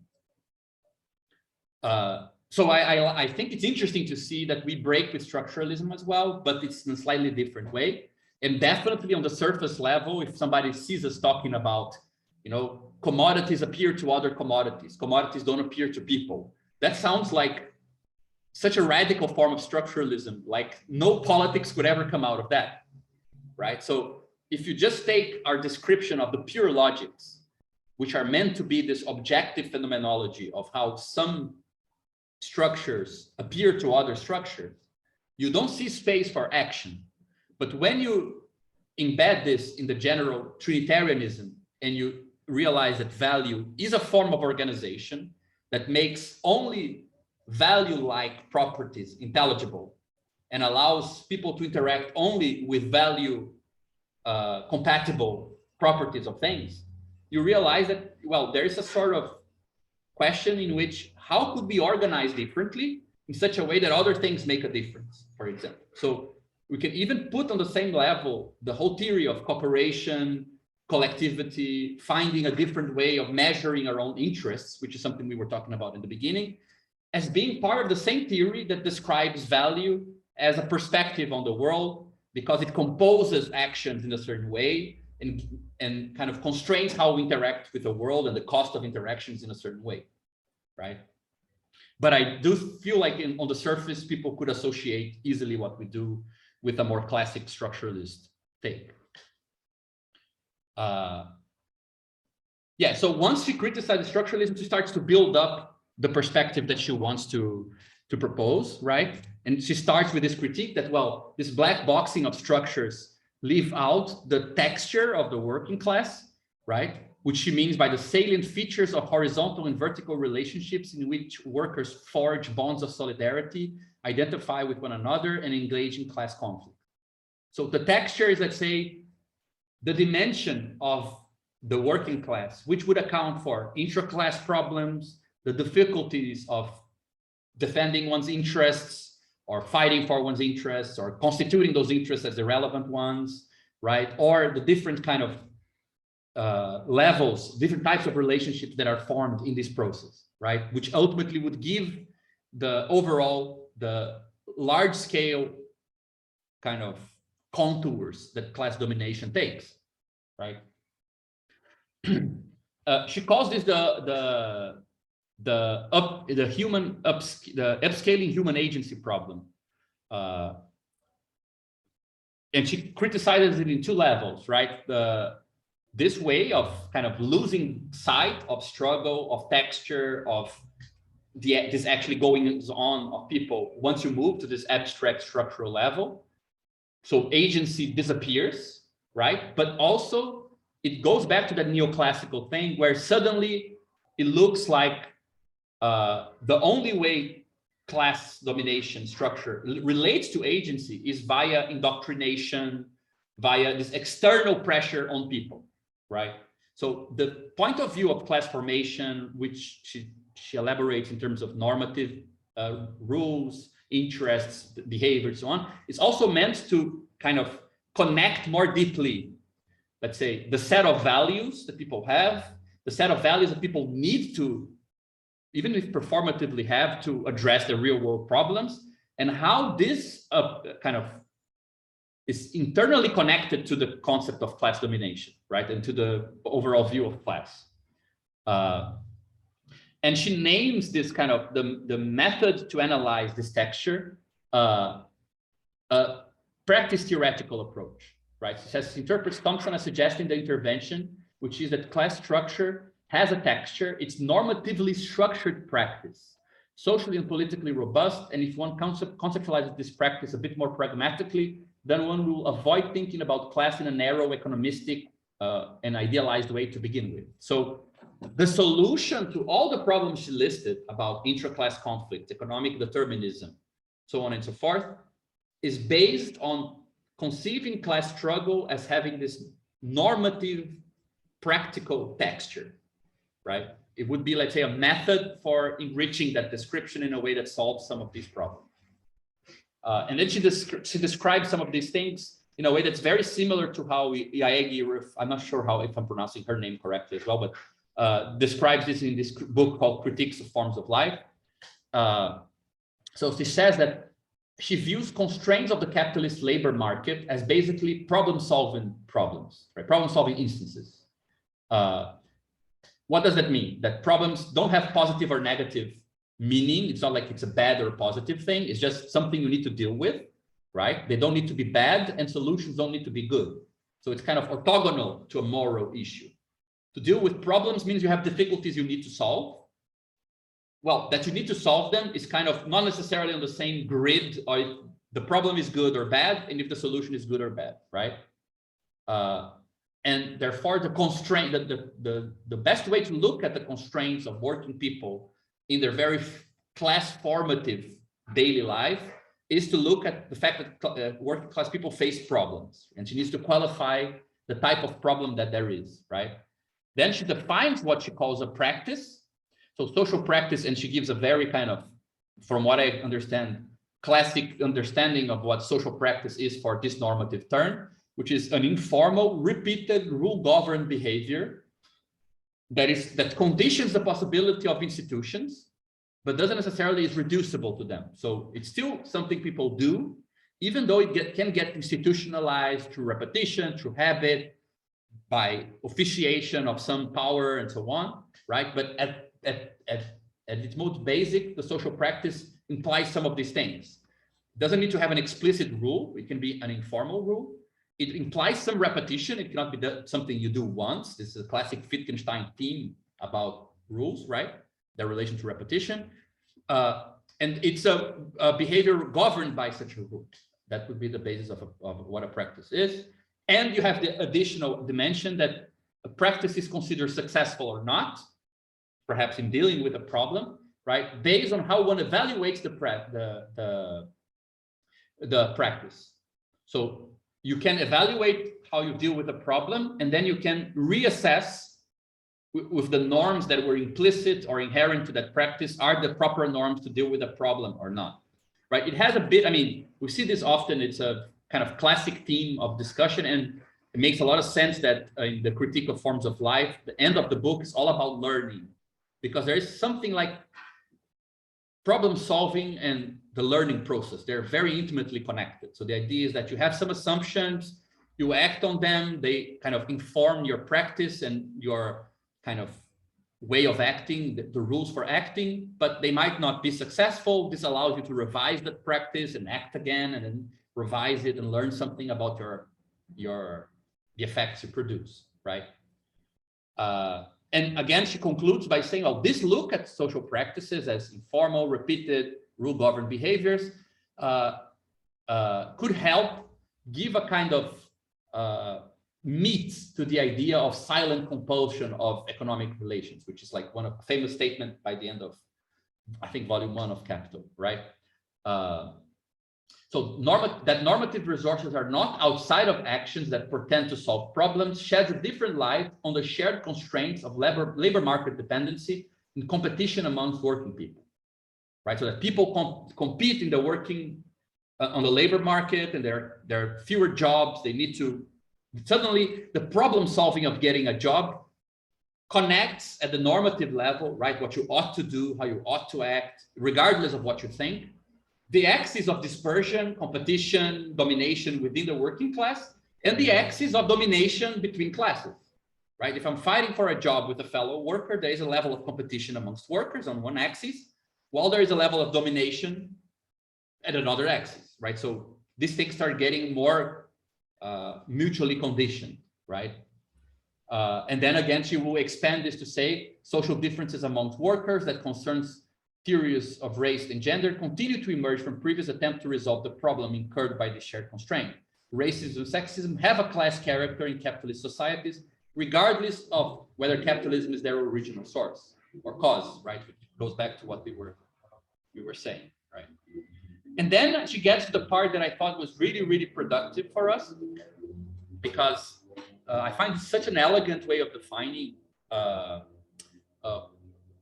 so I think it's interesting to see that we break with structuralism as well, but it's in a slightly different way. And definitely on the surface level, if somebody sees us talking about, you know, commodities appear to other commodities, commodities don't appear to people, that sounds like such a radical form of structuralism, like no politics could ever come out of that, right? So if you just take our description of the pure logics, which are meant to be this objective phenomenology of how some structures appear to other structures, you don't see space for action. But when you embed this in the general Trinitarianism and you realize that value is a form of organization that makes only value-like properties intelligible and allows people to interact only with value compatible properties of things, you realize that, well, there is a sort of question in which how could we organize differently in such a way that other things make a difference, for example. So we can even put on the same level the whole theory of cooperation, collectivity, finding a different way of measuring our own interests, which is something we were talking about in the beginning, as being part of the same theory that describes value as a perspective on the world, because it composes actions in a certain way and kind of constrains how we interact with the world and the cost of interactions in a certain way, right? But I do feel like on the surface, people could associate easily what we do with a more classic structuralist take. Yeah, so once she criticizes structuralism, she starts to build up the perspective that she wants to propose, right? And she starts with this critique that, well, this black boxing of structures leave out the texture of the working class, right? Which she means by the salient features of horizontal and vertical relationships in which workers forge bonds of solidarity, identify with one another, and engage in class conflict. So the texture is, let's say, the dimension of the working class, which would account for intra-class problems, the difficulties of defending one's interests, or fighting for one's interests, or constituting those interests as the relevant ones, right? Or the different kind of levels, different types of relationships that are formed in this process, right? Which ultimately would give the overall, the large scale kind of contours that class domination takes, right? She calls this the upscaling human agency problem, and she criticizes it in two levels, right? This way of kind of losing sight of struggle, of texture, of this actually going on of people once you move to this abstract structural level. So agency disappears, right? But also it goes back to that neoclassical thing where suddenly it looks like the only way class domination structure relates to agency is via indoctrination, via this external pressure on people, right? So the point of view of class formation, which she elaborates in terms of normative rules, interests, behavior, and so on, is also meant to kind of connect more deeply, let's say, the set of values that people have, the set of values that people need to, even if performatively, have to address the real world problems, and how this kind of is internally connected to the concept of class domination, right? And to the overall view of class. And she names this kind of the method to analyze this texture, a practice theoretical approach, right? She says, interprets Thompson as suggesting the intervention, which is that class structure has a texture, it's normatively structured practice, socially and politically robust, and if one conceptualizes this practice a bit more pragmatically, then one will avoid thinking about class in a narrow, economistic, and idealized way to begin with. So the solution to all the problems she listed about intra-class conflict, economic determinism, so on and so forth, is based on conceiving class struggle as having this normative, practical texture, right? It would be, let's say, a method for enriching that description in a way that solves some of these problems. And then she describes some of these things in a way that's very similar to how Yaegi, I'm not sure if I'm pronouncing her name correctly as well, but describes this in this book called Critiques of Forms of Life. So she says that she views constraints of the capitalist labor market as basically problem-solving problems, right? Problem-solving instances. What does that mean? That problems don't have positive or negative meaning. It's not like it's a bad or positive thing. It's just something you need to deal with, right? They don't need to be bad, and solutions don't need to be good. So it's kind of orthogonal to a moral issue. To deal with problems means you have difficulties you need to solve. Well, that you need to solve them is kind of not necessarily on the same grid, or if the problem is good or bad, and if the solution is good or bad, right? And therefore, the constraint, the best way to look at the constraints of working people in their very class formative daily life is to look at the fact that working class people face problems, and she needs to qualify the type of problem that there is, right? Then she defines what she calls a practice. So social practice, and she gives a very kind of, from what I understand, classic understanding of what social practice is for this normative term, which is an informal, repeated, rule-governed behavior that conditions the possibility of institutions, but doesn't necessarily is reducible to them. So it's still something people do, even though it can get institutionalized through repetition, through habit, by officiation of some power and so on, right? But at its most basic, the social practice implies some of these things. It doesn't need to have an explicit rule. It can be an informal rule. It implies some repetition. It cannot be something you do once. This is a classic Wittgenstein theme about rules, right? Their relation to repetition. And it's a behavior governed by such a rule. That would be the basis of what a practice is. And you have the additional dimension that a practice is considered successful or not, perhaps in dealing with a problem, right? Based on how one evaluates the practice. So you can evaluate how you deal with a problem, and then you can reassess with the norms that were implicit or inherent to that practice, are the proper norms to deal with a problem or not, right? It has a bit, I mean, we see this often, it's a kind of classic theme of discussion, and it makes a lot of sense that in the Critique of Forms of Life, the end of the book is all about learning, because there is something like problem solving and the learning process. They're very intimately connected. So the idea is that you have some assumptions, you act on them, they kind of inform your practice and your kind of way of acting, the rules for acting, but they might not be successful. This allows you to revise the practice and act again, and then revise it and learn something about the effects you produce, right? And again, she concludes by saying, oh, this look at social practices as informal, repeated, rule-governed behaviors could help give a kind of meat to the idea of silent compulsion of economic relations, which is like one of a famous statement by the end of, I think, volume 1 of Capital, right? So normative resources are not outside of actions that pretend to solve problems, sheds a different light on the shared constraints of labor market dependency and competition amongst working people, right? So that people compete in the working, on the labor market, and there are fewer jobs. They need to, suddenly the problem solving of getting a job connects at the normative level, right? What you ought to do, how you ought to act, regardless of what you think. The axis of dispersion, competition, domination within the working class, and the axis of domination between classes, right? If I'm fighting for a job with a fellow worker, there is a level of competition amongst workers on one axis, while there is a level of domination at another axis, right? So these things start getting more mutually conditioned, right? And then again, she will expand this to say social differences amongst workers that concerns theories of race and gender continue to emerge from previous attempts to resolve the problem incurred by the shared constraint. Racism and sexism have a class character in capitalist societies, regardless of whether capitalism is their original source or cause, right? Which goes back to what we were saying, right? And then she gets to the part that I thought was really, really productive for us, because I find it such an elegant way of defining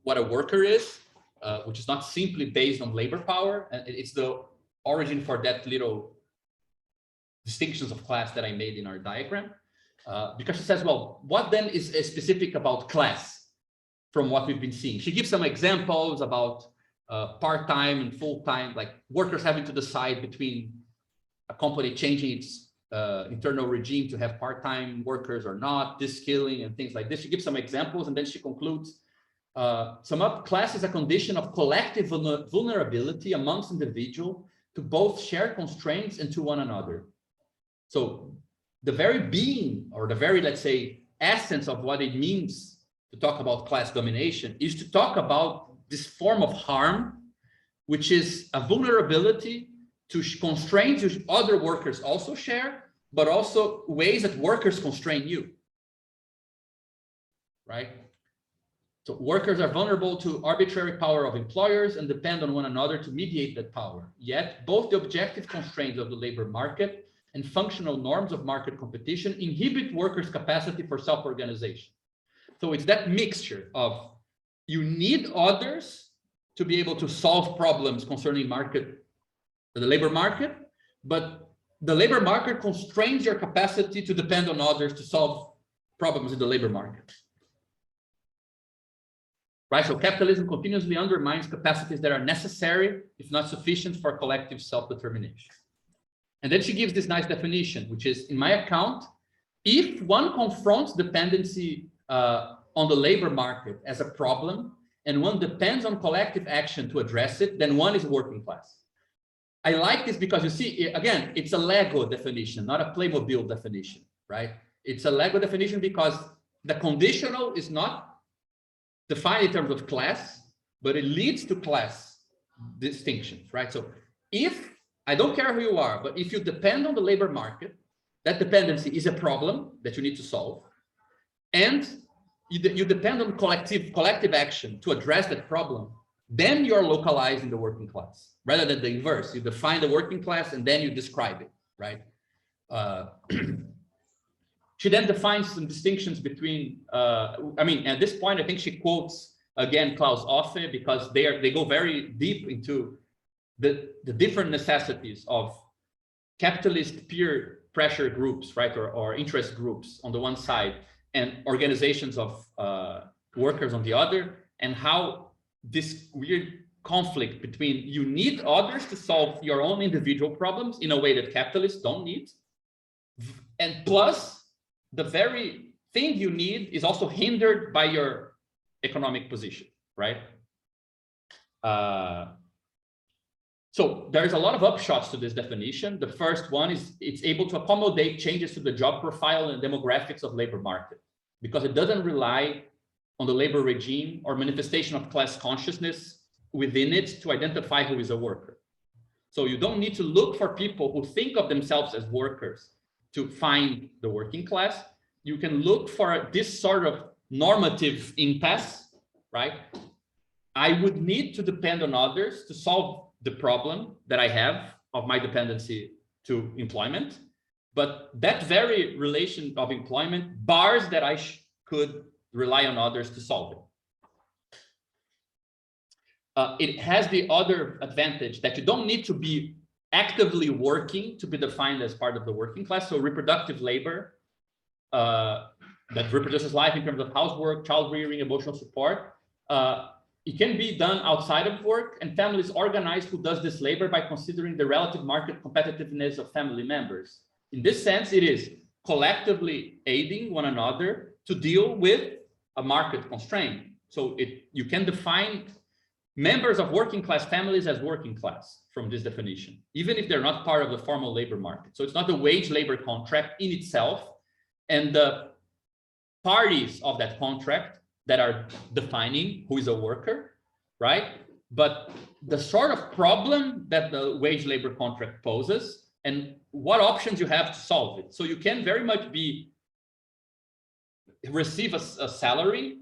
what a worker is. Which is not simply based on labor power, and it's the origin for that little distinctions of class that I made in our diagram, because she says, well, what then is specific about class from what we've been seeing? She gives some examples about part-time and full-time, like workers having to decide between a company changing its internal regime to have part-time workers or not, this skilling and things like this. She gives some examples and then she concludes, sum up, class is a condition of collective vulnerability amongst individuals to both share constraints and to one another. So the very being, or the very, let's say, essence of what it means to talk about class domination is to talk about this form of harm, which is a vulnerability to constraints which other workers also share, but also ways that workers constrain you, right? So workers are vulnerable to arbitrary power of employers and depend on one another to mediate that power. Yet both the objective constraints of the labor market and functional norms of market competition inhibit workers' capacity for self-organization. So it's that mixture of you need others to be able to solve problems concerning the labor market, but the labor market constrains your capacity to depend on others to solve problems in the labor market. Right, so capitalism continuously undermines capacities that are necessary, if not sufficient, for collective self-determination. And then she gives this nice definition, which is, in my account, if one confronts dependency on the labor market as a problem, and one depends on collective action to address it, then one is working class. I like this because you see, again, it's a Lego definition, not a Playmobil definition, right? It's a Lego definition because the conditional is not defined in terms of class, but it leads to class distinctions, right? So if, I don't care who you are, but if you depend on the labor market, that dependency is a problem that you need to solve. And you depend on collective action to address that problem, then you're localizing the working class, rather than the inverse. You define the working class and then you describe it, right? She then defines some distinctions between, I mean, at this point, I think she quotes, again, Klaus Offe, because they go very deep into the different necessities of capitalist peer pressure groups, right, or interest groups on the one side, and organizations of workers on the other, and how this weird conflict between you need others to solve your own individual problems in a way that capitalists don't need, and plus the very thing you need is also hindered by your economic position, right? So there's a lot of upshots to this definition. The first one is it's able to accommodate changes to the job profile and demographics of labor market, because it doesn't rely on the labor regime or manifestation of class consciousness within it to identify who is a worker. So you don't need to look for people who think of themselves as workers to find the working class. You can look for this sort of normative impasse, right? I would need to depend on others to solve the problem that I have of my dependency to employment. But that very relation of employment bars that I could rely on others to solve it. It has the other advantage that you don't need to be actively working to be defined as part of the working class. So reproductive labor that reproduces life in terms of housework, child rearing, emotional support, it can be done outside of work, and families organize who does this labor by considering the relative market competitiveness of family members. In this sense, it is collectively aiding one another to deal with a market constraint. So you can define members of working class families as working class from this definition, even if they're not part of the formal labor market. So it's not the wage labor contract in itself and the parties of that contract that are defining who is a worker, right? But the sort of problem that the wage labor contract poses and what options you have to solve it. So you can very much receive a salary.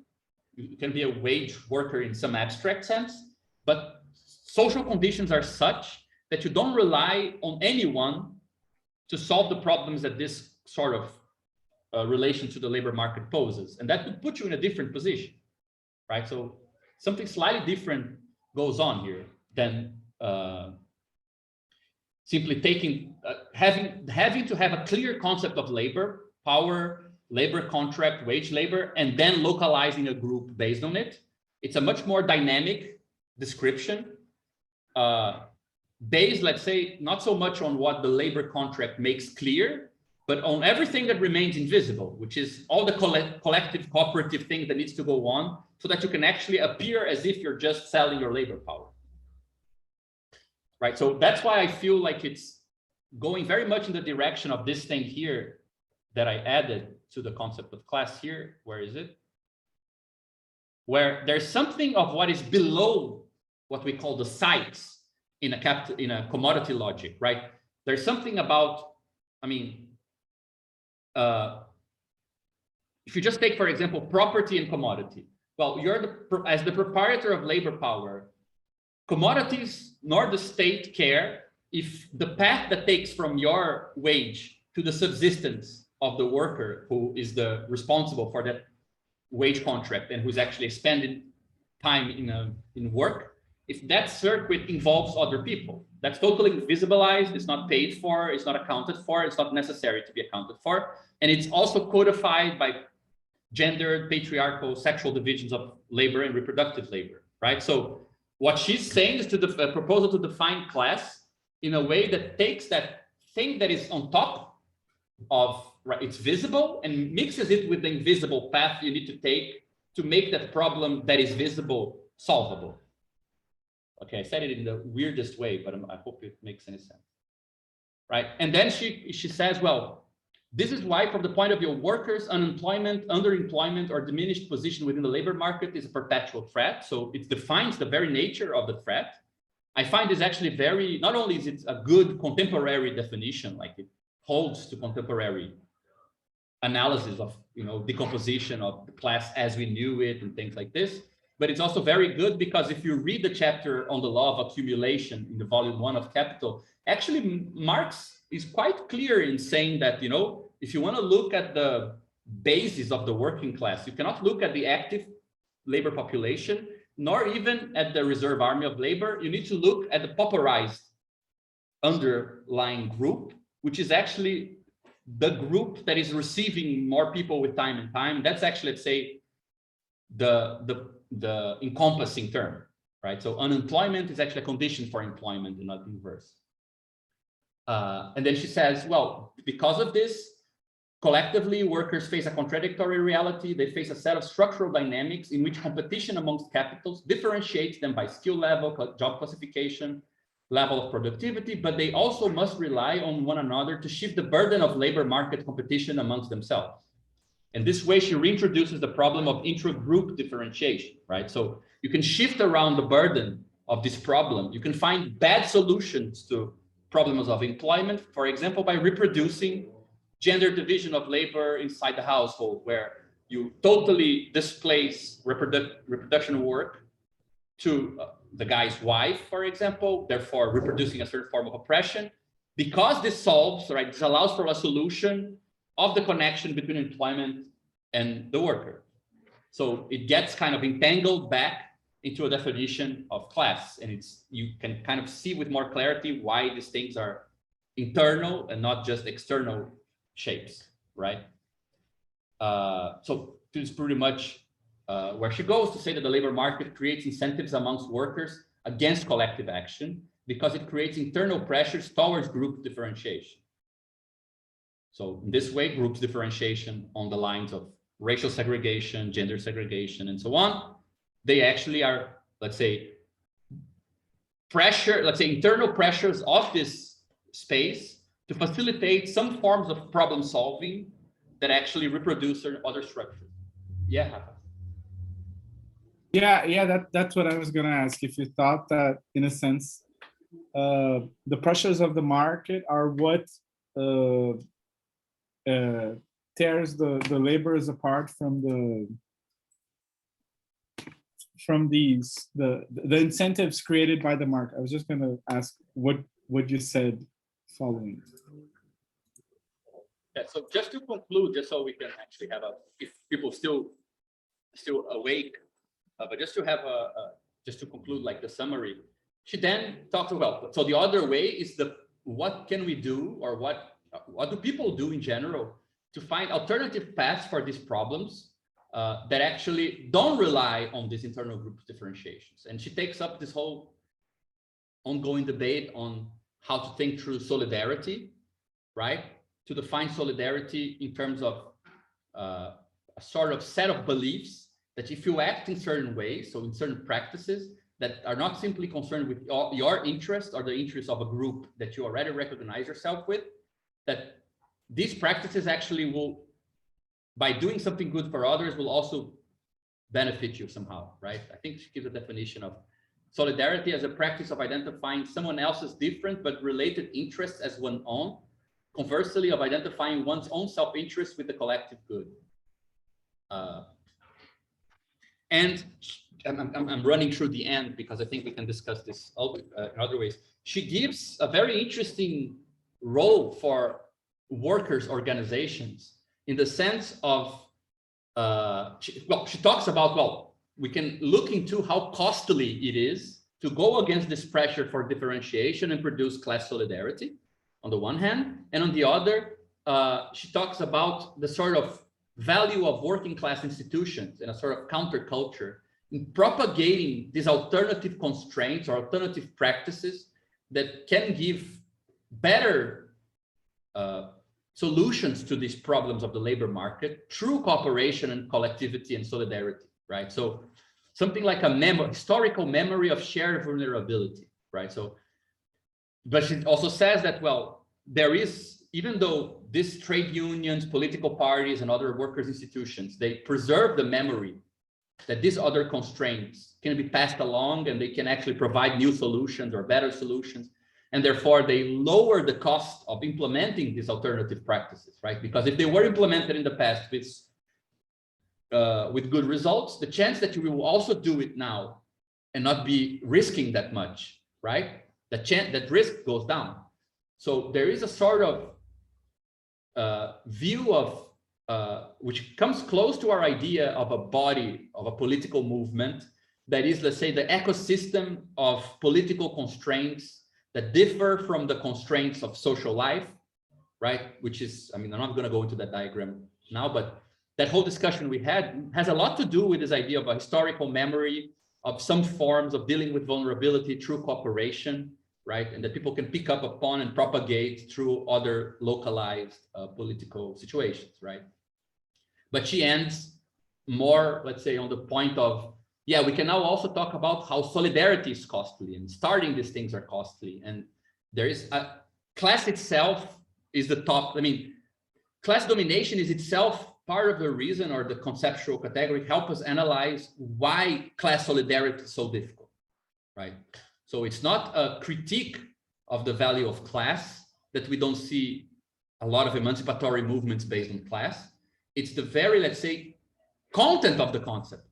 You can be a wage worker in some abstract sense, but social conditions are such that you don't rely on anyone to solve the problems that this sort of relation to the labor market poses. And that would put you in a different position, right? So something slightly different goes on here than simply taking, having to have a clear concept of labor, power, labor contract, wage labor, and then localizing a group based on it. It's a much more dynamic description based, let's say, not so much on what the labor contract makes clear, but on everything that remains invisible, which is all the collective cooperative thing that needs to go on so that you can actually appear as if you're just selling your labor power. Right, so that's why I feel like it's going very much in the direction of this thing here that I added to the concept of class here. Where is it? Where there's something of what is below what we call the sites in a commodity logic, right? There's something about, I mean, if you just take, for example, property and commodity. Well, you're as the proprietor of labor power, commodities nor the state care if the path that takes from your wage to the subsistence of the worker who is the responsible for that wage contract and who's actually spending time in work, if that circuit involves other people, that's totally invisibilized, it's not paid for, it's not accounted for, it's not necessary to be accounted for. And it's also codified by gendered, patriarchal, sexual divisions of labor and reproductive labor, right? So what she's saying is to the proposal to define class in a way that takes that thing that is on top of, right, it's visible and mixes it with the invisible path you need to take to make that problem that is visible solvable. Okay, I said it in the weirdest way, but I hope it makes any sense, right? And then she says, well, this is why from the point of view of workers, unemployment, underemployment, or diminished position within the labor market is a perpetual threat. So it defines the very nature of the threat. I find this actually very, not only is it a good contemporary definition, like it holds to contemporary analysis of, you know, decomposition of the class as we knew it and things like this, but it's also very good because if you read the chapter on the law of accumulation in the volume 1 of Capital, actually Marx is quite clear in saying that, you know, if you want to look at the basis of the working class, you cannot look at the active labor population, nor even at the reserve army of labor. You need to look at the pauperized underlying group, which is actually the group that is receiving more people with time and time. That's actually, let's say, the encompassing term, right? So unemployment is actually a condition for employment and not inverse. And then she says, well, because of this, collectively, workers face a contradictory reality. They face a set of structural dynamics in which competition amongst capitals differentiates them by skill level, job classification, level of productivity, but they also must rely on one another to shift the burden of labor market competition amongst themselves. And this way, she reintroduces the problem of intra-group differentiation, right? So you can shift around the burden of this problem. You can find bad solutions to problems of employment, for example, by reproducing gender division of labor inside the household, where you totally displace reproduction work to the guy's wife, for example, therefore reproducing a certain form of oppression. Because this solves, right, this allows for a solution of the connection between employment and the worker. So it gets kind of entangled back into a definition of class, and you can kind of see with more clarity why these things are internal and not just external shapes, right? So this is pretty much where she goes to say that the labor market creates incentives amongst workers against collective action because it creates internal pressures towards group differentiation. So in this way, groups differentiation on the lines of racial segregation, gender segregation, and so on, they actually are, let's say, internal pressures of this space to facilitate some forms of problem solving that actually reproduce other structures. Yeah. Yeah, that's what I was going to ask. If you thought that, in a sense, the pressures of the market are what tears the laborers apart from the incentives created by the market. I was just going to ask what you said following. Yeah, so just to conclude, just so we can actually have if people still awake, but just to have just to conclude like the summary, she then talks about, so the other way is what can we do, or what do people do in general to find alternative paths for these problems that actually don't rely on these internal group differentiations. And she takes up this whole ongoing debate on how to think through solidarity, right? To define solidarity in terms of a sort of set of beliefs that if you act in certain ways, so in certain practices that are not simply concerned with your interest or the interest of a group that you already recognize yourself with, that these practices actually will, by doing something good for others, will also benefit you somehow, right? I think she gives a definition of solidarity as a practice of identifying someone else's different but related interests as one's own, conversely of identifying one's own self-interest with the collective good. And I'm running through the end because I think we can discuss this in other ways. She gives a very interesting role for workers' organizations in the sense of, she talks about, well, we can look into how costly it is to go against this pressure for differentiation and produce class solidarity on the one hand, and on the other, she talks about the sort of value of working class institutions and a sort of counterculture in propagating these alternative constraints or alternative practices that can give better solutions to these problems of the labor market through cooperation and collectivity and solidarity, right? So something like a historical memory of shared vulnerability, right? So, but she also says that, well, there is, even though these trade unions, political parties, and other workers' institutions, they preserve the memory that these other constraints can be passed along and they can actually provide new solutions or better solutions. And therefore, they lower the cost of implementing these alternative practices, right? Because if they were implemented in the past with good results, the chance that you will also do it now and not be risking that much, right? That risk goes down. So there is a sort of view of which comes close to our idea of a body of a political movement that is, let's say, the ecosystem of political constraints that differ from the constraints of social life, right? Which is, I mean, I'm not going to go into that diagram now, but that whole discussion we had has a lot to do with this idea of a historical memory of some forms of dealing with vulnerability through cooperation, right? And that people can pick up upon and propagate through other localized political situations, right? But she ends more, let's say, on the point of, yeah, we can now also talk about how solidarity is costly and starting these things are costly. And there is a class itself is the top. I mean, class domination is itself part of the reason, or the conceptual category help us analyze why class solidarity is so difficult, right? So it's not a critique of the value of class that we don't see a lot of emancipatory movements based on class. It's the very, let's say, content of the concept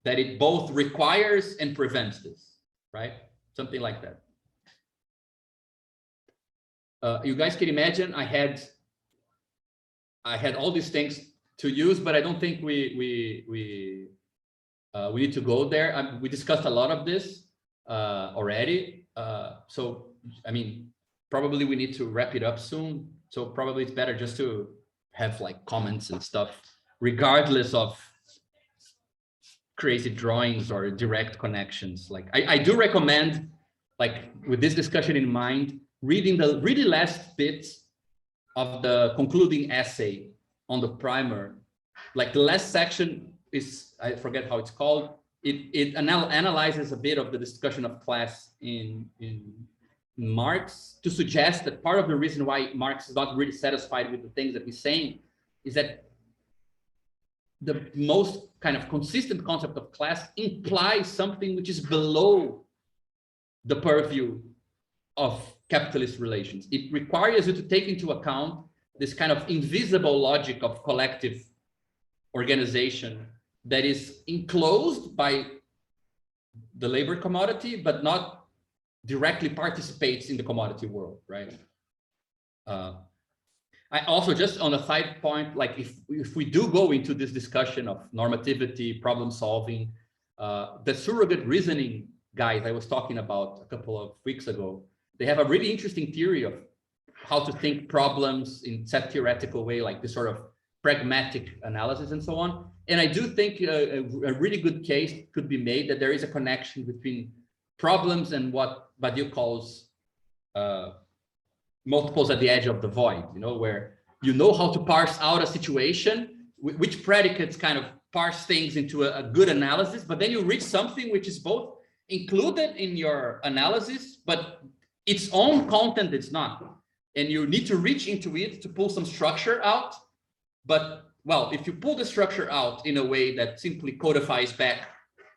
that it both requires and prevents this, right? Something like that. You guys can imagine I had all these things to use, but I don't think we need to go there. We discussed a lot of this already. So, I mean, probably we need to wrap it up soon. So probably it's better just to have like comments and stuff, regardless of crazy drawings or direct connections. Like I do recommend, like with this discussion in mind, reading the really last bit of the concluding essay on the primer. Like the last section is, I forget how it's called. It analyzes a bit of the discussion of class in Marx to suggest that part of the reason why Marx is not really satisfied with the things that he's saying is that the most kind of consistent concept of class implies something which is below the purview of capitalist relations. It requires you to take into account this kind of invisible logic of collective organization that is enclosed by the labor commodity, but not directly participates in the commodity world, right? I also, just on a side point, like if we do go into this discussion of normativity, problem solving, the surrogate reasoning guys I was talking about a couple of weeks ago, they have a really interesting theory of how to think problems in set theoretical way, like this sort of pragmatic analysis and so on. And I do think a really good case could be made that there is a connection between problems and what Badiou calls multiples at the edge of the void, where you know how to parse out a situation, which predicates kind of parse things into a good analysis, but then you reach something which is both included in your analysis, but its own content is not. And you need to reach into it to pull some structure out. But, well, if you pull the structure out in a way that simply codifies back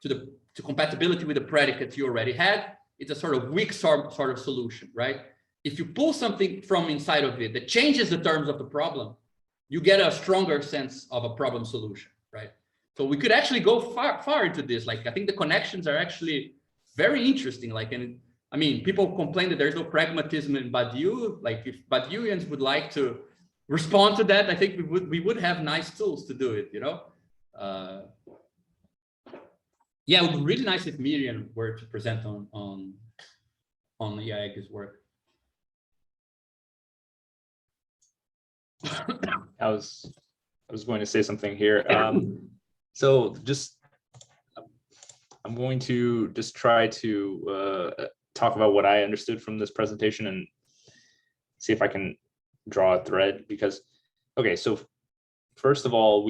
to compatibility with the predicate you already had, it's a sort of weak sort of solution, right? If you pull something from inside of it that changes the terms of the problem, you get a stronger sense of a problem solution, right? So we could actually go far into this. Like, I think the connections are actually very interesting. Like, and I mean, people complain that there's no pragmatism in Badiou. Like, if Badiouians would like to respond to that, I think we would have nice tools to do it, Yeah, it would be really nice if Miriam were to present on Iaege's work. I was going to say something here. So just, I'm going to just try to talk about what I understood from this presentation and see if I can draw a thread, because, okay, so first of all,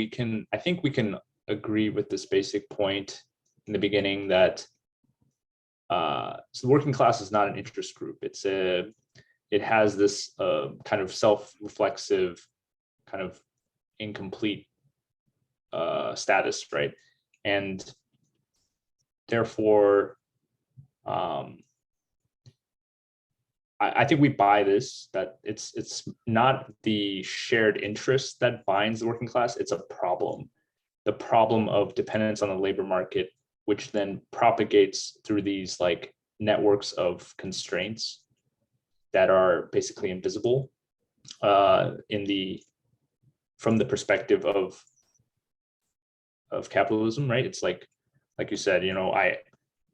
I think we can agree with this basic point in the beginning that so the working class is not an interest group. It has this kind of self-reflexive, kind of incomplete status, right? And therefore, I think we buy this, that it's not the shared interest that binds the working class, it's a problem. The problem of dependence on the labor market, which then propagates through these like networks of constraints that are basically invisible from the perspective of capitalism, right? It's like you said,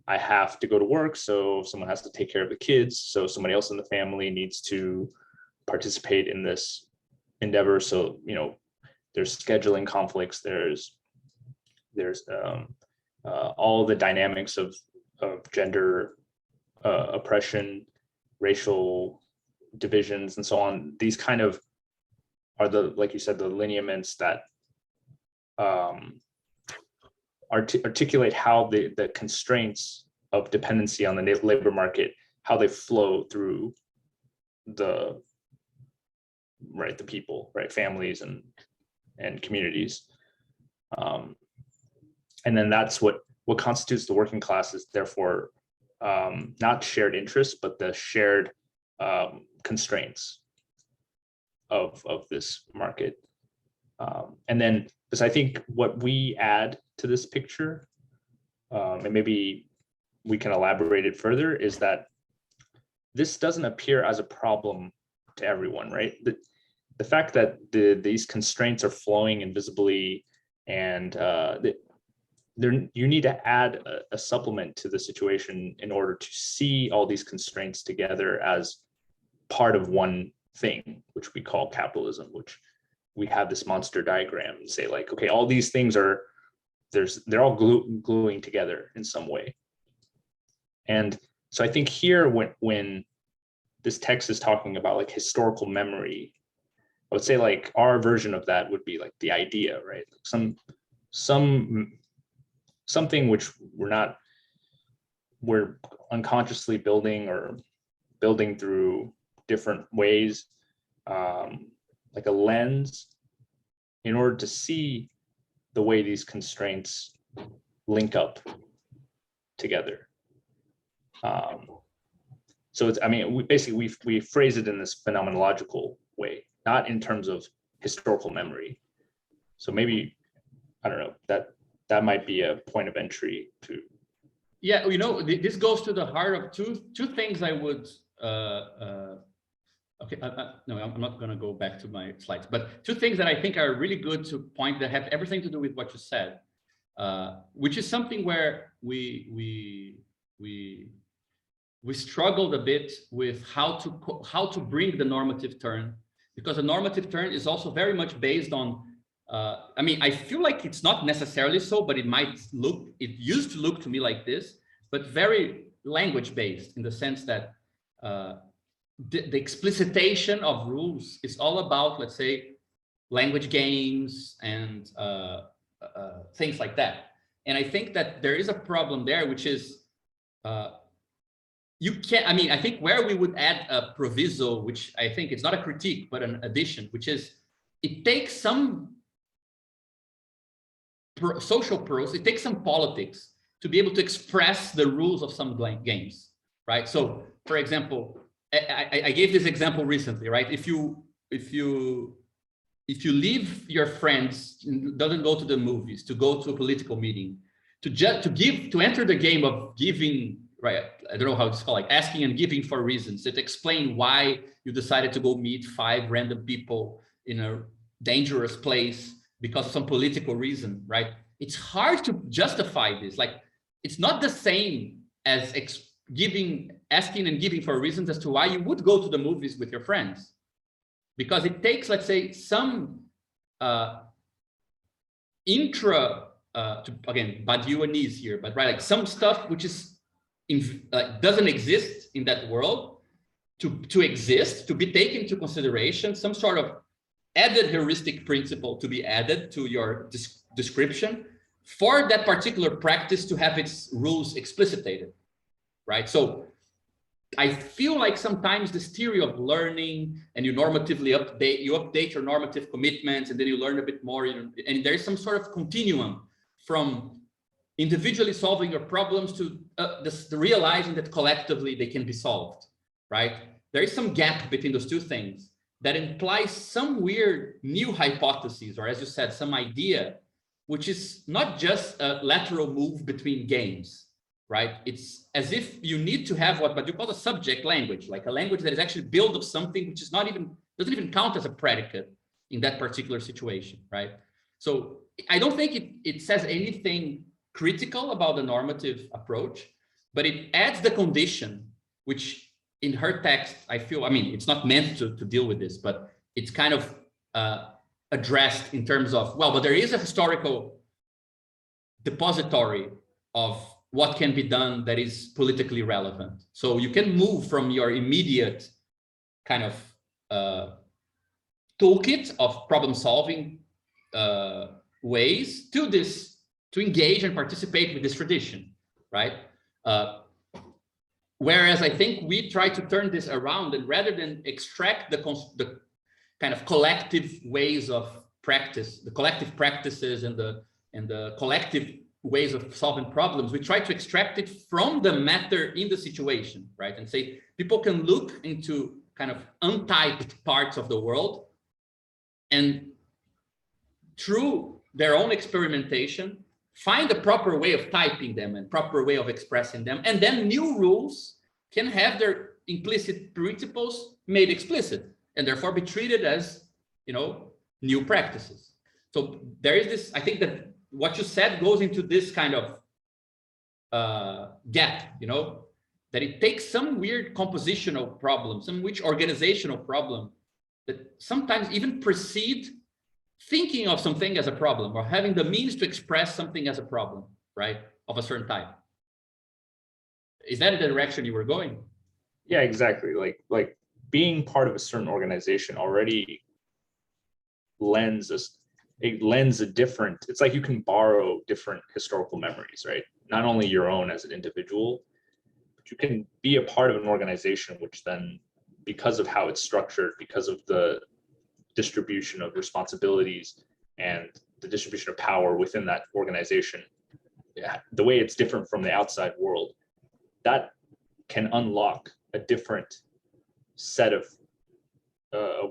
I have to go to work, so someone has to take care of the kids, so somebody else in the family needs to participate in this endeavor. So, there's scheduling conflicts, there's all the dynamics of gender oppression, racial divisions, and so on. These kind of are like you said, the lineaments that articulate how the constraints of dependency on the labor market, how they flow through the people, right, families and communities, and then that's what constitutes the working class is therefore not shared interests, but the shared constraints of this market, and then because I think what we add to this picture, and maybe we can elaborate it further, is that this doesn't appear as a problem to everyone, right? The fact that these constraints are flowing invisibly, and you need to add a supplement to the situation in order to see all these constraints together as part of one thing, which we call capitalism, which we have this monster diagram and say like, okay, all these things they're all gluing together in some way. And so I think here when this text is talking about like historical memory, I would say like our version of that would be like the idea, right? Something which we're unconsciously building or building through different ways, like a lens in order to see the way these constraints link up together. So it's, I mean, we phrase it in this phenomenological way, not in terms of historical memory. So maybe, I don't know, that might be a point of entry to. Yeah, this goes to the heart of two things I would, okay, no, I'm not going to go back to my slides, but two things that I think are really good to point that have everything to do with what you said, which is something where we struggled a bit with how to bring the normative turn, because the normative turn is also very much based on, I mean, I feel like it's not necessarily so, but it used to look to me like this, but very language-based in the sense that the explicitation of rules is all about, let's say, language games and things like that. And I think that there is a problem there, which is you can't, I mean, I think where we would add a proviso, which I think it's not a critique, but an addition, which is it takes some social prose, it takes some politics to be able to express the rules of some games, right? So, for example, I gave this example recently, right? If you leave your friends, doesn't go to the movies, to go to a political meeting, to enter the game of giving, right? I don't know how it's called, like asking and giving for reasons that explain why you decided to go meet 5 random people in a dangerous place because of some political reason, right? It's hard to justify this. Like, it's not the same as asking and giving for reasons as to why you would go to the movies with your friends. Because it takes, let's say, some again, Badiouanese here, but right, like some stuff which is doesn't exist in that world to exist, to be taken into consideration, some sort of added heuristic principle to be added to your description for that particular practice to have its rules explicitated, right? So I feel like sometimes this theory of learning and you normatively update your normative commitments and then you learn a bit more, and there's some sort of continuum from individually solving your problems to realizing that collectively they can be solved, right? There is some gap between those two things that implies some weird new hypotheses, or as you said, some idea, which is not just a lateral move between games, right? It's as if you need to have what you call a subject language, like a language that is actually built of something which is doesn't even count as a predicate in that particular situation, right? So I don't think it says anything critical about the normative approach, but it adds the condition, which in her text, I feel, I mean, it's not meant to deal with this, but it's kind of addressed in terms of, well, but there is a historical depository of what can be done that is politically relevant. So you can move from your immediate kind of toolkit of problem solving ways to this, to engage and participate with this tradition, right? Whereas I think we try to turn this around, and rather than extract the kind of collective ways of practice, the collective practices and the collective ways of solving problems, we try to extract it from the matter in the situation, right? And say people can look into kind of untyped parts of the world and through their own experimentation, find a proper way of typing them and proper way of expressing them. And then new rules can have their implicit principles made explicit and therefore be treated as, you know, new practices. So there is this, I think that what you said goes into this kind of gap, you know, that it takes some weird compositional problem, some which organizational problem that sometimes even precede thinking of something as a problem or having the means to express something as a problem, right, of a certain type. Is that the direction you were going? Yeah, exactly. Like being part of a certain organization already lends a different, it's like you can borrow different historical memories, right? Not only your own as an individual, but you can be a part of an organization which then, because of how it's structured, because of the distribution of responsibilities and the distribution of power within that organization, the way it's different from the outside world, that can unlock a different set of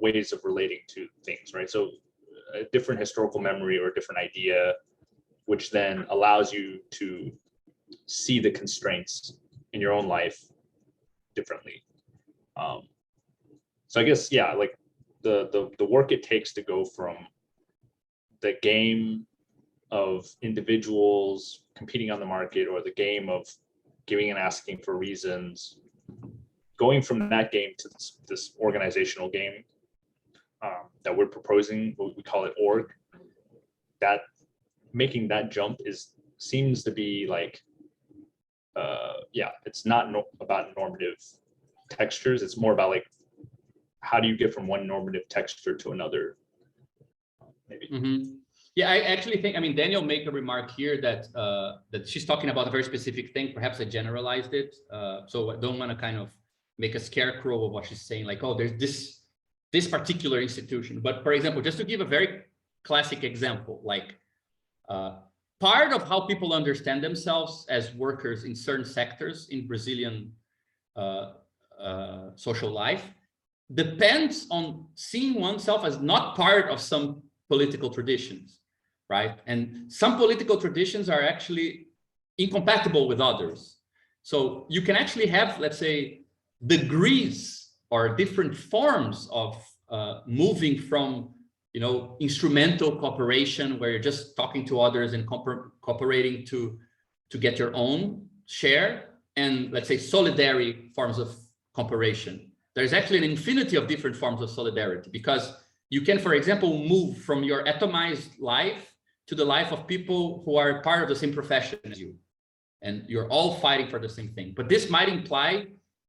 ways of relating to things, right? So a different historical memory or a different idea, which then allows you to see the constraints in your own life differently. So I guess, yeah, like the work it takes to go from the game of individuals competing on the market or the game of giving and asking for reasons, going from that game to this organizational game that we're proposing, we call it org, that making that jump seems to be like yeah, it's not about normative textures. It's more about like, how do you get from one normative texture to another? Maybe. Yeah, I actually think, I mean, Daniel make a remark here that that she's talking about a very specific thing. Perhaps I generalized it. So I don't want to kind of make a scarecrow of what she's saying, like, oh, there's this particular institution. But for example, just to give a very classic example, like part of how people understand themselves as workers in certain sectors in Brazilian social life depends on seeing oneself as not part of some political traditions, right? And some political traditions are actually incompatible with others. So you can actually have, let's say, degrees or different forms of moving from, you know, instrumental cooperation, where you're just talking to others and cooperating to get your own share, and let's say solidary forms of cooperation. There's actually an infinity of different forms of solidarity, because you can, for example, move from your atomized life to the life of people who are part of the same profession as you, and you're all fighting for the same thing. But this might imply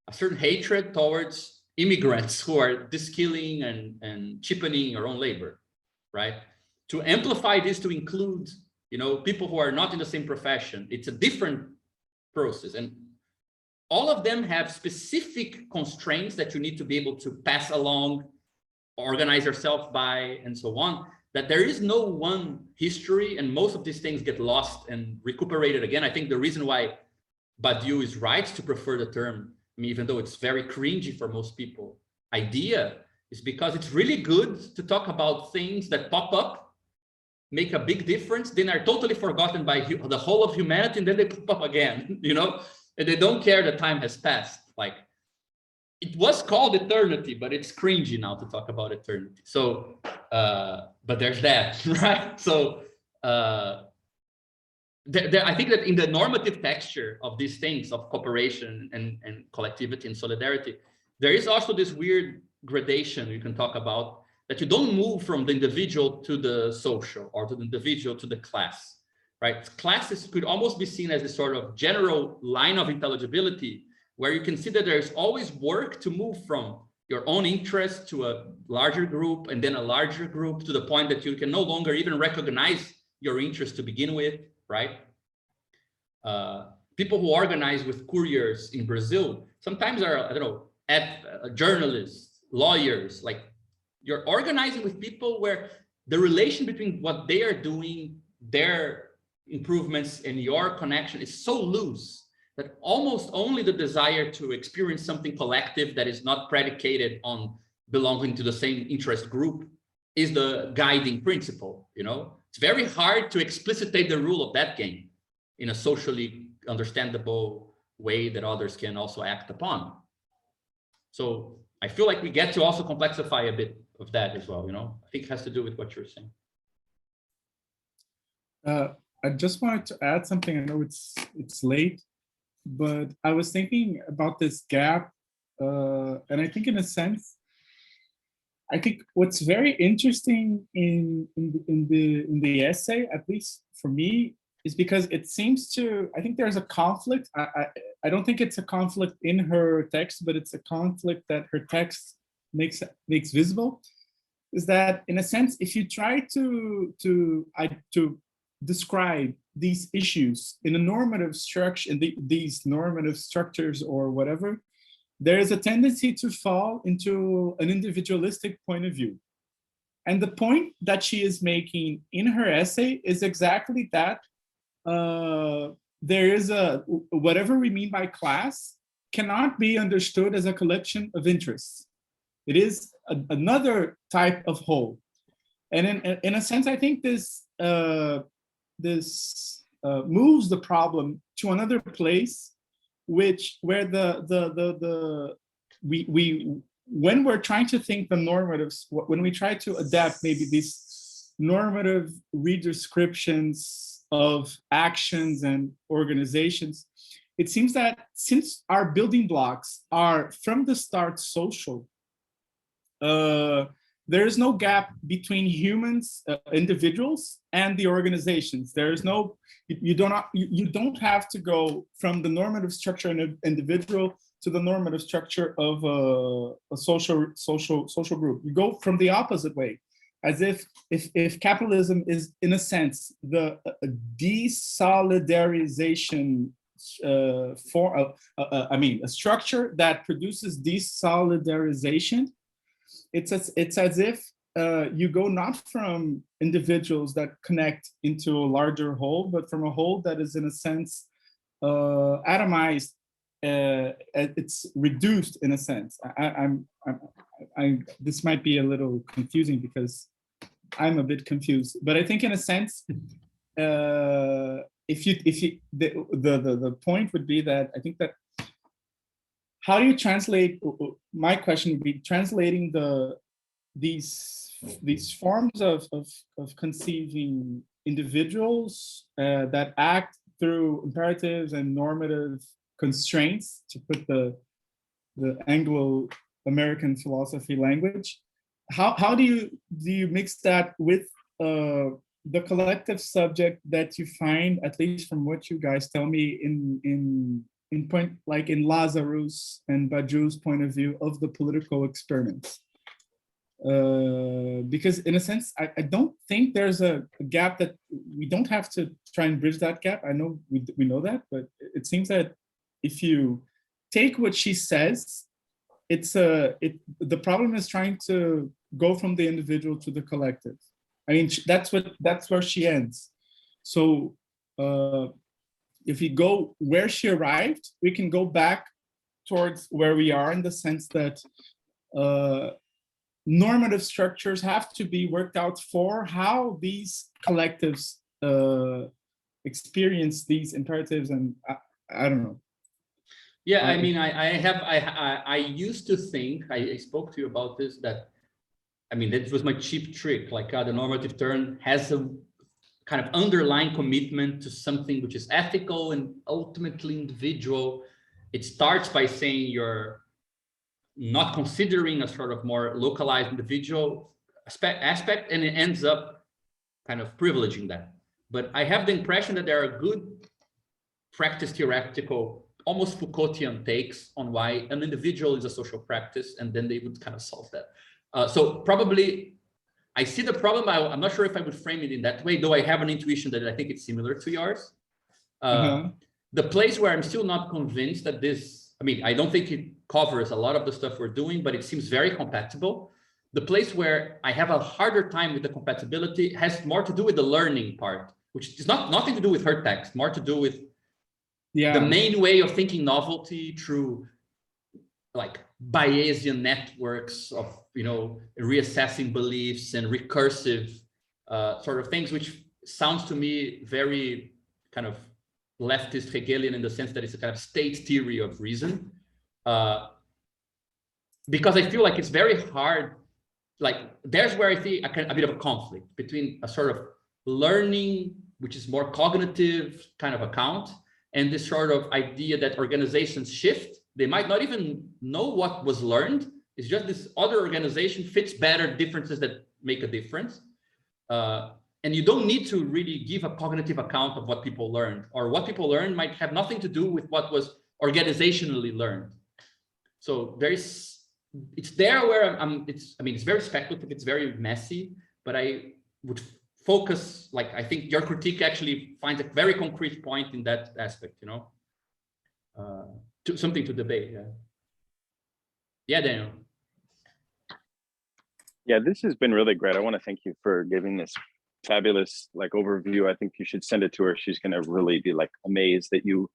a certain hatred towards immigrants who are de-skilling and cheapening your own labor, right? To amplify this to include, you know, people who are not in the same profession, it's a different process. And all of them have specific constraints that you need to be able to pass along, organize yourself by, and so on, that there is no one history, and most of these things get lost and recuperated again. I think the reason why Badiou is right to prefer the term, I mean, even though it's very cringy for most people, idea, is because it's really good to talk about things that pop up, make a big difference, then are totally forgotten by the whole of humanity, and then they pop up again, you know, and they don't care that time has passed. Like, it was called eternity, but it's cringy now to talk about eternity. So, but there's that, right? So, I think that in the normative texture of these things of cooperation and collectivity and solidarity, there is also this weird gradation you can talk about, that you don't move from the individual to the social, or to the individual to the class, right? Classes could almost be seen as a sort of general line of intelligibility, where you can see that there's always work to move from your own interest to a larger group, and then a larger group, to the point that you can no longer even recognize your interest to begin with, right? People who organize with couriers in Brazil sometimes are, I don't know, journalists, lawyers. Like, you're organizing with people where the relation between what they are doing, their improvements, and your connection is so loose that almost only the desire to experience something collective that is not predicated on belonging to the same interest group is the guiding principle, you know? It's very hard to explicitate the rule of that game in a socially understandable way that others can also act upon. So I feel like we get to also complexify a bit of that as well, you know? I think it has to do with what you're saying. I just wanted to add something. I know it's late, but I was thinking about this gap, and I think in a sense, I think what's very interesting in the essay, at least for me, is because it seems to, I think there's a conflict. I don't think it's a conflict in her text, but it's a conflict that her text makes visible. Is that, in a sense, if you try to describe these issues in a normative structure, in these normative structures or whatever, there is a tendency to fall into an individualistic point of view. And the point that she is making in her essay is exactly that. There is whatever we mean by class cannot be understood as a collection of interests. It is another type of whole. And in a sense, I think this moves the problem to another place, where when we're trying to think the normatives, when we try to adapt maybe these normative redescriptions of actions and organizations, it seems that since our building blocks are from the start social, there is no gap between humans, individuals, and the organizations. There is no, you don't have to go from the normative structure in an individual to the normative structure of a social group. You go from the opposite way, as if capitalism is, in a sense, the desolidarization a structure that produces desolidarization. It's as if you go not from individuals that connect into a larger whole, but from a whole that is, in a sense, atomized. It's reduced in a sense. This might be a little confusing because I'm a bit confused, but I think in a sense, the point would be that I think that how do you translate? My question would be translating these forms of conceiving individuals that act through imperatives and normative constraints, to put the Anglo-American philosophy language. How do you mix that with the collective subject that you find, at least from what you guys tell me, in point, like in Lazarus and Badiou's point of view of the political experiments? Because in a sense, I don't think there's a gap that we don't have to try and bridge that gap. I know we know that, but it seems that if you take what she says, the problem is trying to go from the individual to the collective. I mean, that's where she ends. So if we go where she arrived, we can go back towards where we are, in the sense that normative structures have to be worked out for how these collectives experience these imperatives, and I don't know. Yeah, I mean, I used to think, I spoke to you about this, that, I mean, that was my cheap trick, like the normative turn has a kind of underlying commitment to something which is ethical and ultimately individual. It starts by saying you're not considering a sort of more localized individual aspect, and it ends up kind of privileging that. But I have the impression that there are good practice theoretical, almost Foucaultian takes on why an individual is a social practice, and then they would kind of solve that. So probably I see the problem. I'm not sure if I would frame it in that way, though I have an intuition that I think it's similar to yours. The place where I'm still not convinced that this, I mean, I don't think it covers a lot of the stuff we're doing, but it seems very compatible. The place where I have a harder time with the compatibility has more to do with the learning part, which is nothing to do with her text, more to do with the main way of thinking novelty through like Bayesian networks of, you know, reassessing beliefs and recursive sort of things, which sounds to me very kind of leftist Hegelian, in the sense that it's a kind of state theory of reason. Because I feel like it's very hard, like there's where I see a bit of a conflict between a sort of learning, which is more cognitive kind of account, and this sort of idea that organizations shift. They might not even know what was learned. It's just this other organization fits better differences that make a difference. And you don't need to really give a cognitive account of what people learned, or what people learned might have nothing to do with what was organizationally learned. So it's there where I mean, it's very speculative, it's very messy, but I would focus, like, I think your critique actually finds a very concrete point in that aspect, you know, something to debate. Yeah, Daniel. Yeah, this has been really great. I want to thank you for giving this fabulous like overview. I think you should send it to her. She's going to really be like amazed that you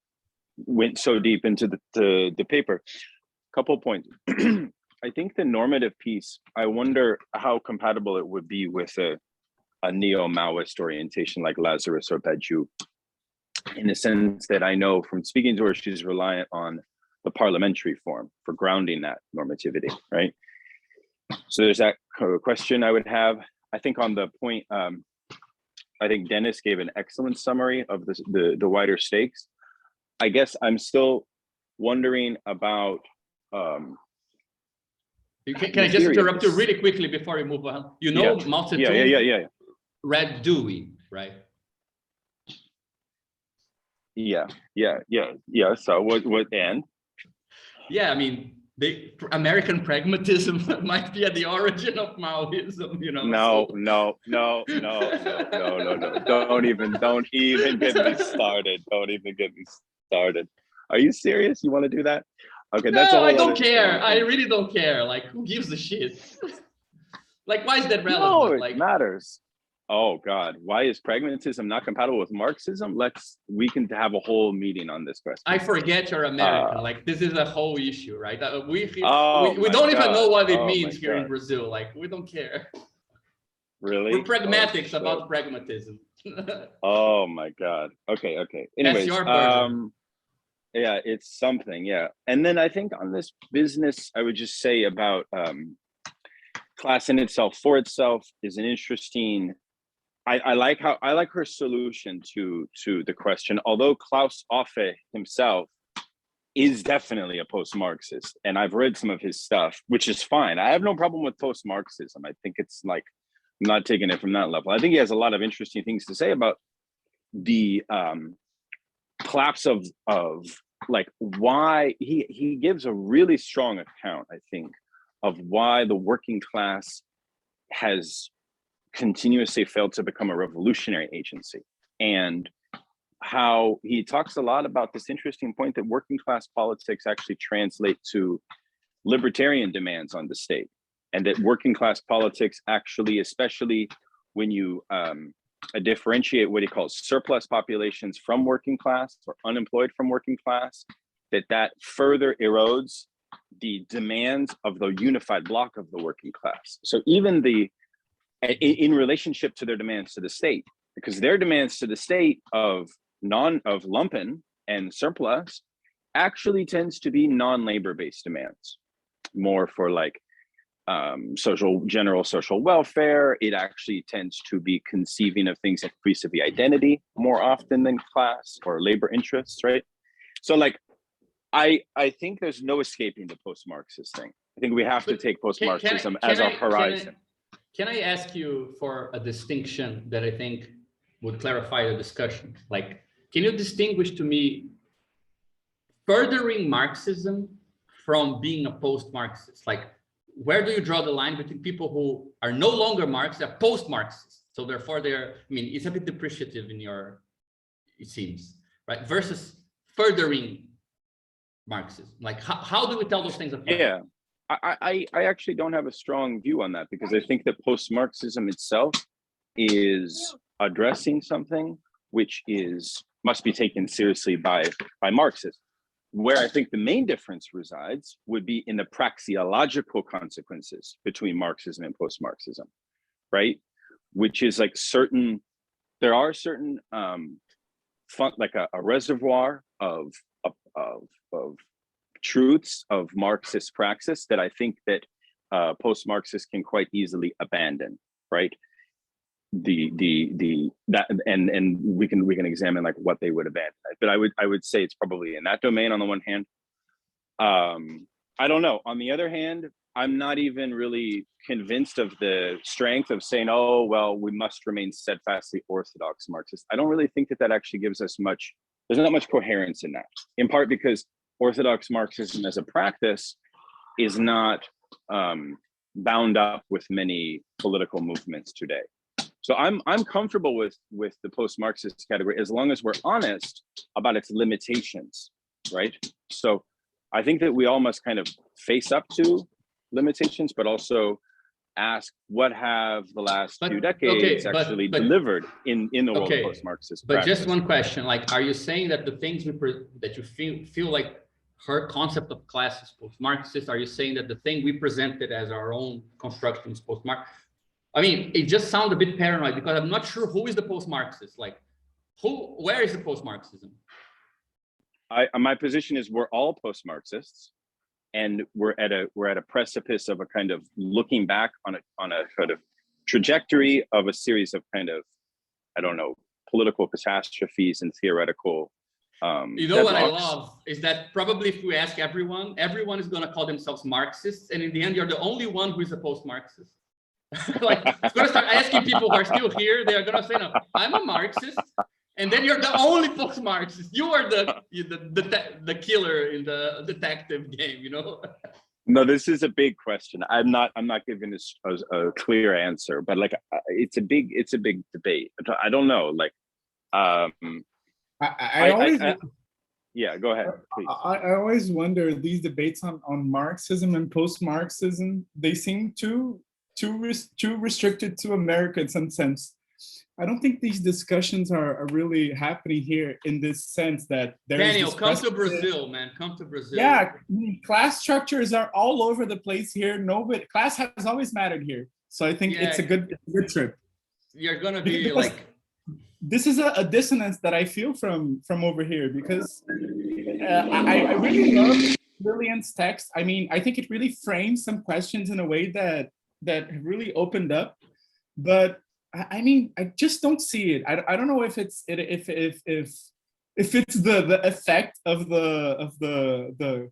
went so deep into the paper. Couple points. I think the normative piece, I wonder how compatible it would be with a neo-Maoist orientation like Lazarus or Badiou, in the sense that I know from speaking to her, she's reliant on the parliamentary form for grounding that normativity, right? So there's that question I would have. I think on the point, I think Dennis gave an excellent summary of the wider stakes. I guess I'm still wondering about Can I just interrupt you really quickly before you move on? You know, Mao Zedong read Dewey, right? Yeah. So what and? Yeah, I mean, the American pragmatism might be at the origin of Maoism, you know. No. Don't even get me started. Don't even get me started. Are you serious? You want to do that? Okay, no, that's a whole I don't other care. thing. I really don't care. Like, who gives a shit? Like, why is that relevant? No, it like, matters. Oh God, why is pragmatism not compatible with Marxism? We can have a whole meeting on this question. I forget you're American. Like, this is a whole issue, right? We my don't even know what it Oh means my here in God. Brazil. Like, we don't care. Really? We're pragmatics Oh, about pragmatism. oh my God. Okay. Anyways, That's your version. yeah, it's something. Yeah, and then I think on this business, I would just say about class in itself for itself is an interesting. I like her solution to the question. Although Klaus Offe himself is definitely a post-Marxist, and I've read some of his stuff, which is fine. I have no problem with post-Marxism. I think it's like, I'm not taking it from that level. I think he has a lot of interesting things to say about the collapse of like why he gives a really strong account, I think, of why the working class has continuously failed to become a revolutionary agency, and how he talks a lot about this interesting point that working class politics actually translate to libertarian demands on the state, and that working class politics actually, especially when you differentiate what he calls surplus populations from working class or unemployed from working class, that further erodes the demands of the unified bloc of the working class. So even in relationship to their demands to the state, because their demands to the state of lumpen and surplus actually tends to be non-labor based demands, more for like general social welfare. It actually tends to be conceiving of things vis-a-vis identity more often than class or labor interests, right? So like, I think there's no escaping the post-Marxist thing. I think we have to take post-Marxism as our horizon. Can I ask you for a distinction that I think would clarify the discussion? Like, can you distinguish to me furthering Marxism from being a post-Marxist? Like, where do you draw the line between people who are no longer Marxists, are post-Marxists? So therefore I mean, it's a bit depreciative in your, it seems, right? Versus furthering Marxism. Like, how do we tell those things apart? Yeah. I actually don't have a strong view on that, because I think that post-Marxism itself is addressing something which must be taken seriously by Marxists. Where I think the main difference resides would be in the praxeological consequences between Marxism and post-Marxism, right? Which is like there are certain like a reservoir of truths of Marxist praxis that I think that post-Marxists can quite easily abandon, right? That and we can examine like what they would abandon. But I would say it's probably in that domain on the one hand. I don't know. On the other hand, I'm not even really convinced of the strength of saying, oh, well, we must remain steadfastly orthodox Marxist. I don't really think that actually gives us much. There's not much coherence in that, in part because orthodox Marxism as a practice is not bound up with many political movements today. So I'm comfortable with the post-Marxist category as long as we're honest about its limitations, right? So I think that we all must kind of face up to limitations, but also ask what have the last few decades actually delivered in the world of post-Marxist But practice. just one question, like, are you saying that the things that you feel like her concept of class is post-Marxist? Are you saying that the thing we presented as our own construction is post-Marxist? I mean, it just sounds a bit paranoid because I'm not sure who is the post-Marxist. Like, where is the post-Marxism? My position is we're all post-Marxists, and we're at a precipice of a kind of looking back on a kind of trajectory of a series of kind of, I don't know, political catastrophes and theoretical You know what I deadlocks. love is that probably if we ask everyone is going to call themselves Marxists, and in the end, you're the only one who is a post-Marxist. Like, it's going to start asking people who are still here. They are going to say, "No, I'm a Marxist," and then you're the only post-Marxist. You are the killer in the detective game. You know. No, this is a big question. I'm not giving this a clear answer, but like it's a big debate. I don't know. Like, yeah, go ahead, please. I always wonder, these debates on Marxism and post-Marxism, they seem too restricted to America in some sense. I don't think these discussions are really happening here in this sense that there is Daniel, this come to precedent. Brazil, man. Come to Brazil. Yeah, class structures are all over the place here. Nobody, class has always mattered here. So I think it's a good trip. You're gonna be Because like, this is a dissonance that I feel from over here, because I really love Lillian's text. I mean, I think it really frames some questions in a way that really opened up. But I mean, I just don't see it. I don't know if it's the effect of the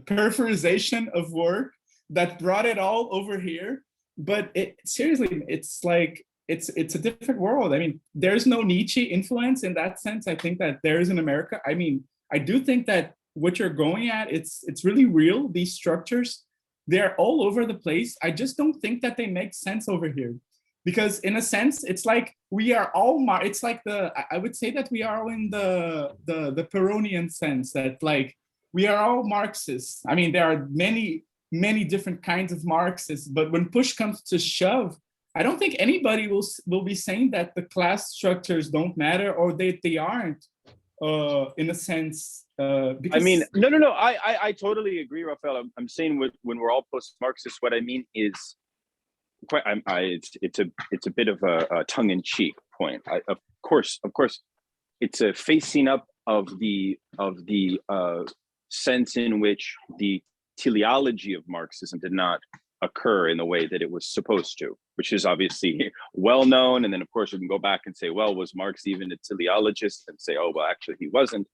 peripherization of work that brought it all over here. But seriously, it's like it's a different world. I mean, there's no Nietzsche influence in that sense. I think that there is in America. I mean, I do think that what you're going at, it's really real. These structures, they're all over the place. I just don't think that they make sense over here. Because in a sense, it's like we are all, it's like I would say that we are all in the Peronian sense, that like we are all Marxists. I mean, there are many different kinds of Marxists, but when push comes to shove, I don't think anybody will be saying that the class structures don't matter, or that they aren't, in a sense. Because I mean, no. I totally agree, Raphael. I'm saying when we're all post-Marxist, what I mean is, it's a bit of a tongue-in-cheek point. Of course, it's a facing up of the sense in which the teleology of Marxism did not occur in the way that it was supposed to, which is obviously well known. And then, of course, we can go back and say, well, was Marx even a teleologist? And say, oh, well, actually, he wasn't.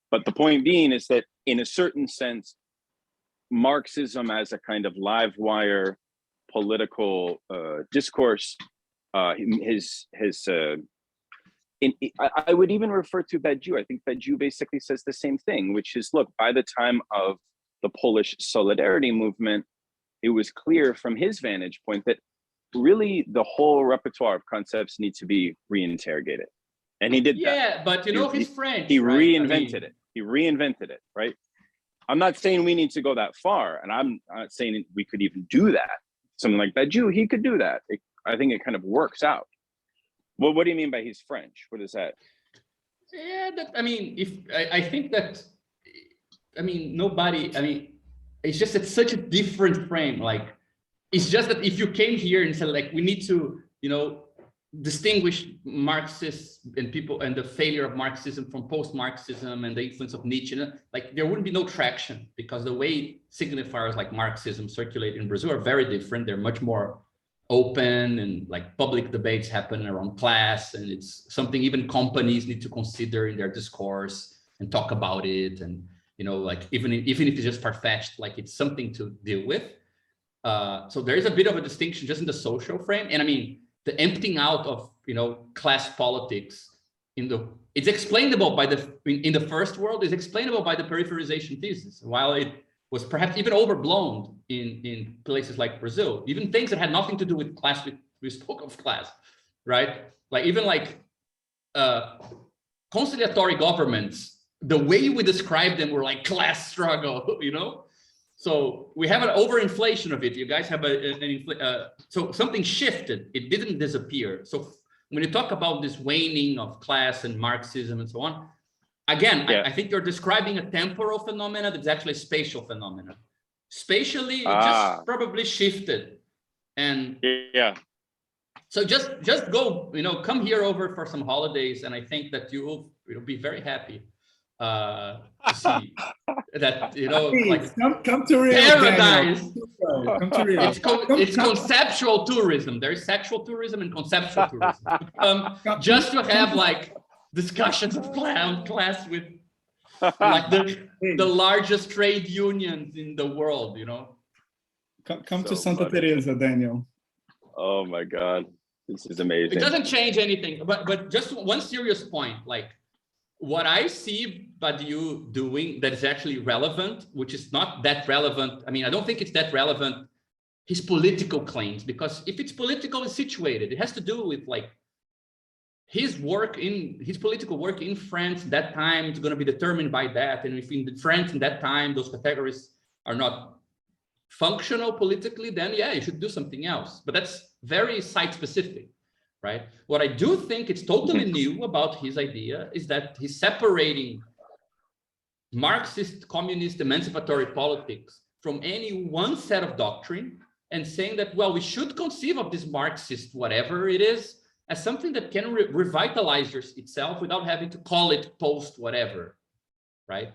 But the point being is that, in a certain sense, Marxism as a kind of live wire political discourse, I would even refer to Badiou. I think Badiou basically says the same thing, which is, look, by the time of the Polish Solidarity movement, it was clear from his vantage point that really the whole repertoire of concepts need to be reinterrogated. And he did that. Yeah, but you know, he's French. He right? reinvented it. He reinvented it, right? I'm not saying we need to go that far, and I'm not saying we could even do that. Something like Badiou, he could do that. I think it kind of works out. Well, what do you mean by he's French? What is that? Yeah, I mean, I think that, I mean, nobody, I mean, it's just, it's such a different frame. Like, it's just that if you came here and said, like, we need to, you know, distinguish Marxists and people and the failure of Marxism from post-Marxism and the influence of Nietzsche, like, there wouldn't be no traction, because the way signifiers like Marxism circulate in Brazil are very different. They're much more open, and like public debates happen around class, and it's something even companies need to consider in their discourse and talk about it. And, you know, like, even if it's just far-fetched, like, it's something to deal with. So there is a bit of a distinction just in the social frame. And I mean, the emptying out of, you know, class politics it's explainable by in the first world, is explainable by the peripherization thesis, while it was perhaps even overblown in places like Brazil, even things that had nothing to do with class. We spoke of class, right? Like, even like conciliatory governments, the way we described them were like class struggle, you know? So we have an overinflation of it. You guys have so something shifted. It didn't disappear. So when you talk about this waning of class and Marxism and so on, again, yeah. I think you're describing a temporal phenomena that's actually a spatial phenomena. Spatially, it just probably shifted. And yeah. So just go, you know, come here over for some holidays, and I think that you'll be very happy to see that, you know, like, come to Rio, paradise. Come to Rio. It's conceptual tourism. There is sexual tourism and conceptual tourism. Just to have like discussions of class with like the largest trade unions in the world, you know. Come to So Santa funny. Teresa, Daniel. Oh my God, this is amazing. It doesn't change anything, but just one serious point, like what I see Badiou doing that is actually relevant, which is not that relevant. I mean, I don't think it's that relevant, his political claims, because if it's politically situated, it has to do with like his political work in France that time. It's going to be determined by that. And if in France in that time, those categories are not functional politically, then yeah, you should do something else. But that's very site specific, right? What I do think it's totally new about his idea is that he's separating Marxist, communist, emancipatory politics from any one set of doctrine and saying that, well, we should conceive of this Marxist, whatever it is, as something that can revitalize itself without having to call it post whatever, right?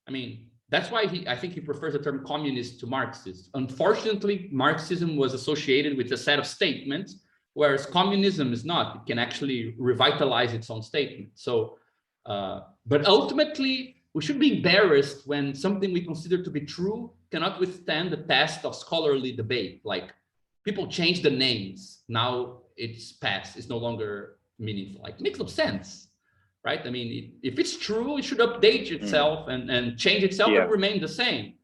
I mean, that's why I think he prefers the term communist to Marxist. Unfortunately, Marxism was associated with a set of statements, whereas communism is not. It can actually revitalize its own statement. So, but ultimately, we should be embarrassed when something we consider to be true cannot withstand the test of scholarly debate. Like people change the names. Now it's past, it's no longer meaningful. Like it makes no sense, right? I mean, if it's true, it should update itself and change itself and remain the same,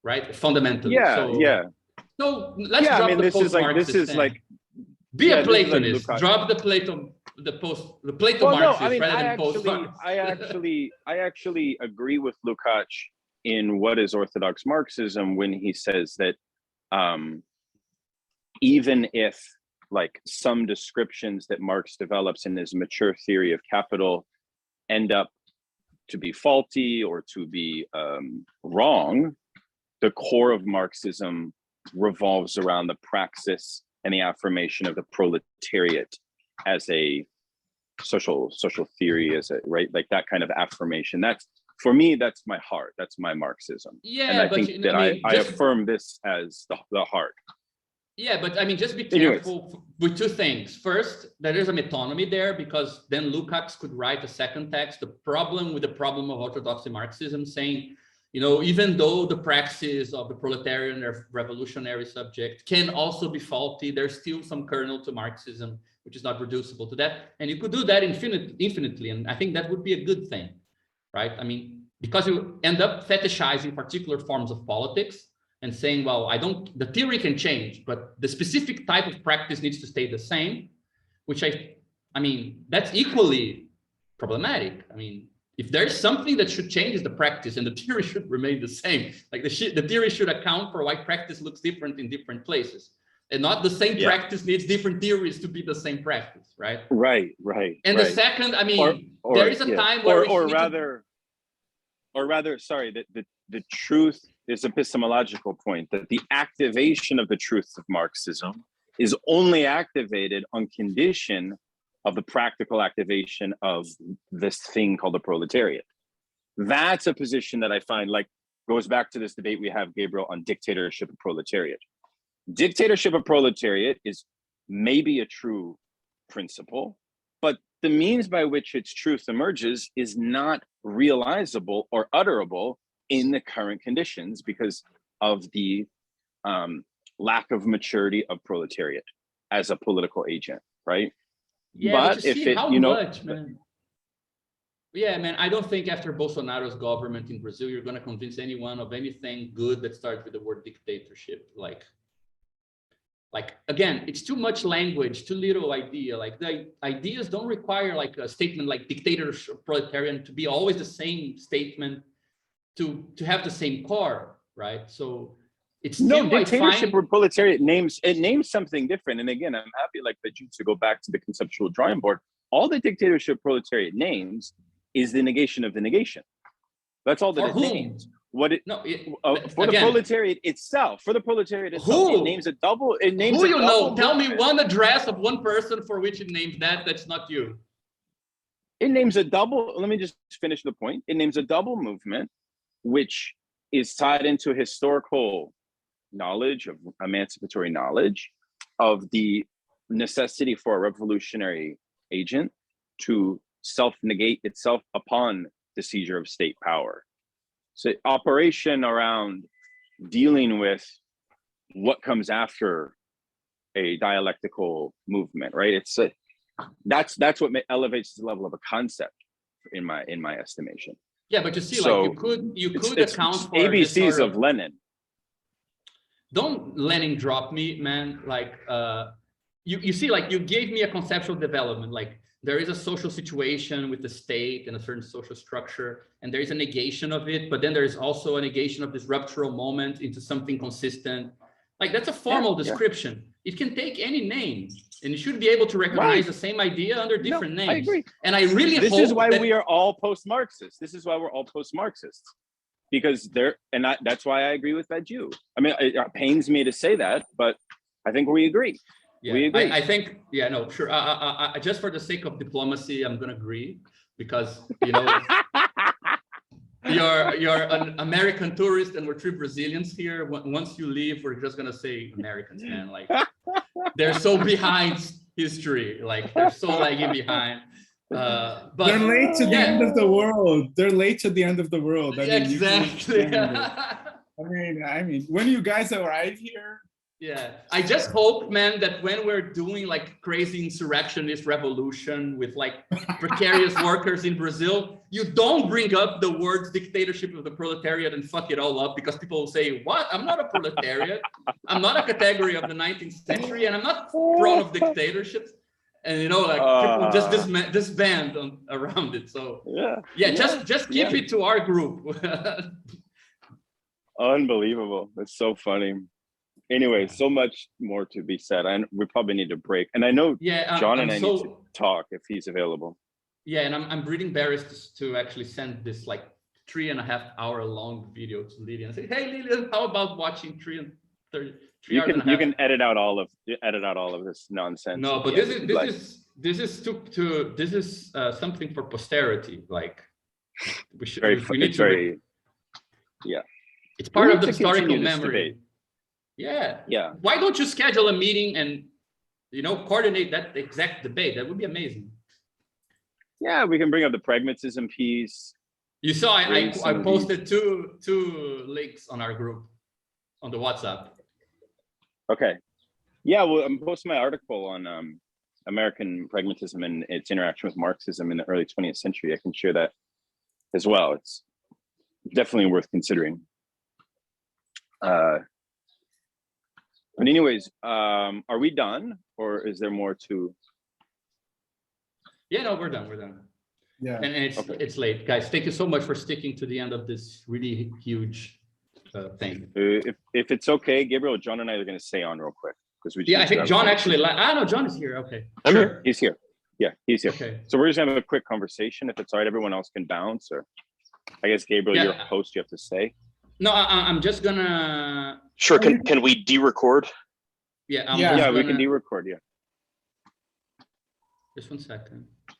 right? Fundamentally. So let's drop the post-Marxist be a Platonist. Drop the Plato Marxist rather than post-Marxist. I actually agree with Lukács in What is Orthodox Marxism when he says that even if like some descriptions that Marx develops in his mature theory of capital end up to be faulty or to be wrong, the core of Marxism revolves around the praxis and the affirmation of the proletariat as a social theory, as a right, like that kind of affirmation. That's for me, that's my heart, that's my Marxism. Yeah, and I think that I affirm this as the heart. Yeah, but I mean, just be careful with two things. First, there is a metonymy there, because then Lukács could write a second text, the problem of orthodoxy Marxism, saying, you know, even though the praxis of the proletarian or revolutionary subject can also be faulty, there's still some kernel to Marxism, which is not reducible to that. And you could do that infinitely. And I think that would be a good thing, right? I mean, because you end up fetishizing particular forms of politics and saying, well, the theory can change, but the specific type of practice needs to stay the same, which I mean, that's equally problematic. I mean, if there's something that should change, is the practice, and the theory should remain the same. Like the theory should account for why practice looks different in different places, and not the same practice needs different theories to be the same practice, right? Right. And the second, I mean, there is a time where the truth is epistemological point, that the activation of the truth of Marxism is only activated on condition of the practical activation of this thing called the proletariat. That's a position that I find like goes back to this debate we have, Gabriel, on dictatorship of proletariat. Dictatorship of proletariat is maybe a true principle, but the means by which its truth emerges is not realizable or utterable in the current conditions because of the lack of maturity of proletariat as a political agent, right? Yeah, but if it, you know, man. Yeah, man, I don't think after Bolsonaro's government in Brazil, you're going to convince anyone of anything good that starts with the word dictatorship. Like again, it's too much language, too little idea. Like the ideas don't require like a statement like dictatorship, proletarian to be always the same statement, to have the same core, right? So it's still dictatorship or proletariat names something different. And again, I'm happy like that you to go back to the conceptual drawing board. All the dictatorship proletariat names is the negation of the negation. That's all that it names. What it for the proletariat itself. For the proletariat itself, it names a double. It names who a double movement. Tell me one address of one person for which it names that. That's not you. It names a double. Let me just finish the point. It names a double movement, which is tied into historical knowledge, of emancipatory knowledge, of the necessity for a revolutionary agent to self-negate itself upon the seizure of state power. So operation around dealing with what comes after a dialectical movement, right? It's that's what elevates the level of a concept in my estimation. Yeah, but you see, So like you could it's account for this ABCs sort of Lenin. Don't Lenin drop me, man. Like you see, like you gave me a conceptual development. Like there is a social situation with the state and a certain social structure, and there is a negation of it, but then there is also a negation of this ruptural moment into something consistent. Like that's a formal description. It can take any name, and you should be able to recognize the same idea under different names. I agree. And I really This hope is why that we are all post-Marxists. This is why we're all post-Marxists. Because that's why I agree with that Jew. I mean, it pains me to say that, but I think we agree. Yeah, we agree. I think, yeah, no, sure. Just for the sake of diplomacy, I'm gonna agree because you're an American tourist and we're three Brazilians here. Once you leave, we're just gonna say Americans, man. Like they're so behind history, like they're so lagging behind. But they're late to the end of the world. They're late to the end of the world. I mean, exactly. I mean, when you guys arrive here. Yeah, I just hope, man, that when we're doing like crazy insurrectionist revolution with like precarious workers in Brazil, you don't bring up the words dictatorship of the proletariat and fuck it all up, because people will say, what? I'm not a proletariat. I'm not a category of the 19th century, and I'm not prone of dictatorships. And you know, like people just disband around it. So yeah, just keep it to our group. Unbelievable. That's so funny. Anyway, so much more to be said, and we probably need to break. And I know John and I need to talk if he's available. Yeah, and I'm really embarrassed to actually send this like 3.5 hour long video to Lillian and say, hey Lillian, how about watching 3 and 30? You can edit out all of this nonsense. No, but this is something for posterity. Like we need to. Yeah, it's part of the historical memory. Yeah. Why don't you schedule a meeting and coordinate that exact debate? That would be amazing. Yeah, we can bring up the pragmatism piece. You saw I posted two links on our group on the WhatsApp. Okay. Yeah, well, I'm posting my article on American pragmatism and its interaction with Marxism in the early 20th century. I can share that as well. It's definitely worth considering. But anyways, are we done, or is there more to? Yeah, no, we're done. Yeah, and it's late, guys. Thank you so much for sticking to the end of this really huge thing. If it's okay, Gabriel, John and I are going to stay on real quick because we. Yeah, I think John actually. No, John is here. Okay, I'm here. He's here. Yeah, he's here. Okay. So we're just gonna have a quick conversation. If it's all right, everyone else can bounce, or I guess Gabriel, you're a host. You have to stay. No, I'm just gonna. Sure. Can we de-record? Yeah. We can de-record. Yeah. Just 1 second.